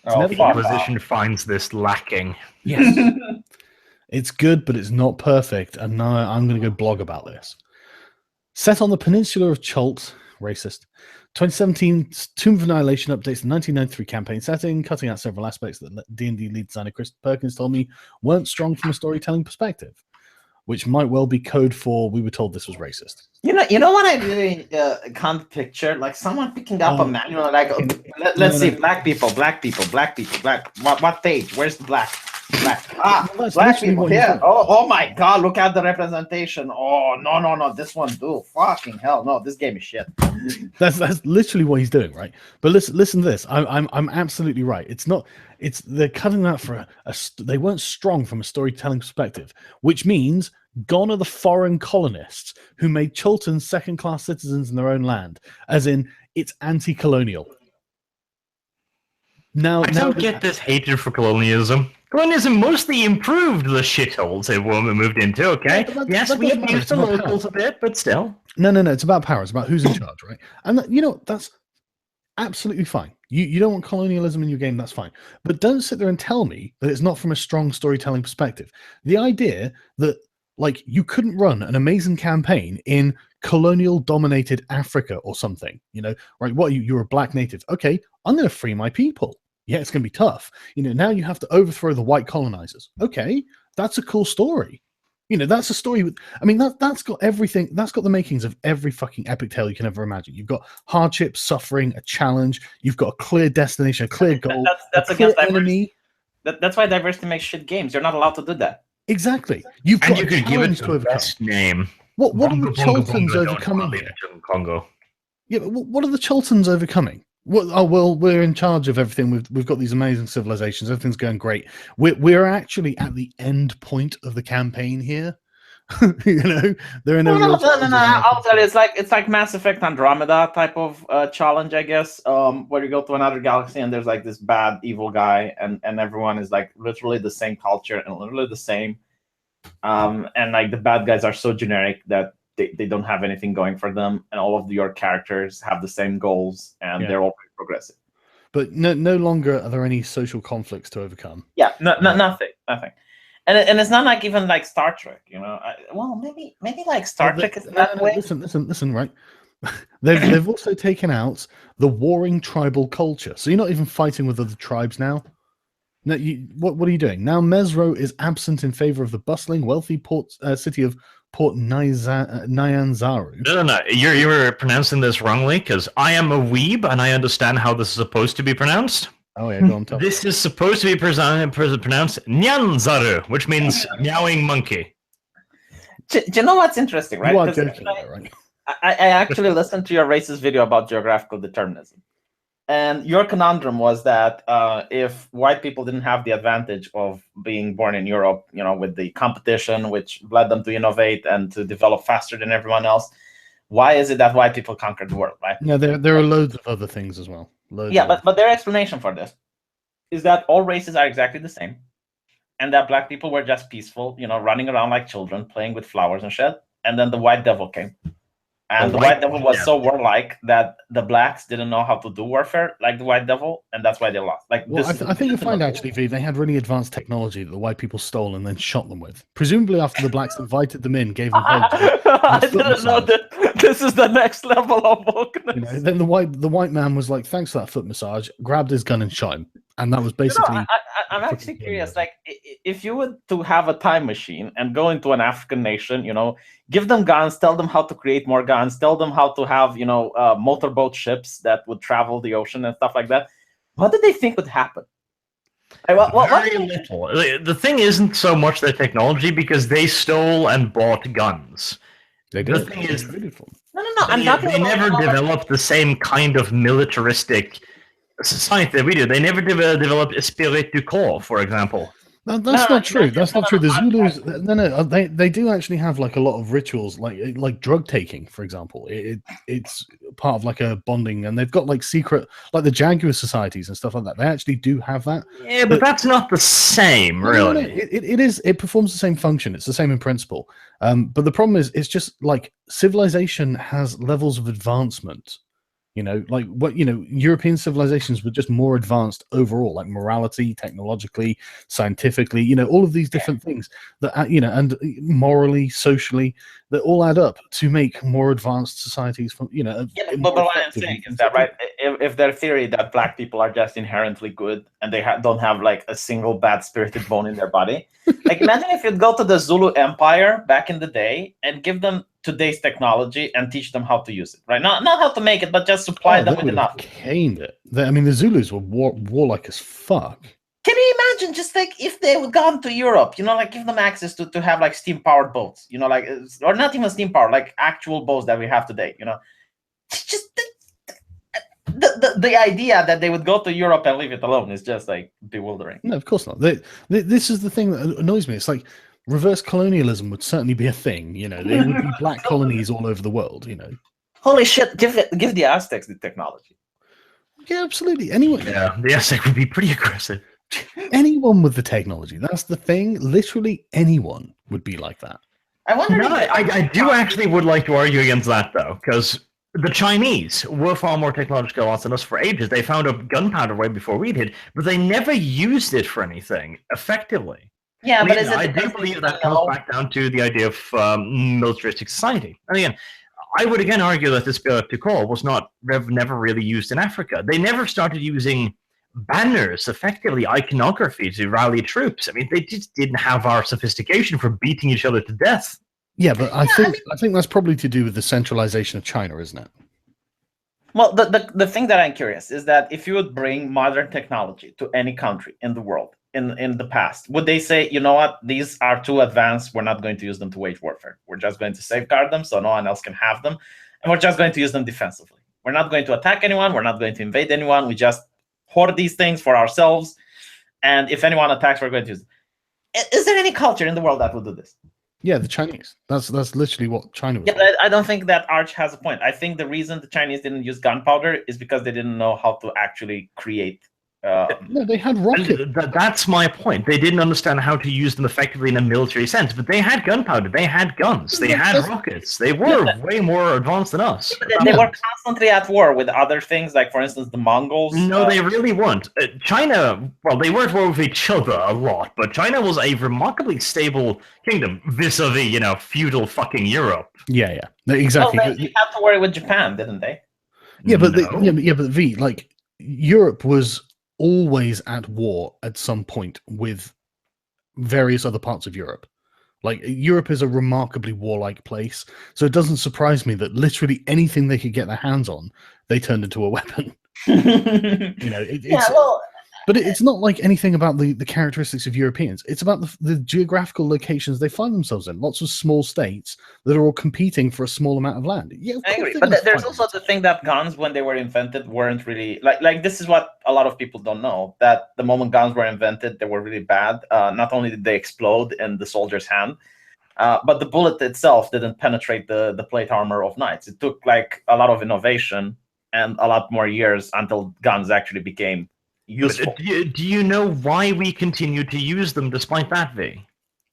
Inquisition finds this lacking. Yes. It's good, but it's not perfect, and now I'm going to go blog about this. Set on the peninsula of Chult, racist, 2017's Tomb of Annihilation updates the 1993 campaign setting, cutting out several aspects that D&D lead designer Chris Perkins told me weren't strong from a storytelling perspective, which might well be code for we were told this was racist. You know what I really can't picture? Like someone picking up a manual, like, let's see, black people. What page? Where's the black? Black people here. Oh my God! Look at the representation. Oh no! This one, dude. Fucking hell! No, this game is shit. That's literally what he's doing, right? But listen to this. I'm absolutely right. It's not. They're cutting that for they weren't strong from a storytelling perspective, which means gone are the foreign colonists who made Chultans second-class citizens in their own land. As in, it's anti-colonial. I don't get this hatred for colonialism. Colonialism mostly improved the shitholes that women moved into, okay? Yes, we abused the locals a bit, but still. No, it's about power. It's about who's in charge, right? And that's absolutely fine. You don't want colonialism in your game, that's fine. But don't sit there and tell me that it's not from a strong storytelling perspective. The idea that, like, you couldn't run an amazing campaign in colonial-dominated Africa or something, right? What, you're a black native. Okay, I'm going to free my people. Yeah, it's going to be tough. Now you have to overthrow the white colonizers. Okay, that's a cool story. That's a story with, that's got everything. That's got the makings of every fucking epic tale you can ever imagine. You've got hardship, suffering, a challenge. You've got a clear destination, a clear goal. That's against enemy. That's why diversity makes shit games. You're not allowed to do that. Exactly. You've got you could give it the best name. What are the Chultans overcoming here? Congo. Yeah, but what are the Chultans overcoming? Well, we're in charge of everything. We've got these amazing civilizations. Everything's going great. We're actually at the end point of the campaign here. There are no. No. I'll tell you, it's like Mass Effect Andromeda type of challenge, I guess. Where you go to another galaxy and there's like this bad evil guy, and everyone is like literally the same culture and literally the same. And like the bad guys are so generic that they don't have anything going for them, and all of your characters have the same goals, and they're all pretty progressive. But no longer are there any social conflicts to overcome. Yeah, nothing. And it's not like even like Star Trek, maybe like Star Trek is that way. Listen, right? They've also taken out the warring tribal culture, so you're not even fighting with other tribes now. No, what are you doing now? Mesro is absent in favor of the bustling, wealthy city of Port Nyanzaru. No. You're pronouncing this wrongly, because I am a weeb and I understand how this is supposed to be pronounced. Oh yeah, go on. This is supposed to be pronounced Nyanzaru, which means meowing monkey. Do you know what's interesting, right? You are joking, right? I actually listened to your racist video about geographical determinism. And your conundrum was that if white people didn't have the advantage of being born in Europe, with the competition, which led them to innovate and to develop faster than everyone else, why is it that white people conquered the world, right? No, there are loads of other things as well. But their explanation for this is that all races are exactly the same, and that black people were just peaceful, running around like children, playing with flowers and shit, and then the white devil came. And the white devil was so warlike that the blacks didn't know how to do warfare like the white devil, and that's why they lost. I think you'll find actually, V, they had really advanced technology that the white people stole and then shot them with. Presumably after the blacks invited them in, gave them hugs. I didn't know that this is the next level of wokeness. Then the white man was like, "Thanks for that foot massage," grabbed his gun and shot him. And that was basically... I'm actually curious, like, if you were to have a time machine and go into an African nation, give them guns, tell them how to create more guns, tell them how to have, motorboat ships that would travel the ocean and stuff like that, what did they think would happen? Very little. The thing isn't so much the technology, because they stole and bought guns. They did. The thing is... No. They never developed the same kind of militaristic society that we do. They never developed esprit du corps, for example. That's not true. That's not true. The Zulus, they do actually have like a lot of rituals, like drug taking, for example. It's part of like a bonding, and they've got like secret, like the Jaguar societies and stuff like that. They actually do have that. Yeah, but that's not the same, really. No, it is. It performs the same function. It's the same in principle. But the problem is, it's just like civilization has levels of advancement. European civilizations were just more advanced overall, like morality, technologically, scientifically, all of these different things that, and morally, socially, that all add up to make more advanced societies from, but what I'm saying is that, right, if their theory that black people are just inherently good and they don't have like a single bad spirited bone in their body, like imagine if you'd go to the Zulu Empire back in the day and give them today's technology and teach them how to use it, right? Not how to make it, but just supply them with enough. Caned it. The Zulus were warlike as fuck. Can you imagine just like if they would gone to Europe, like give them access to have like steam powered boats, like, or not even steam powered, like actual boats that we have today, just the idea that they would go to Europe and leave it alone is just like bewildering. No, of course not. This is the thing that annoys me. It's like reverse colonialism would certainly be a thing. There would be black colonies all over the world. Holy shit! Give the Aztecs the technology. Yeah, absolutely. Anyone. Yeah, the Aztec would be pretty aggressive. Anyone with the technology. That's the thing. Literally anyone would be like that. I wonder. I do actually would like to argue against that though, because the Chinese were far more technological advanced than us for ages. They found up gunpowder way before we did, but they never used it for anything effectively. Yeah, but I do believe that comes back down to the idea of militaristic society. And again, I would again argue that this Tukol was never really used in Africa. They never started using banners, effectively iconography, to rally troops. I mean, they just didn't have our sophistication for beating each other to death. Yeah, but I think that's probably to do with the centralization of China, isn't it? Well, the thing that I'm curious is that if you would bring modern technology to any country in the world in the past, would they say, you know what, these are too advanced, we're not going to use them to wage warfare. We're just going to safeguard them so no one else can have them, and we're just going to use them defensively. We're not going to attack anyone, we're not going to invade anyone, we just hoard these things for ourselves, and if anyone attacks, we're going to use them. Is there any culture in the world that would do this? Yeah, the Chinese. That's literally what China was. Yeah, but I don't think that Arch has a point. I think the reason the Chinese didn't use gunpowder is because they didn't know how to actually create. No, they had rockets. That's my point. They didn't understand how to use them effectively in a military sense, but they had gunpowder, they had guns, they had rockets. They were way more advanced than us. Yeah, they were constantly at war with other things, like, for instance, the Mongols. No, they really weren't. China, well, they were at war with each other a lot, but China was a remarkably stable kingdom vis-a-vis, feudal fucking Europe. Yeah, exactly. Well, they had to worry with Japan, didn't they? Yeah, but like Europe was always at war at some point with various other parts of Europe. Like, Europe is a remarkably warlike place, so it doesn't surprise me that literally anything they could get their hands on, they turned into a weapon. But it's not like anything about the characteristics of Europeans. It's about the geographical locations they find themselves in. Lots of small states that are all competing for a small amount of land. Yeah, I agree. But there's also the thing that guns, when they were invented, weren't really... Like this is what a lot of people don't know, that the moment guns were invented, they were really bad. Not only did they explode in the soldier's hand, but the bullet itself didn't penetrate the plate armor of knights. It took like a lot of innovation and a lot more years until guns actually became useful. Do you know why we continue to use them despite that, V?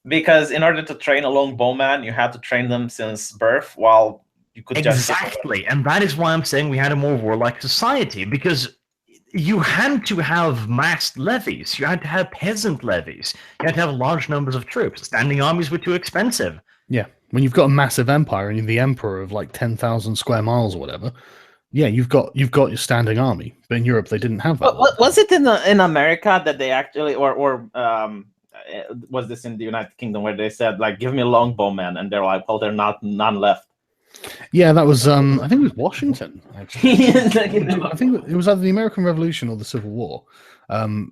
Because in order to train a lone bowman, you had to train them since birth, while you could exactly, and that is why I'm saying we had a more warlike society, because you had to have massed levies, you had to have peasant levies, you had to have large numbers of troops. Standing armies were too expensive. Yeah, when you've got a massive empire and you're the emperor of like 10,000 square miles or whatever. Yeah, you've got your standing army, but in Europe they didn't have that. Was it in America that they actually, or was this in the United Kingdom where they said, like, give me a longbowman, and they're like, well, there are none left. Yeah, that was I think it was Washington. Actually, I think it was either the American Revolution or the Civil War.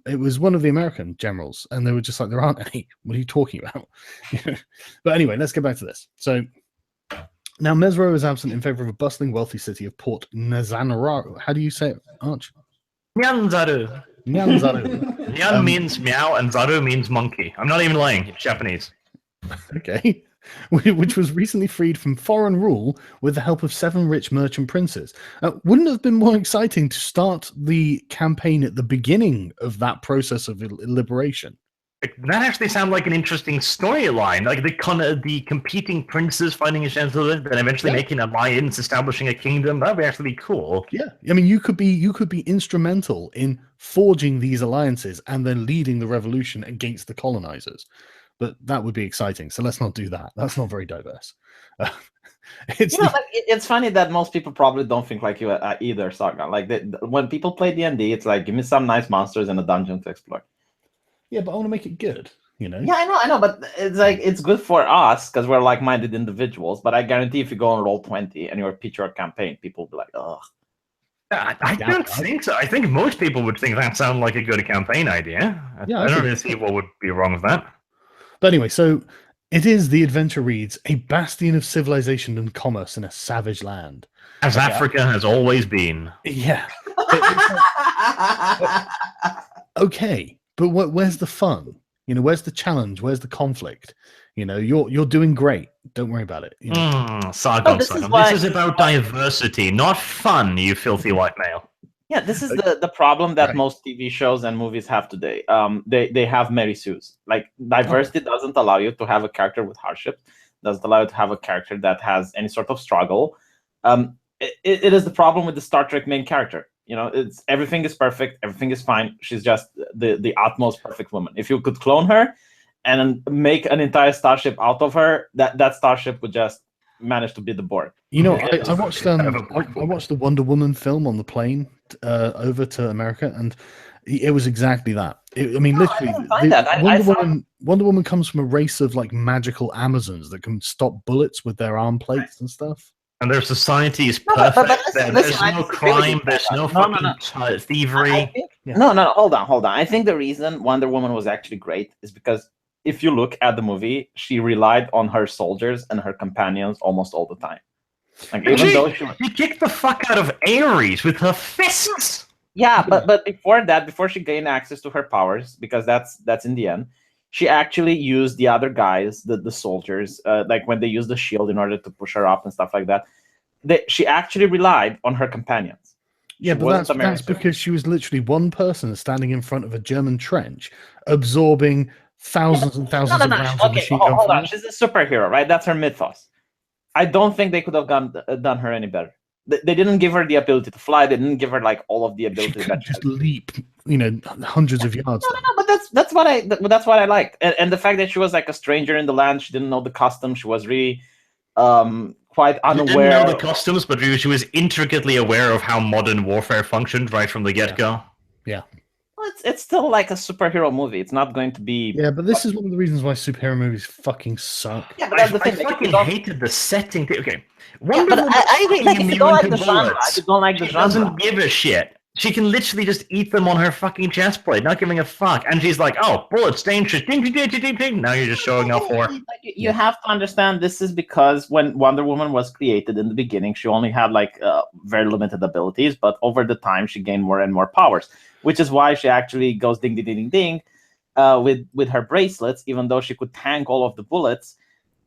It was one of the American generals, and they were just like, there aren't any. What are you talking about? But anyway, let's get back to this. So. Now, Mesro is absent in favor of a bustling, wealthy city of Port Nzanaro. How do you say it, Arch? Nyanzaru. Nyan Zaru. Nyan means meow, and Zaru means monkey. I'm not even lying. It's Japanese. Okay. Which was recently freed from foreign rule with the help of 7 rich merchant princes. Wouldn't it have been more exciting to start the campaign at the beginning of that process of liberation? That actually sounds like an interesting storyline. Like the competing princes fighting each other, then eventually making an alliance, establishing a kingdom. That would actually be cool. Yeah, I mean, you could be instrumental in forging these alliances and then leading the revolution against the colonizers. But that would be exciting. So let's not do that. That's not very diverse. It's funny that most people probably don't think like you either, Saga. Like when people play D&D, it's like, give me some nice monsters and a dungeon to explore. Yeah, but I want to make it good, you know? Yeah, I know, but it's like, it's good for us because we're like-minded individuals, but I guarantee if you go on Roll20 and you pitch your campaign, people will be like, ugh. I don't think so. I think most people would think that sounds like a good campaign idea. Yeah, I don't really see what would be wrong with that. But anyway, so it is, the adventure reads, a bastion of civilization and commerce in a savage land. As Africa has always been. Yeah. Okay, but where's the fun? You know, where's the challenge? Where's the conflict? You know, you're doing great. Don't worry about it. You know? Sargon. This is about diversity, not fun, you filthy white male. Yeah, this is the problem that most TV shows and movies have today. They have Mary Sues. Like, diversity doesn't allow you to have a character with hardship. Doesn't allow you to have a character that has any sort of struggle. It is the problem with the Star Trek main character. You know, it's everything is perfect, everything is fine. She's just the utmost perfect woman. If you could clone her and make an entire starship out of her, that starship would just manage to beat the board. You know, I watched I watched the Wonder Woman film on the plane over to America, and it was exactly that. I mean, literally, Wonder Woman comes from a race of like magical Amazons that can stop bullets with their arm plates and stuff. And their society is perfect. There's no crime. There's no fucking thievery. No, hold on. I think the reason Wonder Woman was actually great is because if you look at the movie, she relied on her soldiers and her companions almost all the time. Like, even though she kicked the fuck out of Ares with her fists. Yeah, but before that, before she gained access to her powers, because that's in the end, she actually used the other guys, the soldiers, like when they used the shield in order to push her up and stuff like that. She actually relied on her companions. Yeah, but that's because she was literally one person standing in front of a German trench, absorbing thousands and thousands of rounds of machine gun hold on. She's a superhero, right? That's her mythos. I don't think they could have done her any better. They didn't give her the ability to fly. They didn't give her like all of the abilities. She could just leap, you know, hundreds of yards. No, but that's what I liked, and the fact that she was like a stranger in the land. She didn't know the customs. She was really quite unaware. She didn't know the customs, but she was intricately aware of how modern warfare functioned right from the get-go. Yeah. Well, it's still like a superhero movie. It's not going to be. Yeah, but this is one of the reasons why superhero movies fucking suck. Yeah, but that's the thing. I fucking hated the setting. Okay, Wonder Woman. I agree. Like, if you don't like the genre, you don't like the genre. She doesn't give a shit. She can literally just eat them on her fucking chest plate, not giving a fuck. And she's like, "Oh, bullets, dangerous." Ding, ding, ding, ding, ding. Now you're just showing off for. You have to understand this is because when Wonder Woman was created in the beginning, she only had like very limited abilities, but over the time she gained more and more powers, which is why she actually goes ding, ding, ding, ding, ding with her bracelets, even though she could tank all of the bullets.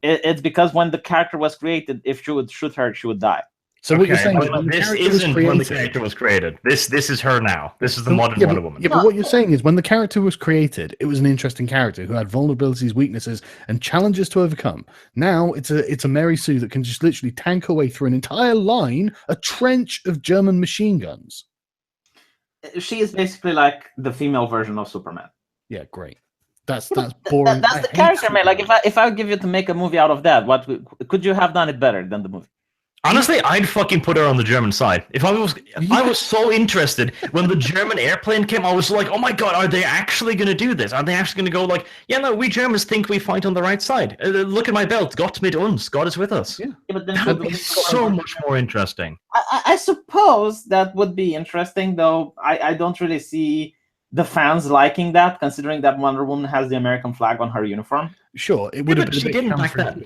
It's because when the character was created, if she would shoot her, she would die. So what you're saying is this isn't when the character was created. This is her now. This is the modern Wonder Woman. Yeah, but what you're saying is when the character was created, it was an interesting character who had vulnerabilities, weaknesses, and challenges to overcome. Now it's a Mary Sue that can just literally tank her way through an entire line, a trench of German machine guns. She is basically like the female version of Superman. Yeah, great. That's boring. That's the character, man. Like if I give you to make a movie out of that, what could you have done it better than the movie? Honestly, I'd fucking put her on the German side. I was so interested when the German airplane came. I was like, oh my god, are they actually going to do this? Are they actually going to go like, yeah, no, we Germans think we fight on the right side. Look at my belt. Gott mit uns. God is with us. Yeah, but then that would be so much more interesting. I suppose that would be interesting, though. I don't really see the fans liking that, considering that Wonder Woman has the American flag on her uniform. Sure, it would have been. She didn't like that.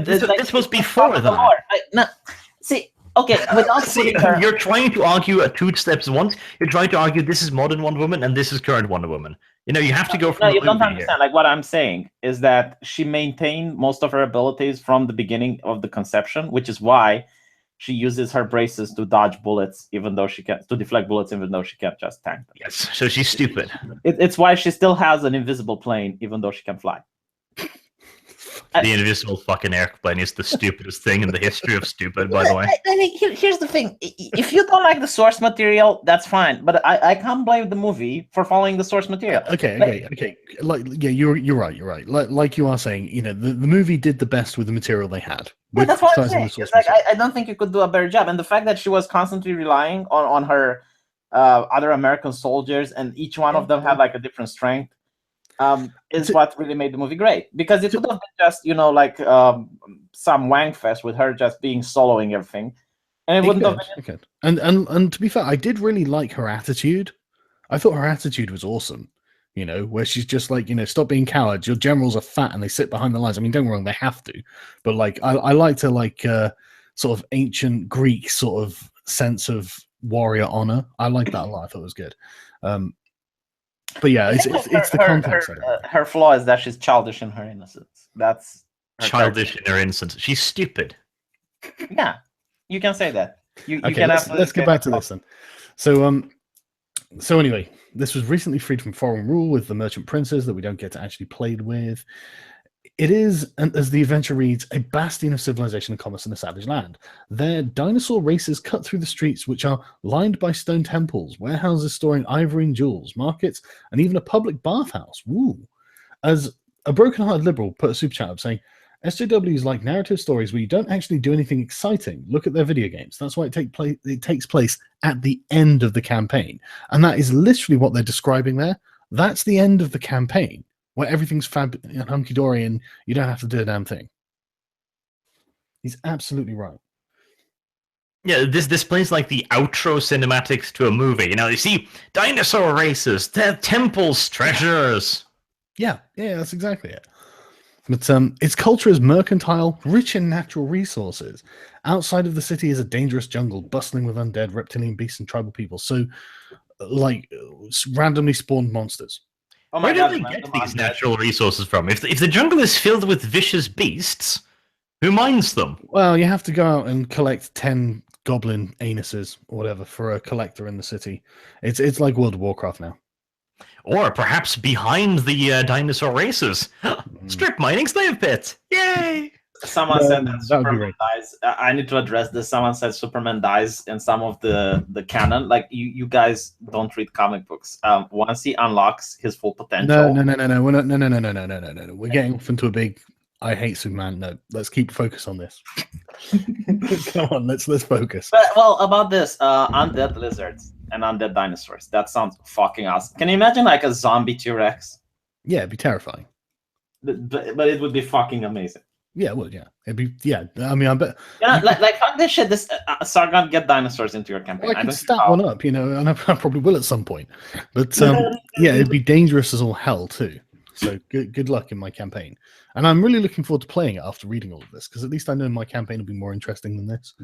This was before that. See, okay, without putting her... You're trying to argue 2 steps once. You're trying to argue this is modern Wonder Woman and this is current Wonder Woman. You have to go from No, you don't understand. Here. Like, what I'm saying is that she maintained most of her abilities from the beginning of the conception, which is why she uses her braces to dodge bullets, even though she can't, to deflect bullets, even though she can't just tank them. Yes, so she's stupid. It's why she still has an invisible plane, even though she can fly. The invisible fucking airplane is the stupidest thing in the history of stupid, by the way. I mean, here's the thing. If you don't like the source material, that's fine. But I can't blame the movie for following the source material. Okay. Like, yeah, you're right. Like you are saying, the movie did the best with the material they had. Yeah, that's what I'm saying. It's like, I don't think you could do a better job. And the fact that she was constantly relying on her other American soldiers, and each one of them had like a different strength, is what really made the movie great. Because it would have been just, like some wank fest with her just being soloing everything, and it wouldn't have been. And to be fair, I did really like her attitude. I thought her attitude was awesome. Where she's just like, stop being cowards. Your generals are fat and they sit behind the lines. I mean, don't get me wrong, they have to, but like, I liked her sort of ancient Greek sort of sense of warrior honor. I like that a lot. I thought it was good. But yeah, it's the context. Her flaw is that she's childish in her innocence. That's childish in her innocence. She's stupid. Yeah, you can say that. You okay, can let's get back to this then. So anyway, this was recently freed from foreign rule with the merchant princes that we don't get to actually play with. It is, as the adventure reads, a bastion of civilization and commerce in a savage land. Their dinosaur races cut through the streets, which are lined by stone temples, warehouses storing ivory and jewels, markets, and even a public bathhouse. Woo! As a broken-hearted liberal put a super chat up saying, SJWs like narrative stories where you don't actually do anything exciting. Look at their video games. That's why it takes place at the end of the campaign. And that is literally what they're describing there. That's the end of the campaign, where everything's fab and hunky-dory and you don't have to do a damn thing. He's absolutely right. Yeah, this plays like the outro cinematics to a movie. You see dinosaur races, temples, treasures. Yeah, that's exactly it. But its culture is mercantile, rich in natural resources. Outside of the city is a dangerous jungle, bustling with undead, reptilian beasts, and tribal people. So, like, randomly spawned monsters. Oh Where do they get these natural resources from? If the jungle is filled with vicious beasts, who minds them? Well, you have to go out and collect 10 goblin anuses or whatever for a collector in the city. It's like World of Warcraft now. Or perhaps behind the dinosaur races. Strip mining slave pit. Yay! Someone said that Superman dies. I need to address this. Someone said Superman dies in some of the canon. Like, you guys don't read comic books. Once he unlocks his full potential. No. We're not. No. We're getting off into a big I hate Superman. No, let's keep focus on this. Come on, let's focus. Well, about this, undead lizards and undead dinosaurs. That sounds fucking awesome. Can you imagine like a zombie T-Rex? Yeah, it'd be terrifying. But it would be fucking amazing. Yeah, well, yeah, it'd be. Yeah, I mean, I bet. Like fuck this shit. This Sargon, get dinosaurs into your campaign. Well, I can stat one up, and I probably will at some point. But yeah, it'd be dangerous as all hell too. So good luck in my campaign. And I'm really looking forward to playing it after reading all of this, because at least I know my campaign will be more interesting than this.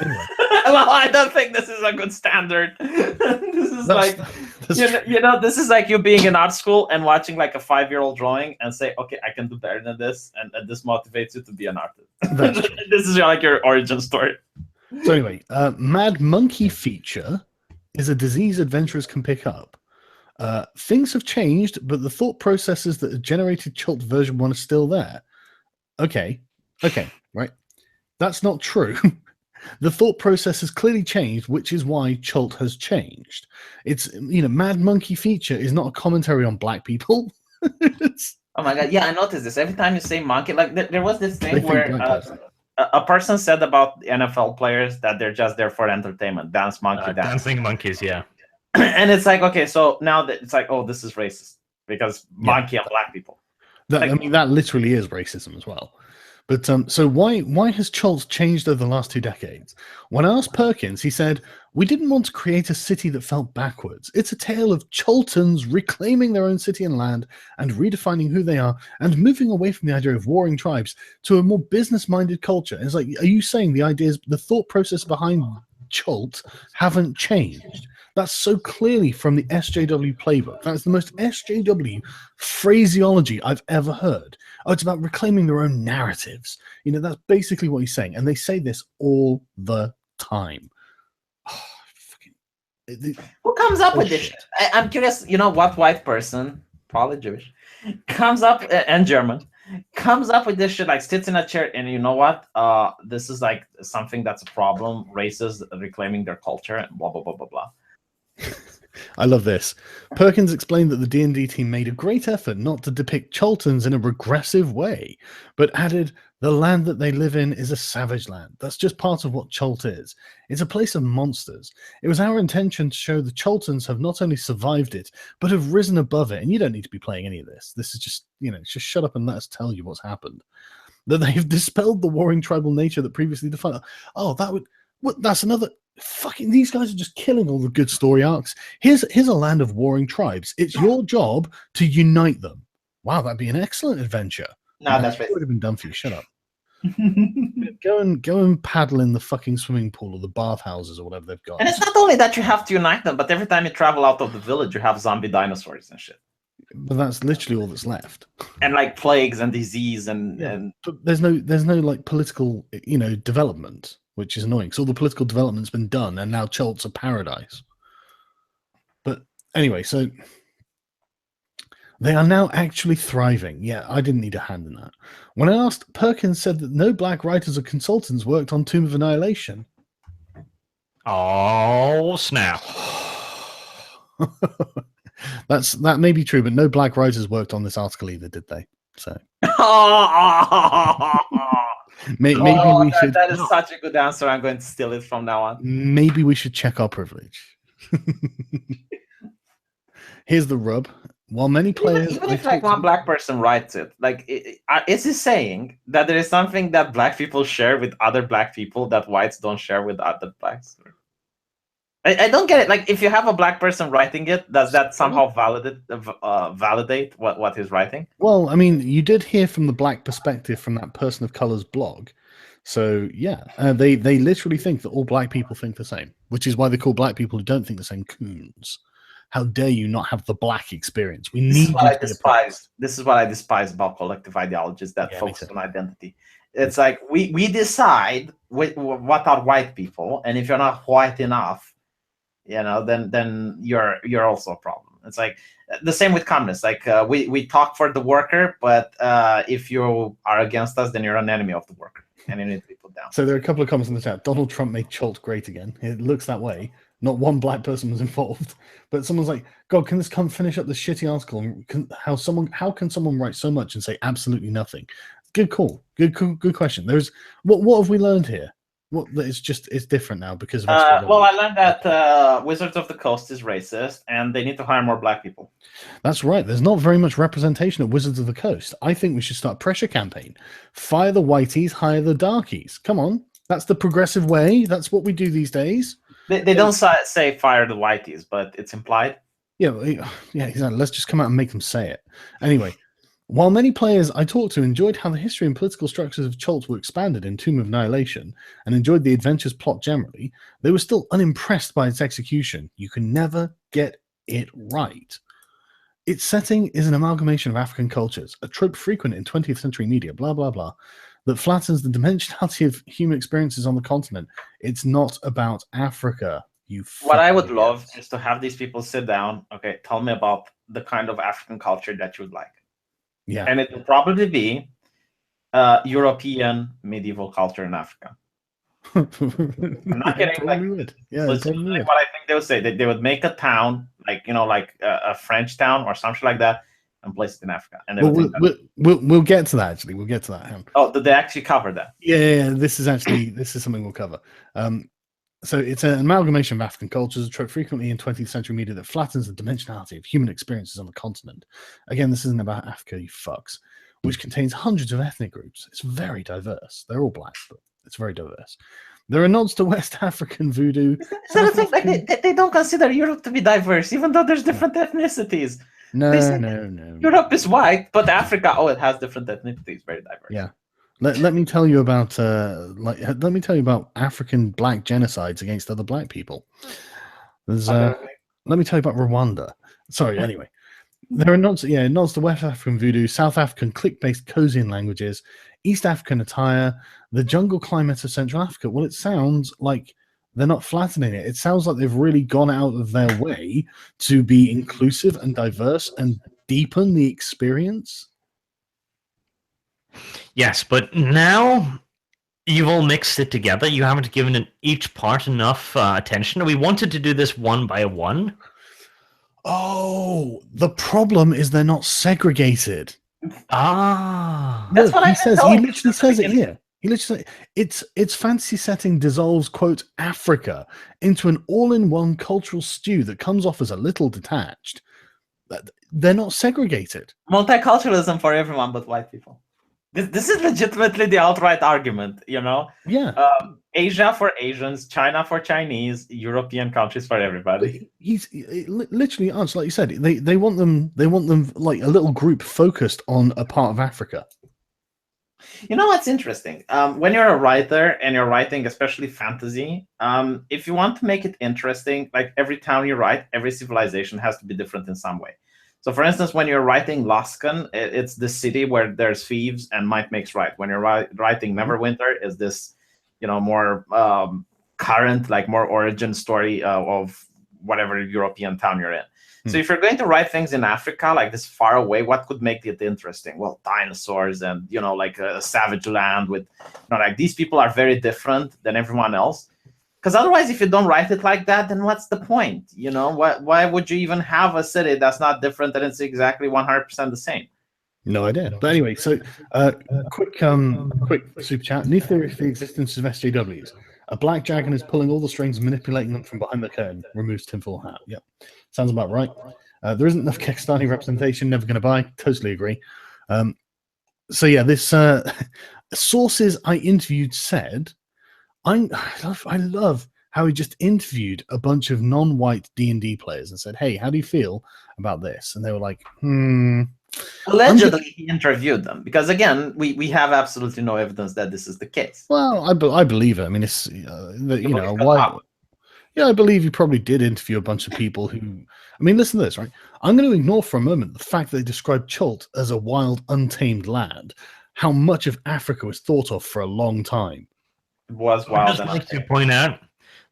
Anyway. Well, I don't think this is a good standard. This is this is like you being in art school and watching like a 5-year-old drawing and say, okay, I can do better than this, and this motivates you to be an artist. This is like your origin story. So anyway, Mad Monkey feature is a disease adventurers can pick up. Things have changed, but the thought processes that generated Chult version 1 are still there. Okay, right. That's not true. The thought process has clearly changed, which is why Chult has changed. It's, Mad Monkey feature is not a commentary on black people. Oh my god, yeah, I noticed this. Every time you say monkey, like there was this thing where a person said about NFL players that they're just there for entertainment. Dancing monkeys, yeah. And it's like, okay, so now that it's like, oh, this is racist because monkey and black people. I mean, that literally is racism as well. But so why has Chult changed over the last 2 decades? When I asked Perkins, he said, "We didn't want to create a city that felt backwards. It's a tale of Chultans reclaiming their own city and land and redefining who they are and moving away from the idea of warring tribes to a more business-minded culture." And it's like, are you saying the ideas, the thought process behind Chult haven't changed? That's so clearly from the SJW playbook. That's the most SJW phraseology I've ever heard. Oh, it's about reclaiming their own narratives. You know, that's basically what he's saying. And they say this all the time. Oh, who comes up with this shit? I'm curious, you know, what white person, probably Jewish, comes up, and German, comes up with this shit, like sits in a chair, and you know what? This is like something that's a problem, races reclaiming their culture, and blah, blah, blah, blah, blah. I love this. Perkins explained that the D&D team made a great effort not to depict Chultans in a regressive way, but added, "The land that they live in is a savage land. That's just part of what Chult is. It's a place of monsters. It was our intention to show the Chultans have not only survived it, but have risen above it." And you don't need to be playing any of this. This is just, you know, just shut up and let us tell you what's happened. That they've dispelled the warring tribal nature that previously defined. Oh, that's another... Fucking, these guys are just killing all the good story arcs. Here's a land of warring tribes. It's your job to unite them. Wow, that'd be an excellent adventure. No, that's would have been done for you. Shut up. Go and paddle in the fucking swimming pool or the bathhouses or whatever they've got. And it's not only that you have to unite them, but every time you travel out of the village, you have zombie dinosaurs and shit. But that's literally all that's left. And like plagues and disease and but there's no like political, you know, development, which is annoying. So all the political development's been done, and now Chult's a paradise. But anyway, so they are now actually thriving. Yeah, I didn't need a hand in that. When I asked, Perkins said that no black writers or consultants worked on Tomb of Annihilation. Oh, snap. That may be true, but no black writers worked on this article either, did they? So maybe we should. That is such a good answer. I'm going to steal it from now on. Maybe we should check our privilege. Here's the rub. While many players, even if like one black person writes it, like, is he saying that there is something that black people share with other black people that whites don't share with other blacks? I don't get it. Like, if you have a black person writing it, does that somehow validate what he's writing? Well, I mean, you did hear from the black perspective from that person of color's blog. So, yeah, they literally think that all black people think the same, which is why they call black people who don't think the same coons. How dare you not have the black experience? We need. This is what I despise. This is what I despise about collective ideologies that focus on identity. It's like we decide what are white people, and if you're not white enough, you know, then you're also a problem. It's like the same with communists. Like we talk for the worker, but if you are against us, then you're an enemy of the worker, and you need to be put down. So there are a couple of comments in the chat. Donald Trump made Chult great again. It looks that way. Not one black person was involved, but someone's like, "God, can this come finish up this shitty article? How can someone write so much and say absolutely nothing?" Good call. Good question. There's what have we learned here? It's different now because of well, I learned that Wizards of the Coast is racist and they need to hire more black people. That's right. There's not very much representation at Wizards of the Coast. I think we should start a pressure campaign. Fire the whiteys, hire the darkies. Come on. That's the progressive way. That's what we do these days. They don't say fire the whiteys, but it's implied. Yeah, exactly. Let's just come out and make them say it. Anyway, while many players I talked to enjoyed how the history and political structures of Chult were expanded in Tomb of Annihilation and enjoyed the adventure's plot generally, they were still unimpressed by its execution. You can never get it right. Its setting is an amalgamation of African cultures, a trope frequent in 20th century media, blah, blah, blah, that flattens the dimensionality of human experiences on the continent. It's not about Africa, What I would love is to have these people sit down. Okay, tell me about the kind of African culture that you would like. Yeah. And it would probably be European medieval culture in Africa. I'm not kidding. Totally like what I think they would say. They would make a town, like, you know, like a French town or something like that, and place it in Africa. And we'll get to that, actually. We'll get to that. Oh, did they actually cover that? Yeah. This is something we'll cover. So it's an amalgamation of African cultures, a trope frequently in 20th century media that flattens the dimensionality of human experiences on the continent. Again, this isn't about Africa, you fucks. which contains hundreds of ethnic groups. It's very diverse. They're all black, but it's very diverse. There are nods to West African voodoo. So the thing, like they don't consider Europe to be diverse, even though there's different ethnicities. No. Europe is white, but Africa, it has different ethnicities, very diverse. Yeah. Let me tell you about let me tell you about African black genocides against other black people. There's let me tell you about Rwanda. Sorry, anyway. There are nods to West African voodoo, South African click-based Kozian languages, East African attire, the jungle climate of Central Africa. Well, it sounds like they're not flattening it. It sounds like they've really gone out of their way to be inclusive and diverse and deepen the experience. Yes, but now you've all mixed it together. You haven't given each part enough attention. We wanted to do this one by one. Oh, the problem is they're not segregated. Ah, that's what he says. He literally says it here. He literally its fantasy setting dissolves, quote, Africa into an all-in-one cultural stew that comes off as a little detached. They're not segregated. Multiculturalism for everyone but white people. This is legitimately the outright argument, you know? Yeah. Asia for Asians, China for Chinese, European countries for everybody. He's literally honest, like you said. They want them like a little group focused on a part of Africa. You know what's interesting? When you're a writer and you're writing, especially fantasy, if you want to make it interesting, like every town you write, every civilization has to be different in some way. So, for instance, when you're writing Lascaux, it's the city where there's thieves and might makes right. When you're writing Neverwinter, is this, more current, like more origin story of whatever European town you're in. So if you're going to write things in Africa, like this far away, what could make it interesting? Well, dinosaurs and, like a savage land with, like these people are very different than everyone else. Because otherwise, if you don't write it like that, then what's the point? Why would you even have a city that's not different and it's exactly 100% the same? No idea. But anyway, so quick super chat. New theory for the existence of SJWs. A black dragon is pulling all the strings and manipulating them from behind the curtain. Removes tinfoil hat. Yep. Sounds about right. There isn't enough Kekstani representation. Never going to buy. Totally agree. So yeah, this sources I interviewed said, I love how he just interviewed a bunch of non-white D&D players and said, "Hey, how do you feel about this?" And they were like, Allegedly, he interviewed them because, again, we have absolutely no evidence that this is the case. Well, I believe it. I mean, it's why. Yeah, I believe he probably did interview a bunch of people who. I mean, listen to this, right? I'm going to ignore for a moment the fact that they described Chult as a wild, untamed land. How much of Africa was thought of for a long time. It was wild. I'd just like to point out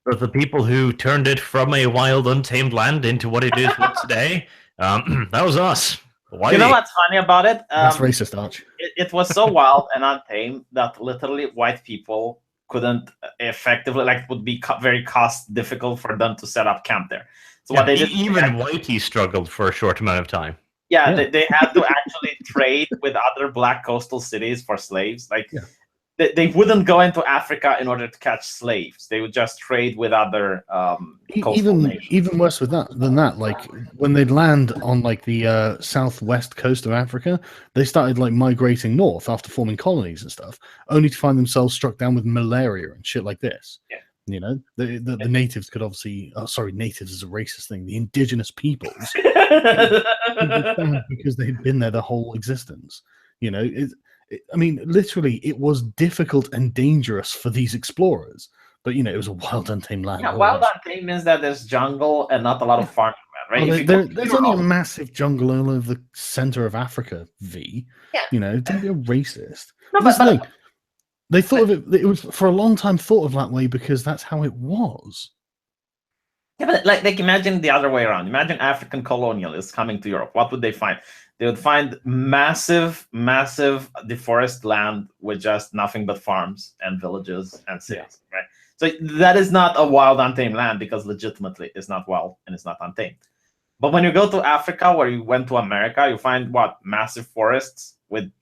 that the people who turned it from a wild, untamed land into what it is today, that was us. Whitey. You know what's funny about it? That's racist, Arch. It was so wild and untamed that literally white people couldn't effectively, like, it would be very cost difficult for them to set up camp there. So what they did, even Whitey struggled for a short amount of time. Yeah, they had to actually trade with other black coastal cities for slaves. Like, they wouldn't go into Africa in order to catch slaves. They would just trade with other coastal nations. Even worse than that. Like when they'd land on like the southwest coast of Africa, they started like migrating north after forming colonies and stuff, only to find themselves struck down with malaria and shit like this. Yeah. The natives could obviously. Oh, sorry, natives is a racist thing. The indigenous peoples, because they had been there their whole existence. I mean, literally, it was difficult and dangerous for these explorers. But, it was a wild, untamed land. Yeah, wild, untamed means that there's jungle and not a lot of farming land, right? Well, there's only a massive jungle all over the center of Africa, V. Yeah. Don't be a racist. No, but they thought of it was, for a long time, thought of that way because that's how it was. Yeah, but like imagine the other way around. Imagine African colonialists coming to Europe. What would they find? They would find massive deforested land with just nothing but farms and villages and cities, right? So that is not a wild, untamed land because legitimately it's not wild and it's not untamed. But when you go to Africa, where you went to America, you find massive forests with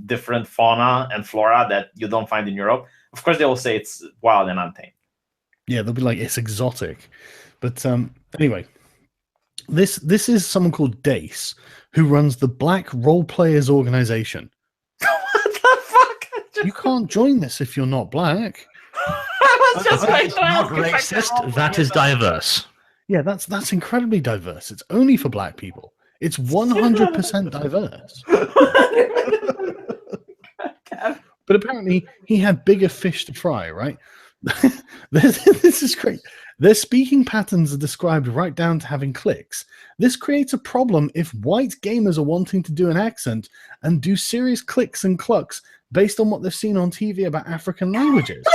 different fauna and flora that you don't find in Europe. Of course, they will say it's wild and untamed. Yeah, they'll be like, it's exotic. But anyway, this is someone called Dace, who runs the Black Role Players Organization. You can't join this if you're not black. That is not racist. That is diverse. Yeah, that's incredibly diverse. It's only for black people. It's 100% diverse. But apparently, he had bigger fish to fry, right? This is great. Their speaking patterns are described right down to having clicks. This creates a problem if white gamers are wanting to do an accent and do serious clicks and clucks based on what they've seen on TV about African languages.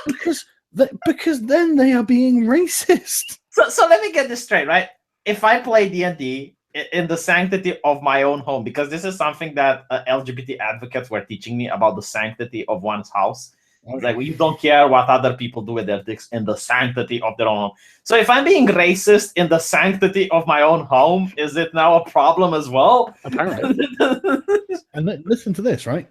Because then they are being racist. So let me get this straight, right? If I play D&D in the sanctity of my own home, because this is something that LGBT advocates were teaching me about the sanctity of one's house. It's like, you don't care what other people do with their dicks in the sanctity of their own home. So if I'm being racist in the sanctity of my own home, is it now a problem as well? Apparently. And listen to this, right?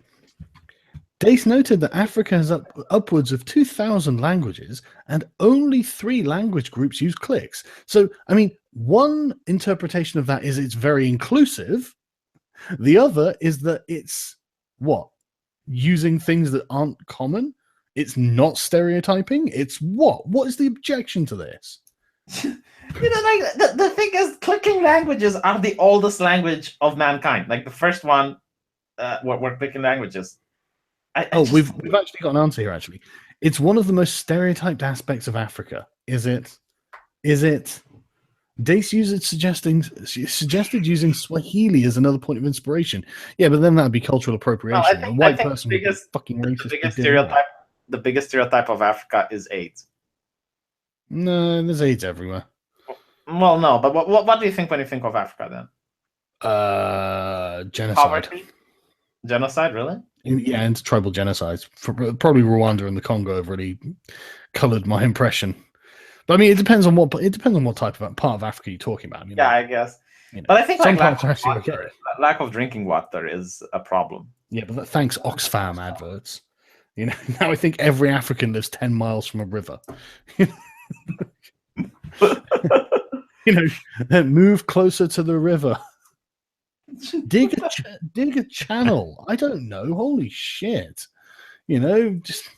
Dace noted that Africa has upwards of 2,000 languages and only 3 language groups use clicks. So, I mean, one interpretation of that is it's very inclusive. The other is that it's, what? Using things that aren't common? It's not stereotyping? It's what? What is the objection to this? The thing is, clicking languages are the oldest language of mankind. Like the first one were clicking languages. We've actually got an answer here, actually. It's one of the most stereotyped aspects of Africa. Is it? Dace suggested using Swahili as another point of inspiration. Yeah, but then that would be cultural appropriation. No, a white person would be fucking racist. The biggest stereotype of Africa is AIDS. No, there's AIDS everywhere. Well, no, but what do you think when you think of Africa then? Genocide. Poverty? Genocide, really? Yeah, and tribal genocides. Probably Rwanda and the Congo have really coloured my impression. But I mean, it depends on what type of part of Africa you're talking about. Yeah, I guess. But I think lack of drinking water is a problem. Yeah, but thanks Oxfam adverts. Now I think every African lives 10 miles from a river. Move closer to the river. Dig a channel. I don't know. Holy shit. Just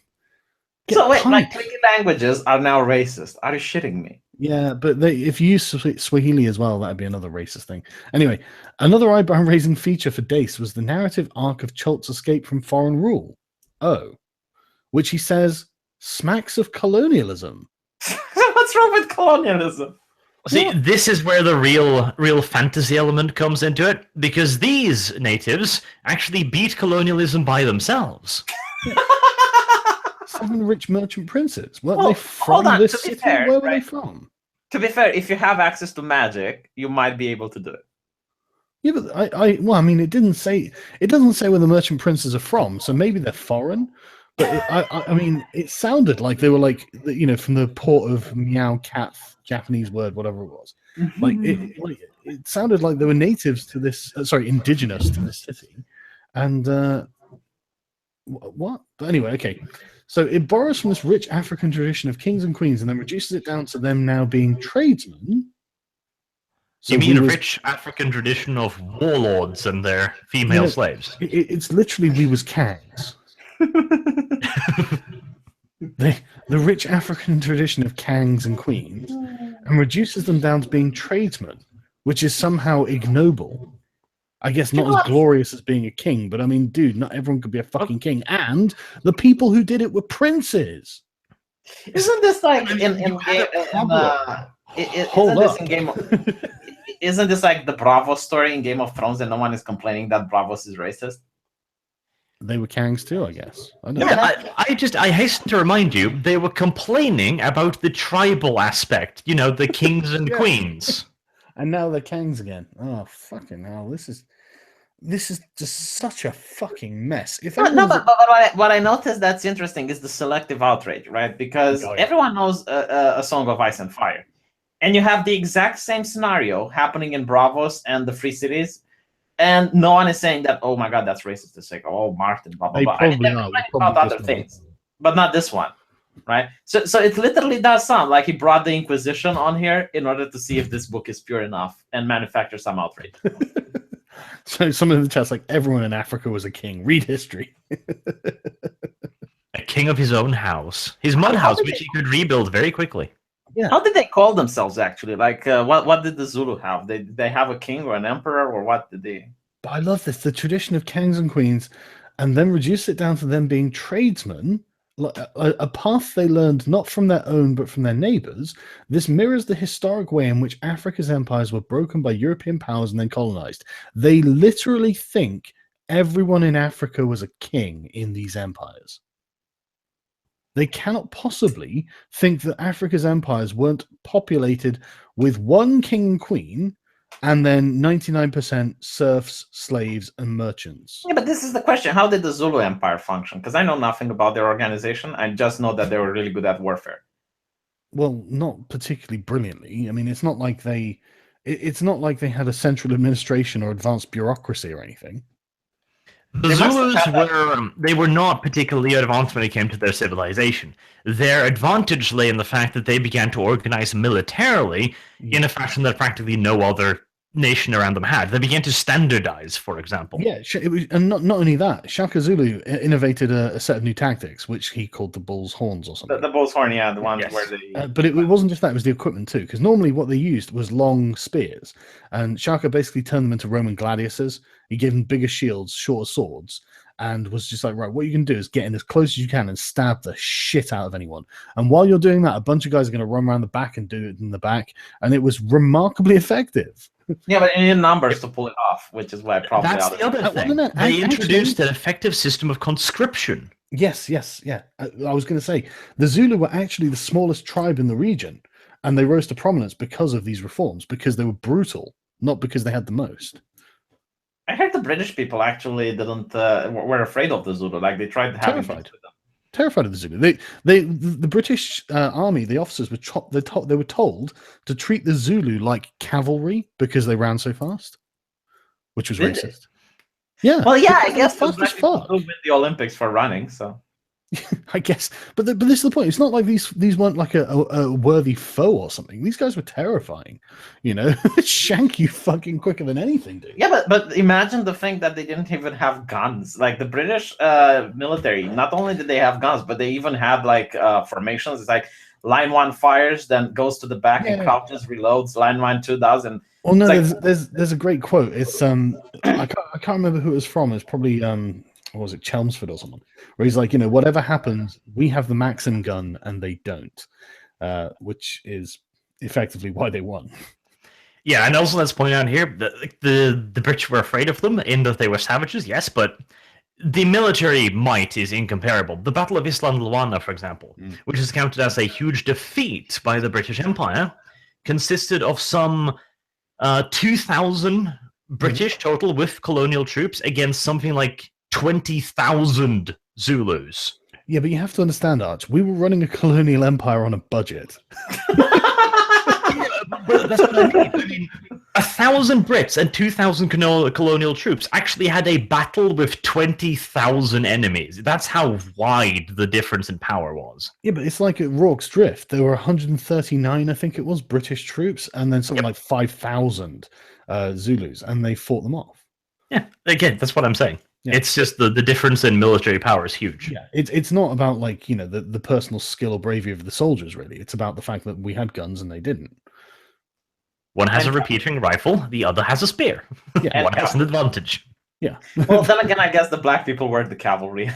so wait, like clicking languages are now racist. Are you shitting me? Yeah, but if you use Swahili as well, that'd be another racist thing. Anyway, another eyebrow-raising feature for Dace was the narrative arc of Cholt's escape from foreign rule. Which he says smacks of colonialism. What's wrong with colonialism? See, this is where the real fantasy element comes into it, because these natives actually beat colonialism by themselves. 7 rich merchant princes. Weren't they from this city? Where were they from? To be fair, if you have access to magic, you might be able to do it. Yeah, but I mean, it doesn't say where the merchant princes are from, so maybe they're foreign. But I mean, it sounded like they were like, from the port of Meow Cat, Japanese word, whatever it was. It sounded like they were natives to this, indigenous to this city. And what? But anyway, okay. So it borrows from this rich African tradition of kings and queens and then reduces it down to them now being tradesmen. So you mean a rich African tradition of warlords and their female slaves? It's literally we was kangs. The rich African tradition of kangs and queens and reduces them down to being tradesmen, which is somehow ignoble. I guess not as glorious as being a king, but I mean, dude, not everyone could be a fucking king. And the people who did it were princes. Isn't this like isn't this like the Bravos story in Game of Thrones, and no one is complaining that Bravos is racist? They were kangs too, I guess. I hasten to remind you, they were complaining about the tribal aspect, the kings and queens. And now they're kangs again. Oh, fucking hell. This is just such a fucking mess. But what I noticed that's interesting is the selective outrage, right? Because everyone knows a Song of Ice and Fire. And you have the exact same scenario happening in Bravos and the Free Cities. And no one is saying that, oh my God, that's racist. It's like, oh, Martin, blah, blah, blah. About other things, but not this one, right? So it literally does sound like he brought the Inquisition on here in order to see if this book is pure enough and manufacture some outrage. So someone in the chat's like, everyone in Africa was a king. Read history. king of his own house, his mud house, which he could rebuild very quickly. Yeah. How did they call themselves actually? Like, what did the Zulu have? They have a king or an emperor, or what did they? But I love this, the tradition of kings and queens, and then reduce it down to them being tradesmen, a path they learned not from their own but from their neighbors. This mirrors the historic way in which Africa's empires were broken by European powers and then colonized. They literally think everyone in Africa was a king in these empires. They cannot possibly think that Africa's empires weren't populated with one king and queen and then 99% serfs, slaves, and merchants. Yeah, but this is the question. How did the Zulu Empire function? Because I know nothing about their organization. I just know that they were really good at warfare. Well, not particularly brilliantly. I mean, it's not like they had a central administration or advanced bureaucracy or anything. The Zulus were not particularly advanced when it came to their civilization. Their advantage lay in the fact that they began to organize militarily in a fashion that practically no other nation around them had. They began to standardize, for example. Yeah, it was, and not only that, Shaka Zulu innovated a set of new tactics, which he called the bull's horns or something. The bull's horn, yeah, the ones where they... but it wasn't just that, it was the equipment too, because normally what they used was long spears, and Shaka basically turned them into Roman gladiators. He gave them bigger shields, shorter swords, and was just like, right, what you can do is get in as close as you can and stab the shit out of anyone. And while you're doing that, a bunch of guys are going to run around the back and do it in the back, and it was remarkably effective. Yeah, but you need numbers to pull it off, which is why probably that's the other thing. They introduced an effective system of conscription. Yes, yeah. I was going to say the Zulu were actually the smallest tribe in the region, and they rose to prominence because of these reforms, because they were brutal, not because they had the most. I heard the British people actually didn't were afraid of the Zulu. Like they tried having terrified of the Zulu. The British army, the officers they were told to treat the Zulu like cavalry because they ran so fast, which was racist. Yeah. Well, yeah, I guess fast as fuck. Win the Olympics for running, so. I guess, but this is the point. It's not like these weren't like a worthy foe or something. These guys were terrifying, shank you fucking quicker than anything, dude. Yeah, but imagine the thing that they didn't even have guns. Like the British military, not only did they have guns, but they even had like formations. It's like line one fires, then goes to the back and crouches, reloads. Line one 2 does, and well, no, there's a great quote. It's I can't remember who it was from. It's probably or was it Chelmsford or someone, where he's like, whatever happens, we have the Maxim gun and they don't, which is effectively why they won. Yeah, and also let's point out here that the British were afraid of them in that they were savages, yes, but the military might is incomparable. The Battle of Isla Luana, for example, which is counted as a huge defeat by the British Empire, consisted of some 2,000 British total with colonial troops against something like 20,000 Zulus. Yeah, but you have to understand, Arch, we were running a colonial empire on a budget. But that's what I mean. 1,000 Brits and 2,000 colonial troops actually had a battle with 20,000 enemies. That's how wide the difference in power was. Yeah, but it's like at Rorke's Drift. There were 139, I think it was, British troops, and then something like 5,000 Zulus, and they fought them off. Yeah, again, that's what I'm saying. Yeah. It's just the difference in military power is huge. Yeah, it's not about like the personal skill or bravery of the soldiers. Really, it's about the fact that we had guns and they didn't. One has a repeating rifle, the other has a spear. Yeah, one has an advantage. Yeah. Well, then again, I guess the black people were the cavalry.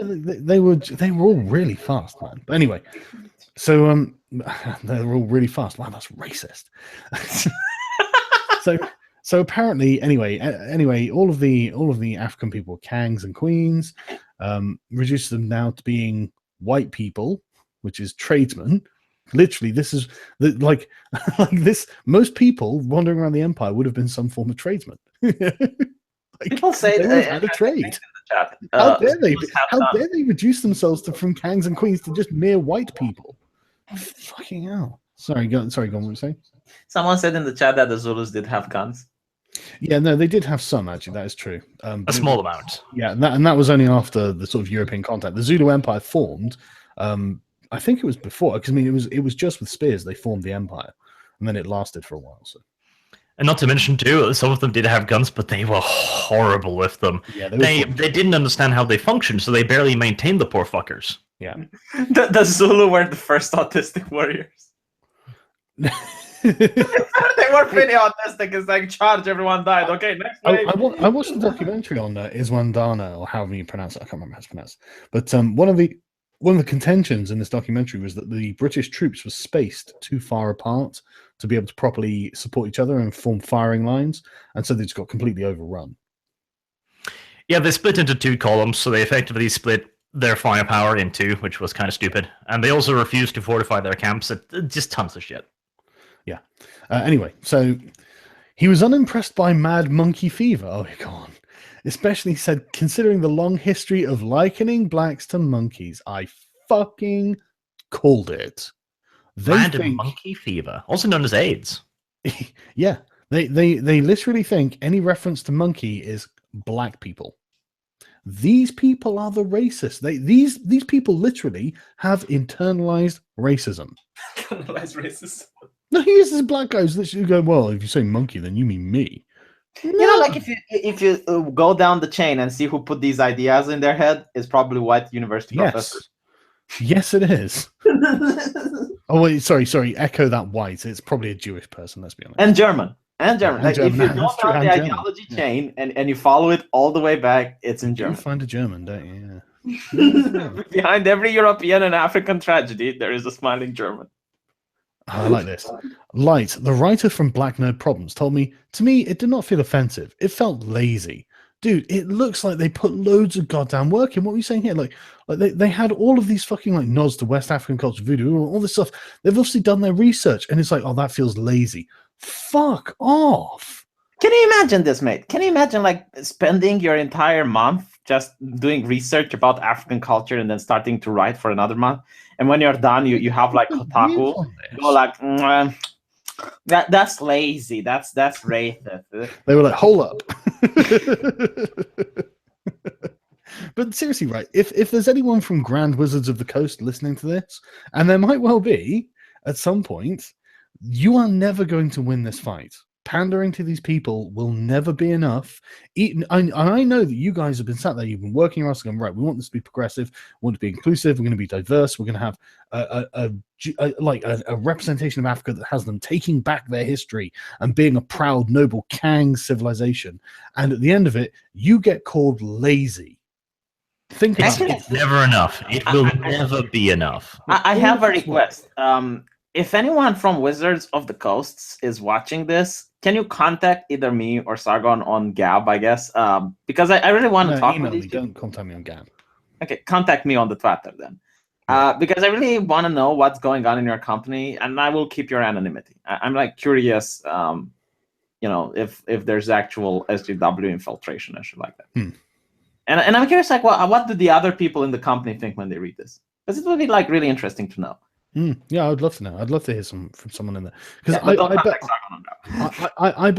they were all really fast, man. But anyway, so they were all really fast. Wow, that's racist. So apparently, anyway, all of the African people were kangs and queens. Reduced them now to being white people, which is tradesmen. Literally, this is like this. Most people wandering around the empire would have been some form of tradesman. People say they had a trade. How dare they? How dare they reduce themselves from kangs and queens to just mere white people? Fucking hell! Sorry, go on. What were you saying? Someone said in the chat that the Zulus did have guns. Yeah, no, they did have some, actually. That is true. A small amount. Yeah, and that was only after the sort of European contact. The Zulu Empire formed. I think it was before, because I mean, it was just with spears they formed the empire, and then it lasted for a while. So, And not to mention, too, some of them did have guns, but they were horrible with them. Yeah, they didn't understand how they functioned, so they barely maintained the poor fuckers. Yeah. The Zulu were the first autistic warriors. They were pretty autistic. It's like, charge, everyone died. Okay, next wave. I watched the documentary on Iswandana, or however you pronounce it. I can't remember how it's pronounced. But one of the contentions in this documentary was that the British troops were spaced too far apart to be able to properly support each other and form firing lines, and so they just got completely overrun. Yeah, they split into 2 columns, so they effectively split their firepower in 2, which was kind of stupid. And they also refused to fortify their camps. Just tons of shit. Yeah. Anyway, so he was unimpressed by mad monkey fever. Oh, go on. Especially said, considering the long history of likening blacks to monkeys, I fucking called it. Mad monkey fever, also known as AIDS. Yeah, they literally think any reference to monkey is black people. These people are the racists. These people literally have internalized racism. Internalized racism. No, he is this black guys literally go, well, if you say monkey, then you mean me. You know, like if you go down the chain and see who put these ideas in their head, is probably white university professors. Yes, it is. Oh wait, sorry. Echo that white. It's probably a Jewish person. Let's be honest. And German. Like, if you go down the ideology German. chain and you follow it all the way back, it's in German. You find a German, don't you? Yeah. Behind every European and African tragedy, there is a smiling German. I like this. Light, the writer from Black Nerd Problems, told me, to me, it did not feel offensive. It felt lazy. Dude, it looks like they put loads of goddamn work in. What were you saying here? Like they had all of these fucking like nods to West African culture, voodoo, all this stuff. They've obviously done their research, and it's like, oh, that feels lazy. Fuck off. Can you imagine this, mate? Can you imagine like spending your entire month just doing research about African culture and then starting to write for another month? And when you're done, you have like Kotaku, you go like, that's lazy. That's racist. They were like, hold up. But seriously, right? If there's anyone from Grand Wizards of the Coast listening to this, and there might well be at some point, you are never going to win this fight. Pandering to these people will never be enough. I know that you guys have been sat there, you've been working on us, going, right, we want this to be progressive, we want to be inclusive, we're going to be diverse, we're going to have a representation of Africa that has them taking back their history and being a proud, noble Kang civilization. And at the end of it, you get called lazy. Think about it. It's never enough. It will never be enough. I have a request. If anyone from Wizards of the Coasts is watching this, can you contact either me or Sargon on Gab, I guess? Because I really want to talk with these people. Don't contact me on Gab. Okay, contact me on the Twitter then. Because I really want to know what's going on in your company, and I will keep your anonymity. I'm like curious, if there's actual SJW infiltration and shit like that. And I'm curious, like, what do the other people in the company think when they read this? Because it would be like really interesting to know. Yeah, I would love to know. I'd love to hear from someone in there, because I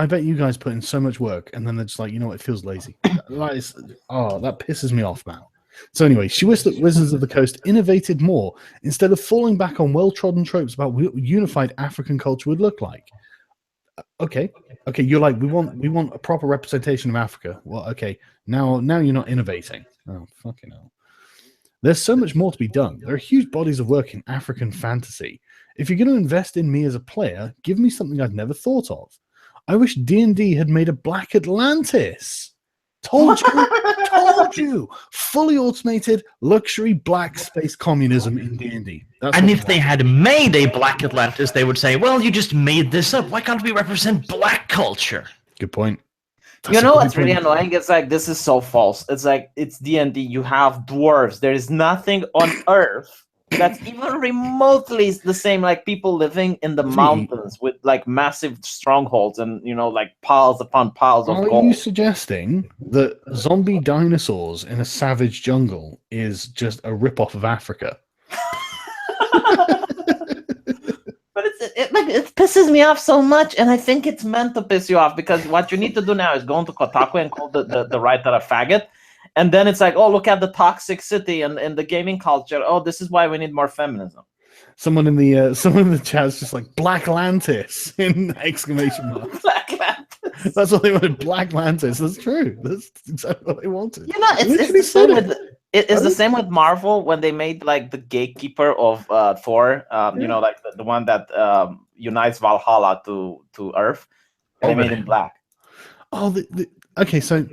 bet you guys put in so much work, and then they're just like, you know what, it feels lazy. That pisses me off now. So anyway, she wished that Wizards of the Coast innovated more instead of falling back on well-trodden tropes about what unified African culture would look like. Okay, you're like, we want a proper representation of Africa. Well, okay, now you're not innovating. Oh, fucking hell. There's so much more to be done. There are huge bodies of work in African fantasy. If you're going to invest in me as a player, give me something I'd never thought of. I wish D&D had made a Black Atlantis. Told you. Fully automated, luxury black space communism in D&D. And if they had made a Black Atlantis, they would say, well, you just made this up. Why can't we represent black culture? Good point. You know what's really annoying? It's like, this is so false. It's like, it's D&D. You have dwarves. There is nothing on Earth that's even remotely the same, like people living in the mountains with like massive strongholds and, like piles upon piles of gold. Are you suggesting that zombie dinosaurs in a savage jungle is just a ripoff of Africa? But it pisses me off so much, and I think it's meant to piss you off, because what you need to do now is go into Kotaku and call the writer a faggot, and then it's like, oh, look at the toxic city and the gaming culture. Oh, this is why we need more feminism. Someone in the chat is just like Black Lantis in exclamation marks. Black Lantis. That's what they wanted. Black Lantis. That's true. That's exactly what they wanted. You know, it's the same with it's the same with Marvel when they made like the gatekeeper of Thor. You know, like the one that unites Valhalla to Earth, and they made him black. Oh, okay. So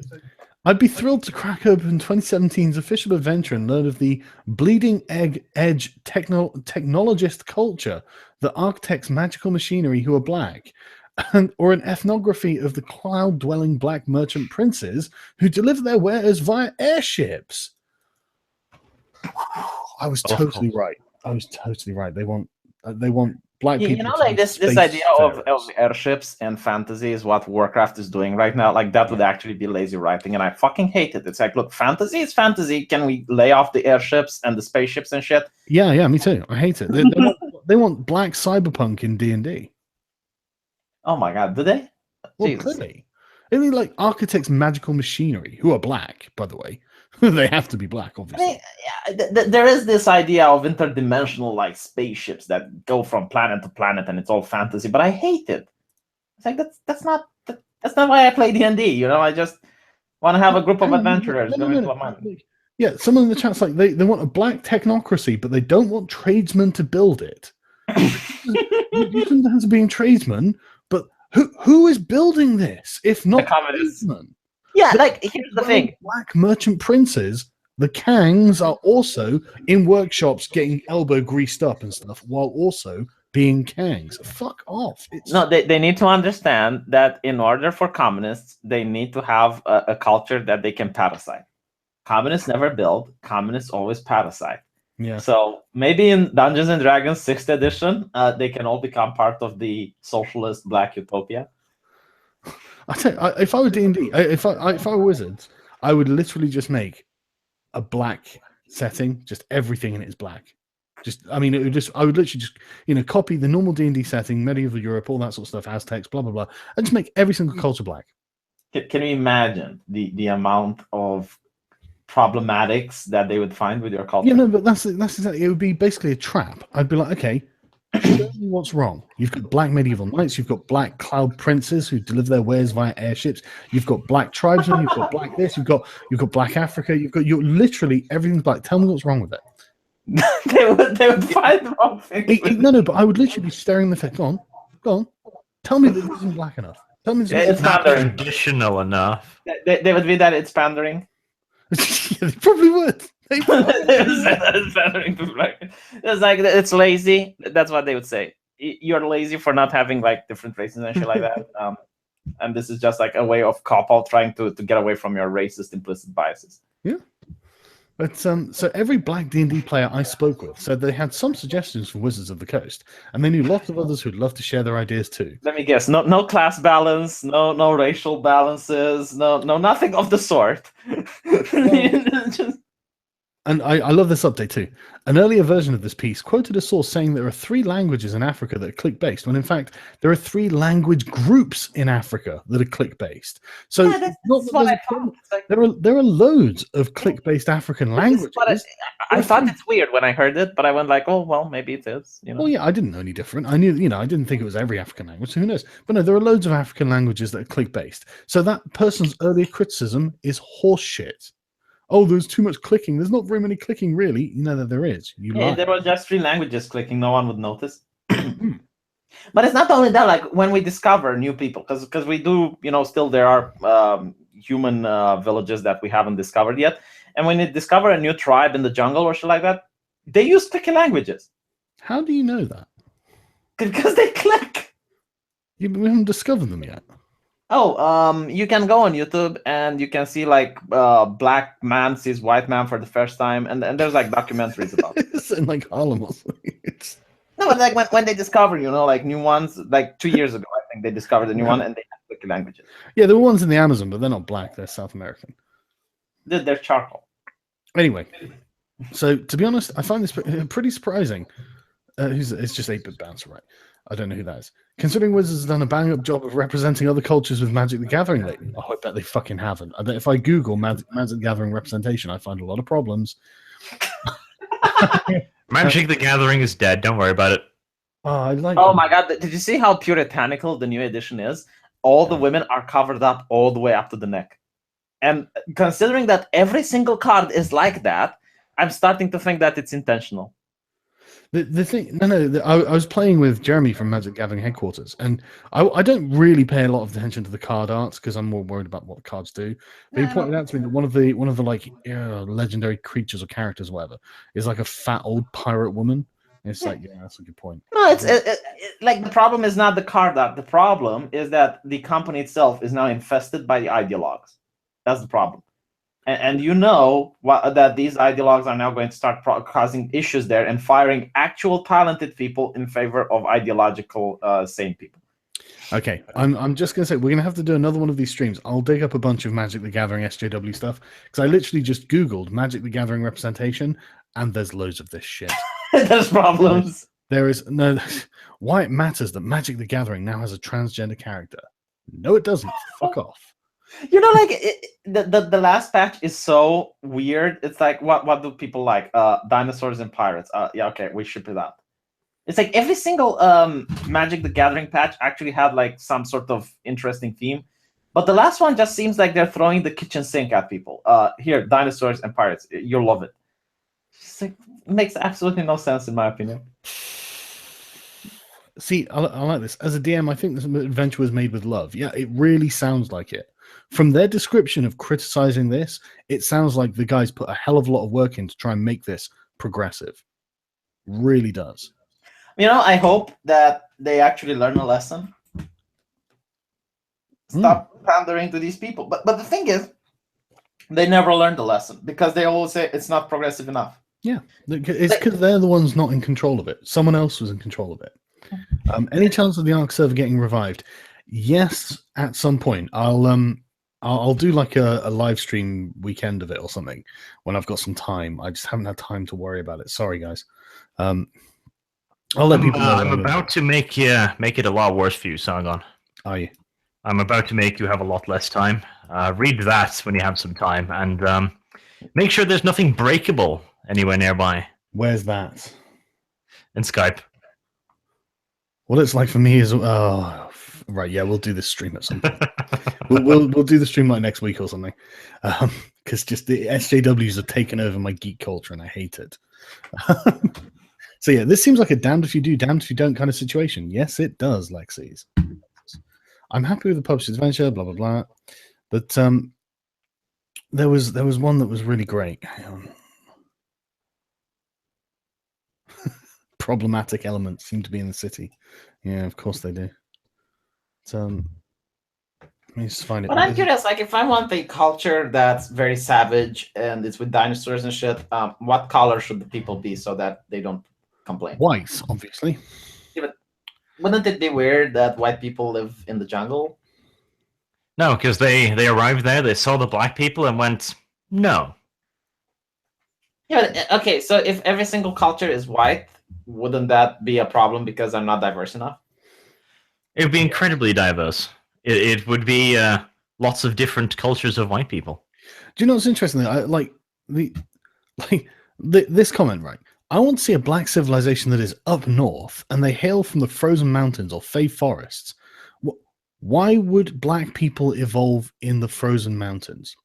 I'd be thrilled to crack open 2017's official adventure and learn of the bleeding edge technologist culture that architects magical machinery who are black, or an ethnography of the cloud-dwelling black merchant princes who deliver their wares via airships. I was totally right. They want black people. You know, like this idea of airships and fantasy is what Warcraft is doing right now. Like that would actually be lazy writing, and I fucking hate it. It's like, look, fantasy is fantasy. Can we lay off the airships and the spaceships and shit? Yeah, me too. I hate it. They want black cyberpunk in D&D. Oh my god, do they? Well, clearly. I mean, like architects magical machinery, who are black, by the way. They have to be black, obviously. I mean, there is this idea of interdimensional like spaceships that go from planet to planet, and it's all fantasy. But I hate it. It's like that's not why I play D&D. You know, I just want to have a group of adventurers go into a mine. Yeah, someone in the chat's like they want a black technocracy, but they don't want tradesmen to build it. You shouldn't have to be tradesmen, but who is building this if not tradesmen? Yeah, like here's the thing: black merchant princes, the Kangs, are also in workshops getting elbow greased up and stuff, while also being Kangs. Fuck off! No, they need to understand that in order for communists, they need to have a culture that they can parasite. Communists never build; communists always parasite. Yeah. So maybe in Dungeons and Dragons 6th edition, they can all become part of the socialist black utopia. I tell you, if I were D&D, if I were Wizards, I would literally just make a black setting. Just everything in it is black. I would literally just copy the normal D&D setting, medieval Europe, all that sort of stuff, Aztecs, blah blah blah, and just make every single culture black. Can you imagine the amount of problematics that they would find with your culture? Yeah, no, but that's exactly. It would be basically a trap. I'd be like, okay, show me what's wrong. You've got black medieval knights, you've got black cloud princes who deliver their wares via airships, you've got black tribesmen, you've got black this, you've got black Africa, you're literally everything's black. Tell me what's wrong with it. they would find the wrong thing. No, but I would literally be staring the face. Go on. Tell me that this isn't black enough. Tell me it's not traditional enough. They would be that it's pandering. Yeah, they probably would. It's pandering to black. It's like it's lazy. That's what they would say. You're lazy for not having like different races and shit like that. And this is just like a way of cop-out trying to get away from your racist implicit biases. Yeah. But so every black D&D player I spoke with said they had some suggestions for Wizards of the Coast, and they knew lots of others who'd love to share their ideas too. Let me guess: no class balance, no racial balances, no nothing of the sort. And I love this update too. An earlier version of this piece quoted a source saying there are 3 languages in Africa that are click-based, when in fact there are 3 language groups in Africa that are click-based. So yeah, that's what I thought. Like, there are loads of click-based African languages. I thought it's weird when I heard it, but I went like, oh well, maybe it is. You know? Well, yeah, I didn't know any different. I knew, I didn't think it was every African language. So who knows? But no, there are loads of African languages that are click-based. So that person's earlier criticism is horseshit. Oh, there's too much clicking. There's not very many clicking, really. You know that there is. Yeah, there were just 3 languages clicking. No one would notice. But it's not only that. Like when we discover new people, because we do, still there are human villages that we haven't discovered yet. And when you discover a new tribe in the jungle or shit like that, they use clicky languages. How do you know that? Because they click. We haven't discovered them yet. Oh, you can go on YouTube and you can see like black man sees white man for the first time, and there's like documentaries about it. It's in like Harlem or something. No, but like when they discover, like new ones, like 2 years ago, I think they discovered a new one, and they have clicky languages. Yeah, there were ones in the Amazon, but they're not black; they're South American. They're charcoal. Anyway, so to be honest, I find this pretty surprising. It's just 8-bit bouncer, right? I don't know who that is. Considering Wizards has done a bang-up job of representing other cultures with Magic the Gathering lately. Oh, I bet they fucking haven't. I bet if I Google Magic the Gathering representation, I find a lot of problems. Magic the Gathering is dead. Don't worry about it. Oh my god! Did you see how puritanical the new edition is? All the women are covered up all the way up to the neck, and considering that every single card is like that, I'm starting to think that it's intentional. The thing, I was playing with Jeremy from Magic Gathering headquarters, and I don't really pay a lot of attention to the card arts because I'm more worried about what the cards do. But he pointed out to me that one of the like legendary creatures or characters, or whatever, is like a fat old pirate woman. And it's like, yeah, that's a good point. No, it's like the problem is not the card art. The problem is that the company itself is now infested by the ideologues. That's the problem. And you know that these ideologues are now going to start causing issues there and firing actual talented people in favor of ideological sane people. Okay, I'm just going to say we're going to have to do another one of these streams. I'll dig up a bunch of Magic the Gathering SJW stuff because I literally just Googled Magic the Gathering representation and there's loads of this shit. There's problems. There is no... Why it matters that Magic the Gathering now has a transgender character. No, it doesn't. Fuck off. You know, like the last patch is so weird. It's like, what do people like? Dinosaurs and pirates. Yeah, okay, we ship it out. It's like every single Magic the Gathering patch actually had like some sort of interesting theme, but the last one just seems like they're throwing the kitchen sink at people. Here, dinosaurs and pirates. You'll love it. It's like, it makes absolutely no sense in my opinion. See, I like this. As a DM, I think this adventure was made with love. Yeah, it really sounds like it. From their description of criticizing this, it sounds like the guys put a hell of a lot of work in to try and make this progressive. Really does. You know, I hope that they actually learn a lesson. Stop pandering to these people. But the thing is, they never learned the lesson because they always say it's not progressive enough. Yeah, it's because they're the ones not in control of it. Someone else was in control of it. Any chance of the Ark server getting revived? Yes, at some point. I'll do like a live stream weekend of it or something when I've got some time. I just haven't had time to worry about it. Sorry, guys. I'll let people know. I'm about to make it a lot worse for you, Sargon. Are you? I'm about to make you have a lot less time. Read that when you have some time, and make sure there's nothing breakable anywhere nearby. Where's that? In Skype. What it's like for me is right. Yeah, we'll do this stream at some point. we'll do the stream like next week or something, because just the SJWs have taken over my geek culture and I hate it. So yeah, this seems like a damned if you do, damned if you don't kind of situation. Yes, it does, Lexies. I'm happy with the published adventure, blah blah blah. But there was one that was really great. Hang on. Problematic elements seem to be in the city. Yeah, of course they do. Let me just find it. But I'm curious, like, if I want a culture that's very savage and it's with dinosaurs and shit, what color should the people be so that they don't complain? White, obviously. Yeah, but wouldn't it be weird that white people live in the jungle? No, because they arrived there, they saw the black people and went, no. Yeah, but, okay, so if every single culture is white, wouldn't that be a problem because I'm not diverse enough? It would be incredibly diverse. It would be lots of different cultures of white people. Do you know what's interesting? This comment, right? I want to see a black civilization that is up north and they hail from the frozen mountains or fey forests. Why would black people evolve in the frozen mountains?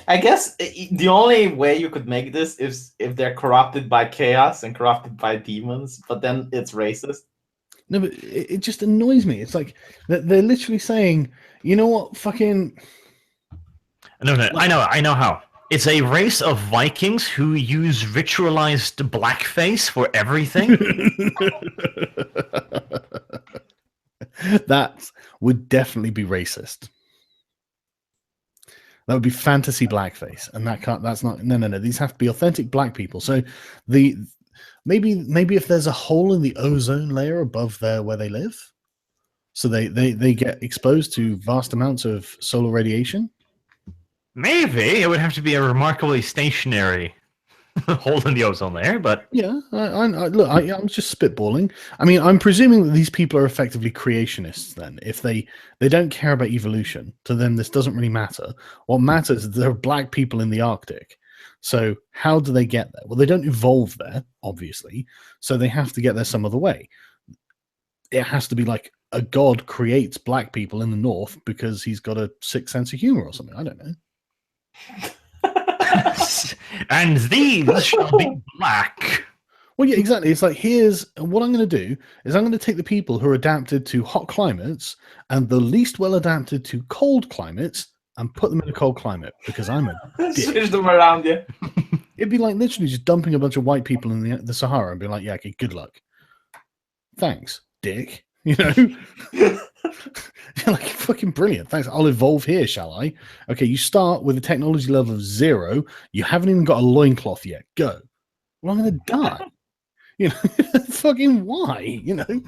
I guess the only way you could make this is if they're corrupted by chaos and corrupted by demons, but then it's racist. No, but it just annoys me. It's like they're literally saying, you know what, fucking... No, I know how. It's a race of Vikings who use ritualized blackface for everything. That would definitely be racist. That would be fantasy blackface, and that's not. No. These have to be authentic black people. So maybe if there's a hole in the ozone layer above there where they live, so they get exposed to vast amounts of solar radiation. Maybe it would have to be a remarkably stationary hole in the ozone layer, but yeah, look, I'm just spitballing. I mean, I'm presuming that these people are effectively creationists. Then, if they don't care about evolution, to them this doesn't really matter. What matters is there are black people in the Arctic, So how do they get there? Well, they don't evolve there, obviously. So they have to get there some other way. It has to be like a god creates black people in the north because he's got a sick sense of humor or something. I don't know. And these shall be black. Well, yeah, exactly. It's like, here's what I'm going to do is I'm going to take the people who are adapted to hot climates and the least well adapted to cold climates and put them in a cold climate because I'm a dick. Switch them around, yeah. It'd be like literally just dumping a bunch of white people in the Sahara and being like, yeah, okay, good luck. Thanks, dick. You know? You're like, fucking brilliant. Thanks. I'll evolve here, shall I? Okay, you start with a technology level of 0. You haven't even got a loincloth yet. Go. Well, I'm going to die. You know, fucking why? You know?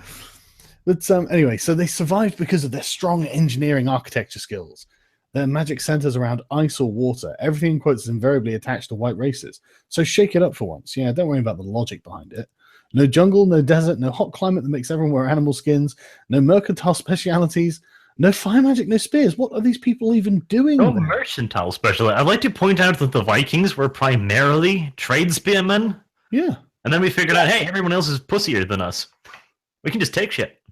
But anyway, so they survived because of their strong engineering architecture skills. Their magic centers around ice or water. Everything in quotes is invariably attached to white races. So shake it up for once. Yeah, don't worry about the logic behind it. No jungle, no desert, no hot climate that makes everyone wear animal skins, no mercantile specialities, no fire magic, no spears. What are these people even doing? No mercantile speciality. I'd like to point out that the Vikings were primarily trade spearmen. Yeah. And then we figured out, hey, everyone else is pussier than us. We can just take shit.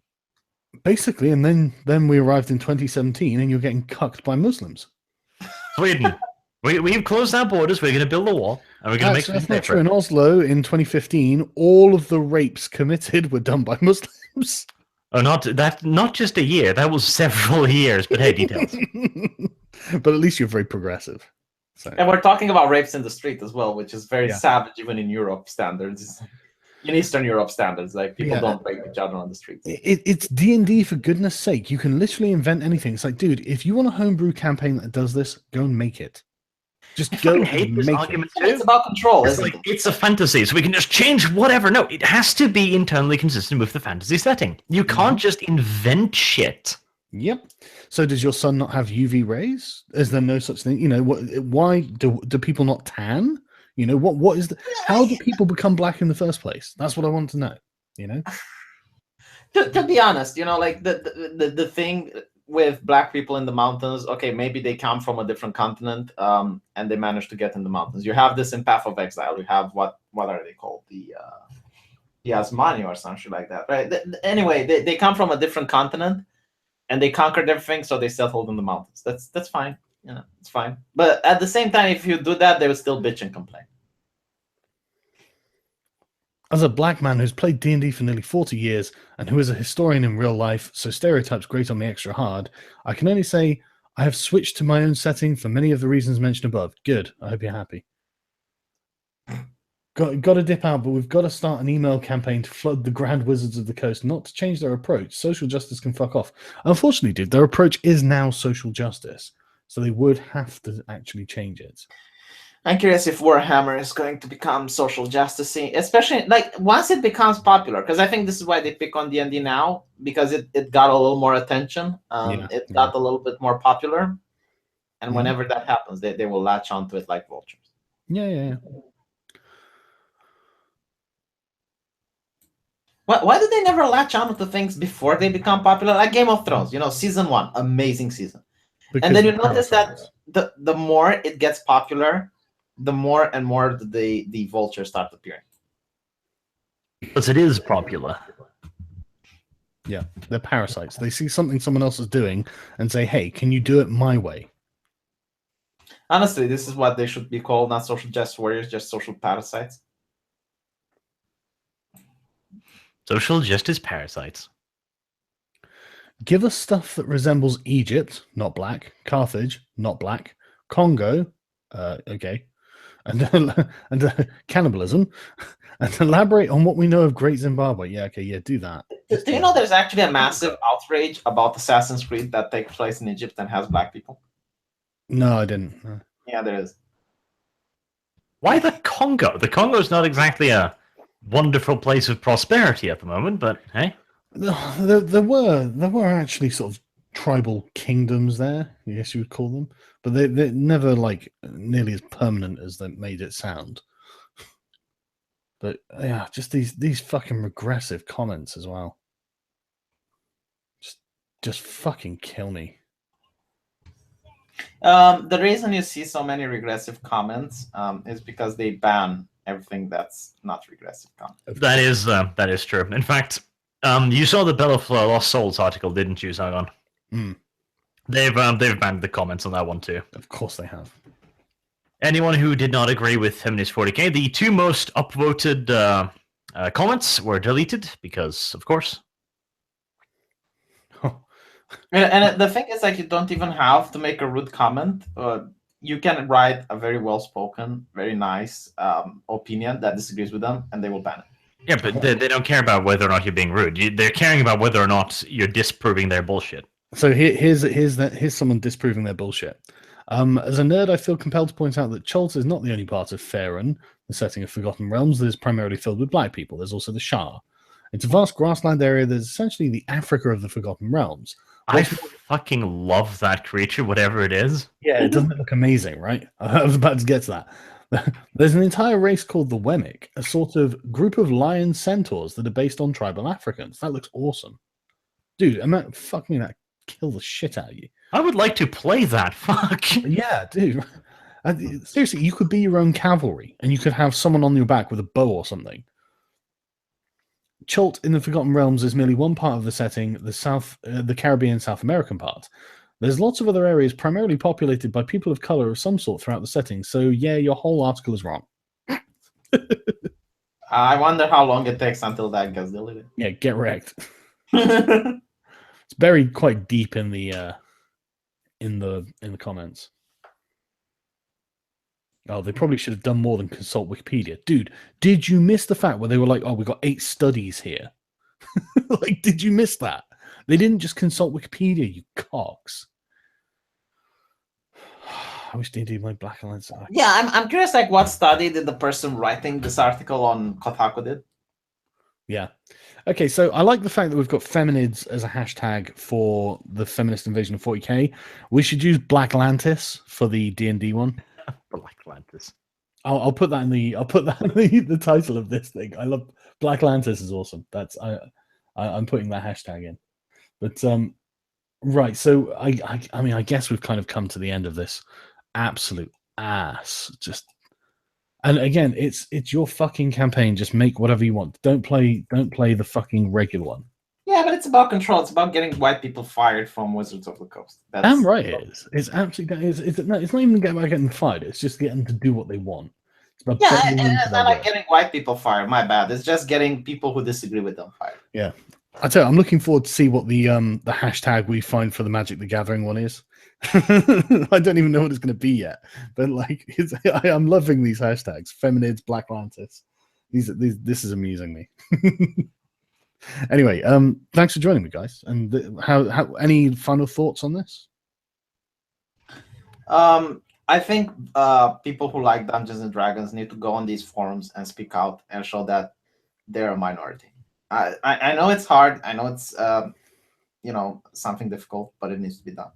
Basically, and then we arrived in 2017 and you're getting cucked by Muslims. Sweden. We've closed our borders, we're going to build a wall, and we're going to make That's not true. In Oslo in 2015, all of the rapes committed were done by Muslims. Oh, not just a year, that was several years, but hey, details. But at least you're very progressive. So. And we're talking about rapes in the street as well, which is very savage even in Europe standards. In Eastern Europe standards, like people don't rape each other on the street. It's D&D, for goodness sake. You can literally invent anything. It's like, dude, if you want a homebrew campaign that does this, go and make it. Just go and hate this argument too. It's about control. It's like it's a fantasy, so we can just change whatever. No, it has to be internally consistent with the fantasy setting. You can't just invent shit. Yep. So does your son not have UV rays? Is there no such thing? You know, why do people not tan? You know, what is how do people become black in the first place? That's what I want to know, you know? To be honest, you know, like the thing with black people in the mountains, okay, maybe they come from a different continent and they managed to get in the mountains. You have this in Path of Exile. You have what are they called? The Asmani or something like that, right? Anyway, they come from a different continent and they conquered everything, so they settled in the mountains. That's fine. You know, it's fine. But at the same time, if you do that, they will still bitch and complain. As a black man who's played D&D for nearly 40 years and who is a historian in real life, so stereotypes grate on me extra hard, I can only say I have switched to my own setting for many of the reasons mentioned above. Good. I hope you're happy. Got to dip out, but we've got to start an email campaign to flood the Grand Wizards of the Coast, not to change their approach. Social justice can fuck off. Unfortunately, dude, their approach is now social justice. So they would have to actually change it. I'm curious if Warhammer is going to become social justice, especially like once it becomes popular, because I think this is why they pick on D&D now, because it got a little more attention. It got a little bit more popular. And whenever that happens, they will latch onto it like vultures. Yeah. Why do they never latch on to things before they become popular? Like Game of Thrones, you know, season 1, amazing season. Because and then you notice that the more it gets popular, the more and more the vultures start appearing. Because it is popular. Yeah, they're parasites. They see something someone else is doing and say, hey, can you do it my way? Honestly, this is what they should be called, not social justice warriors, just social parasites. Social justice parasites. Give us stuff that resembles Egypt, not black. Carthage, not black. Congo, okay. And cannibalism. And elaborate on what we know of Great Zimbabwe. Yeah, okay, yeah, do that. Do you know there's actually a massive outrage about Assassin's Creed that takes place in Egypt and has black people? No, I didn't. No. Yeah, there is. Why the Congo? The Congo is not exactly a wonderful place of prosperity at the moment, but hey. There were actually sort of tribal kingdoms there, I guess you would call them, but they're never like nearly as permanent as they made it sound. But yeah, just these fucking regressive comments as well. Just fucking kill me. The reason you see so many regressive comments is because they ban everything that's not regressive content. That is true. In fact, you saw the Bell of Lost Souls article, didn't you, Sargon? Mm. They've banned the comments on that one too. Of course they have. Anyone who did not agree with Feminist 40k, the two most upvoted comments were deleted because, of course. And the thing is, like, you don't even have to make a rude comment. You can write a very well-spoken, very nice opinion that disagrees with them, and they will ban it. Yeah, but they don't care about whether or not you're being rude. They're caring about whether or not you're disproving their bullshit. So here's someone disproving their bullshit. As a nerd, I feel compelled to point out that Chult is not the only part of Faerun, the setting of Forgotten Realms, that is primarily filled with black people. There's also the Shah. It's a vast grassland area that is essentially the Africa of the Forgotten Realms. I fucking love that creature, whatever it is. Yeah, it doesn't look amazing, right? I was about to get to that. There's an entire race called the Wemmick, a sort of group of lion centaurs that are based on tribal Africans. That looks awesome. Dude, fuck me, that kill the shit out of you. I would like to play that. Fuck. Yeah, dude. Seriously, you could be your own cavalry, and you could have someone on your back with a bow or something. Chult in the Forgotten Realms is merely one part of the setting, the Caribbean South American part. There's lots of other areas primarily populated by people of color of some sort throughout the setting, so yeah, your whole article is wrong. I wonder how long it takes until that gets deleted. Yeah, get wrecked. It's buried quite deep in the comments. Oh, they probably should have done more than consult Wikipedia. Dude, did you miss the fact where they were like, oh, we got 8 studies here? Like, did you miss that? They didn't just consult Wikipedia, you cocks. I wish they did my Black Alliance. Yeah, I'm curious, like, what study did the person writing this article on Kotaku did? Yeah. Okay, so I like the fact that we've got feminids as a hashtag for the feminist invasion of 40k. We should use Black Atlantis for the D&D one. Black Atlantis. I'll put that in the title of this thing. I love Black Atlantis is awesome. I'm putting that hashtag in. But right, so I mean I guess we've kind of come to the end of this absolute ass. Just and again, it's your fucking campaign. Just make whatever you want. Don't play the fucking regular one. Yeah, but it's about control. It's about getting white people fired from Wizards of the Coast. Damn right it is. It's absolutely. It's not even about getting fired. It's just getting them to do what they want. It's about and it's not like getting white people fired. My bad. It's just getting people who disagree with them fired. Yeah, I tell you, I'm looking forward to see what the hashtag we find for the Magic the Gathering one is. I don't even know what it's going to be yet, but like, I'm loving these hashtags: Feminids, Black Atlantis. This is amusing me. Anyway, thanks for joining me, guys. And how any final thoughts on this? I think people who like Dungeons and Dragons need to go on these forums and speak out and show that they're a minority. I know it's hard. I know it's something difficult, but it needs to be done.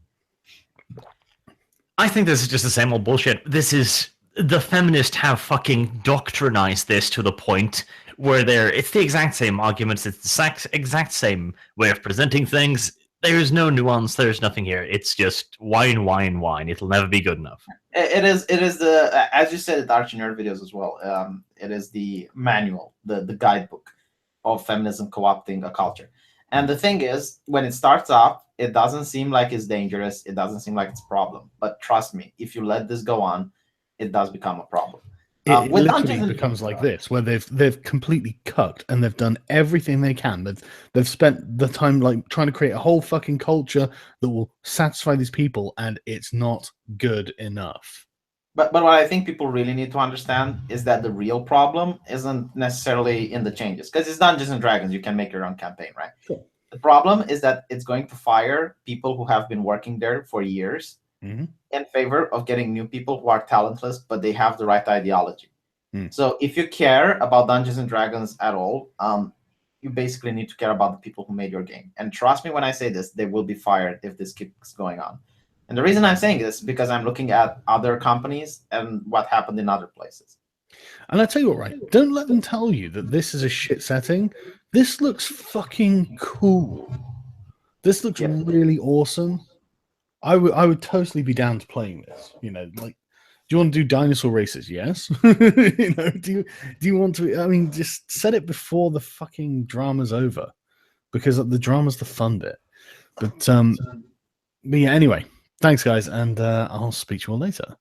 I think this is just the same old bullshit. The feminists have fucking doctrinized this to the point where it's the exact same arguments, it's the exact same way of presenting things. There's no nuance, there's nothing here. It's just whine, whine, whine. It'll never be good enough. It is the, as you said at Archie Nerd videos as well, it is the manual, the guidebook of feminism co-opting a culture. And the thing is, when it starts off, it doesn't seem like it's dangerous. It doesn't seem like it's a problem. But trust me, if you let this go on, it does become a problem. It literally becomes like this, where they've completely cucked and they've done everything they can. They've spent the time like trying to create a whole fucking culture that will satisfy these people, and it's not good enough. But what I think people really need to understand is that the real problem isn't necessarily in the changes, because it's Dungeons and Dragons. You can make your own campaign, right? Sure. The problem is that it's going to fire people who have been working there for years. Mm-hmm. In favor of getting new people who are talentless, but they have the right ideology. So if you care about Dungeons and Dragons at all, you basically need to care about the people who made your game. And trust me when I say this, they will be fired if this keeps going on. And the reason I'm saying this is because I'm looking at other companies and what happened in other places. And I tell you what, right? Don't let them tell you that this is a shit setting. This looks fucking cool. This looks really awesome. I would totally be down to playing this. You know, like, do you want to do dinosaur races? Yes. You know, do you want to? I mean, just set it before the fucking drama's over, because the drama's the fun bit. But yeah, anyway, thanks guys, and I'll speak to you all later.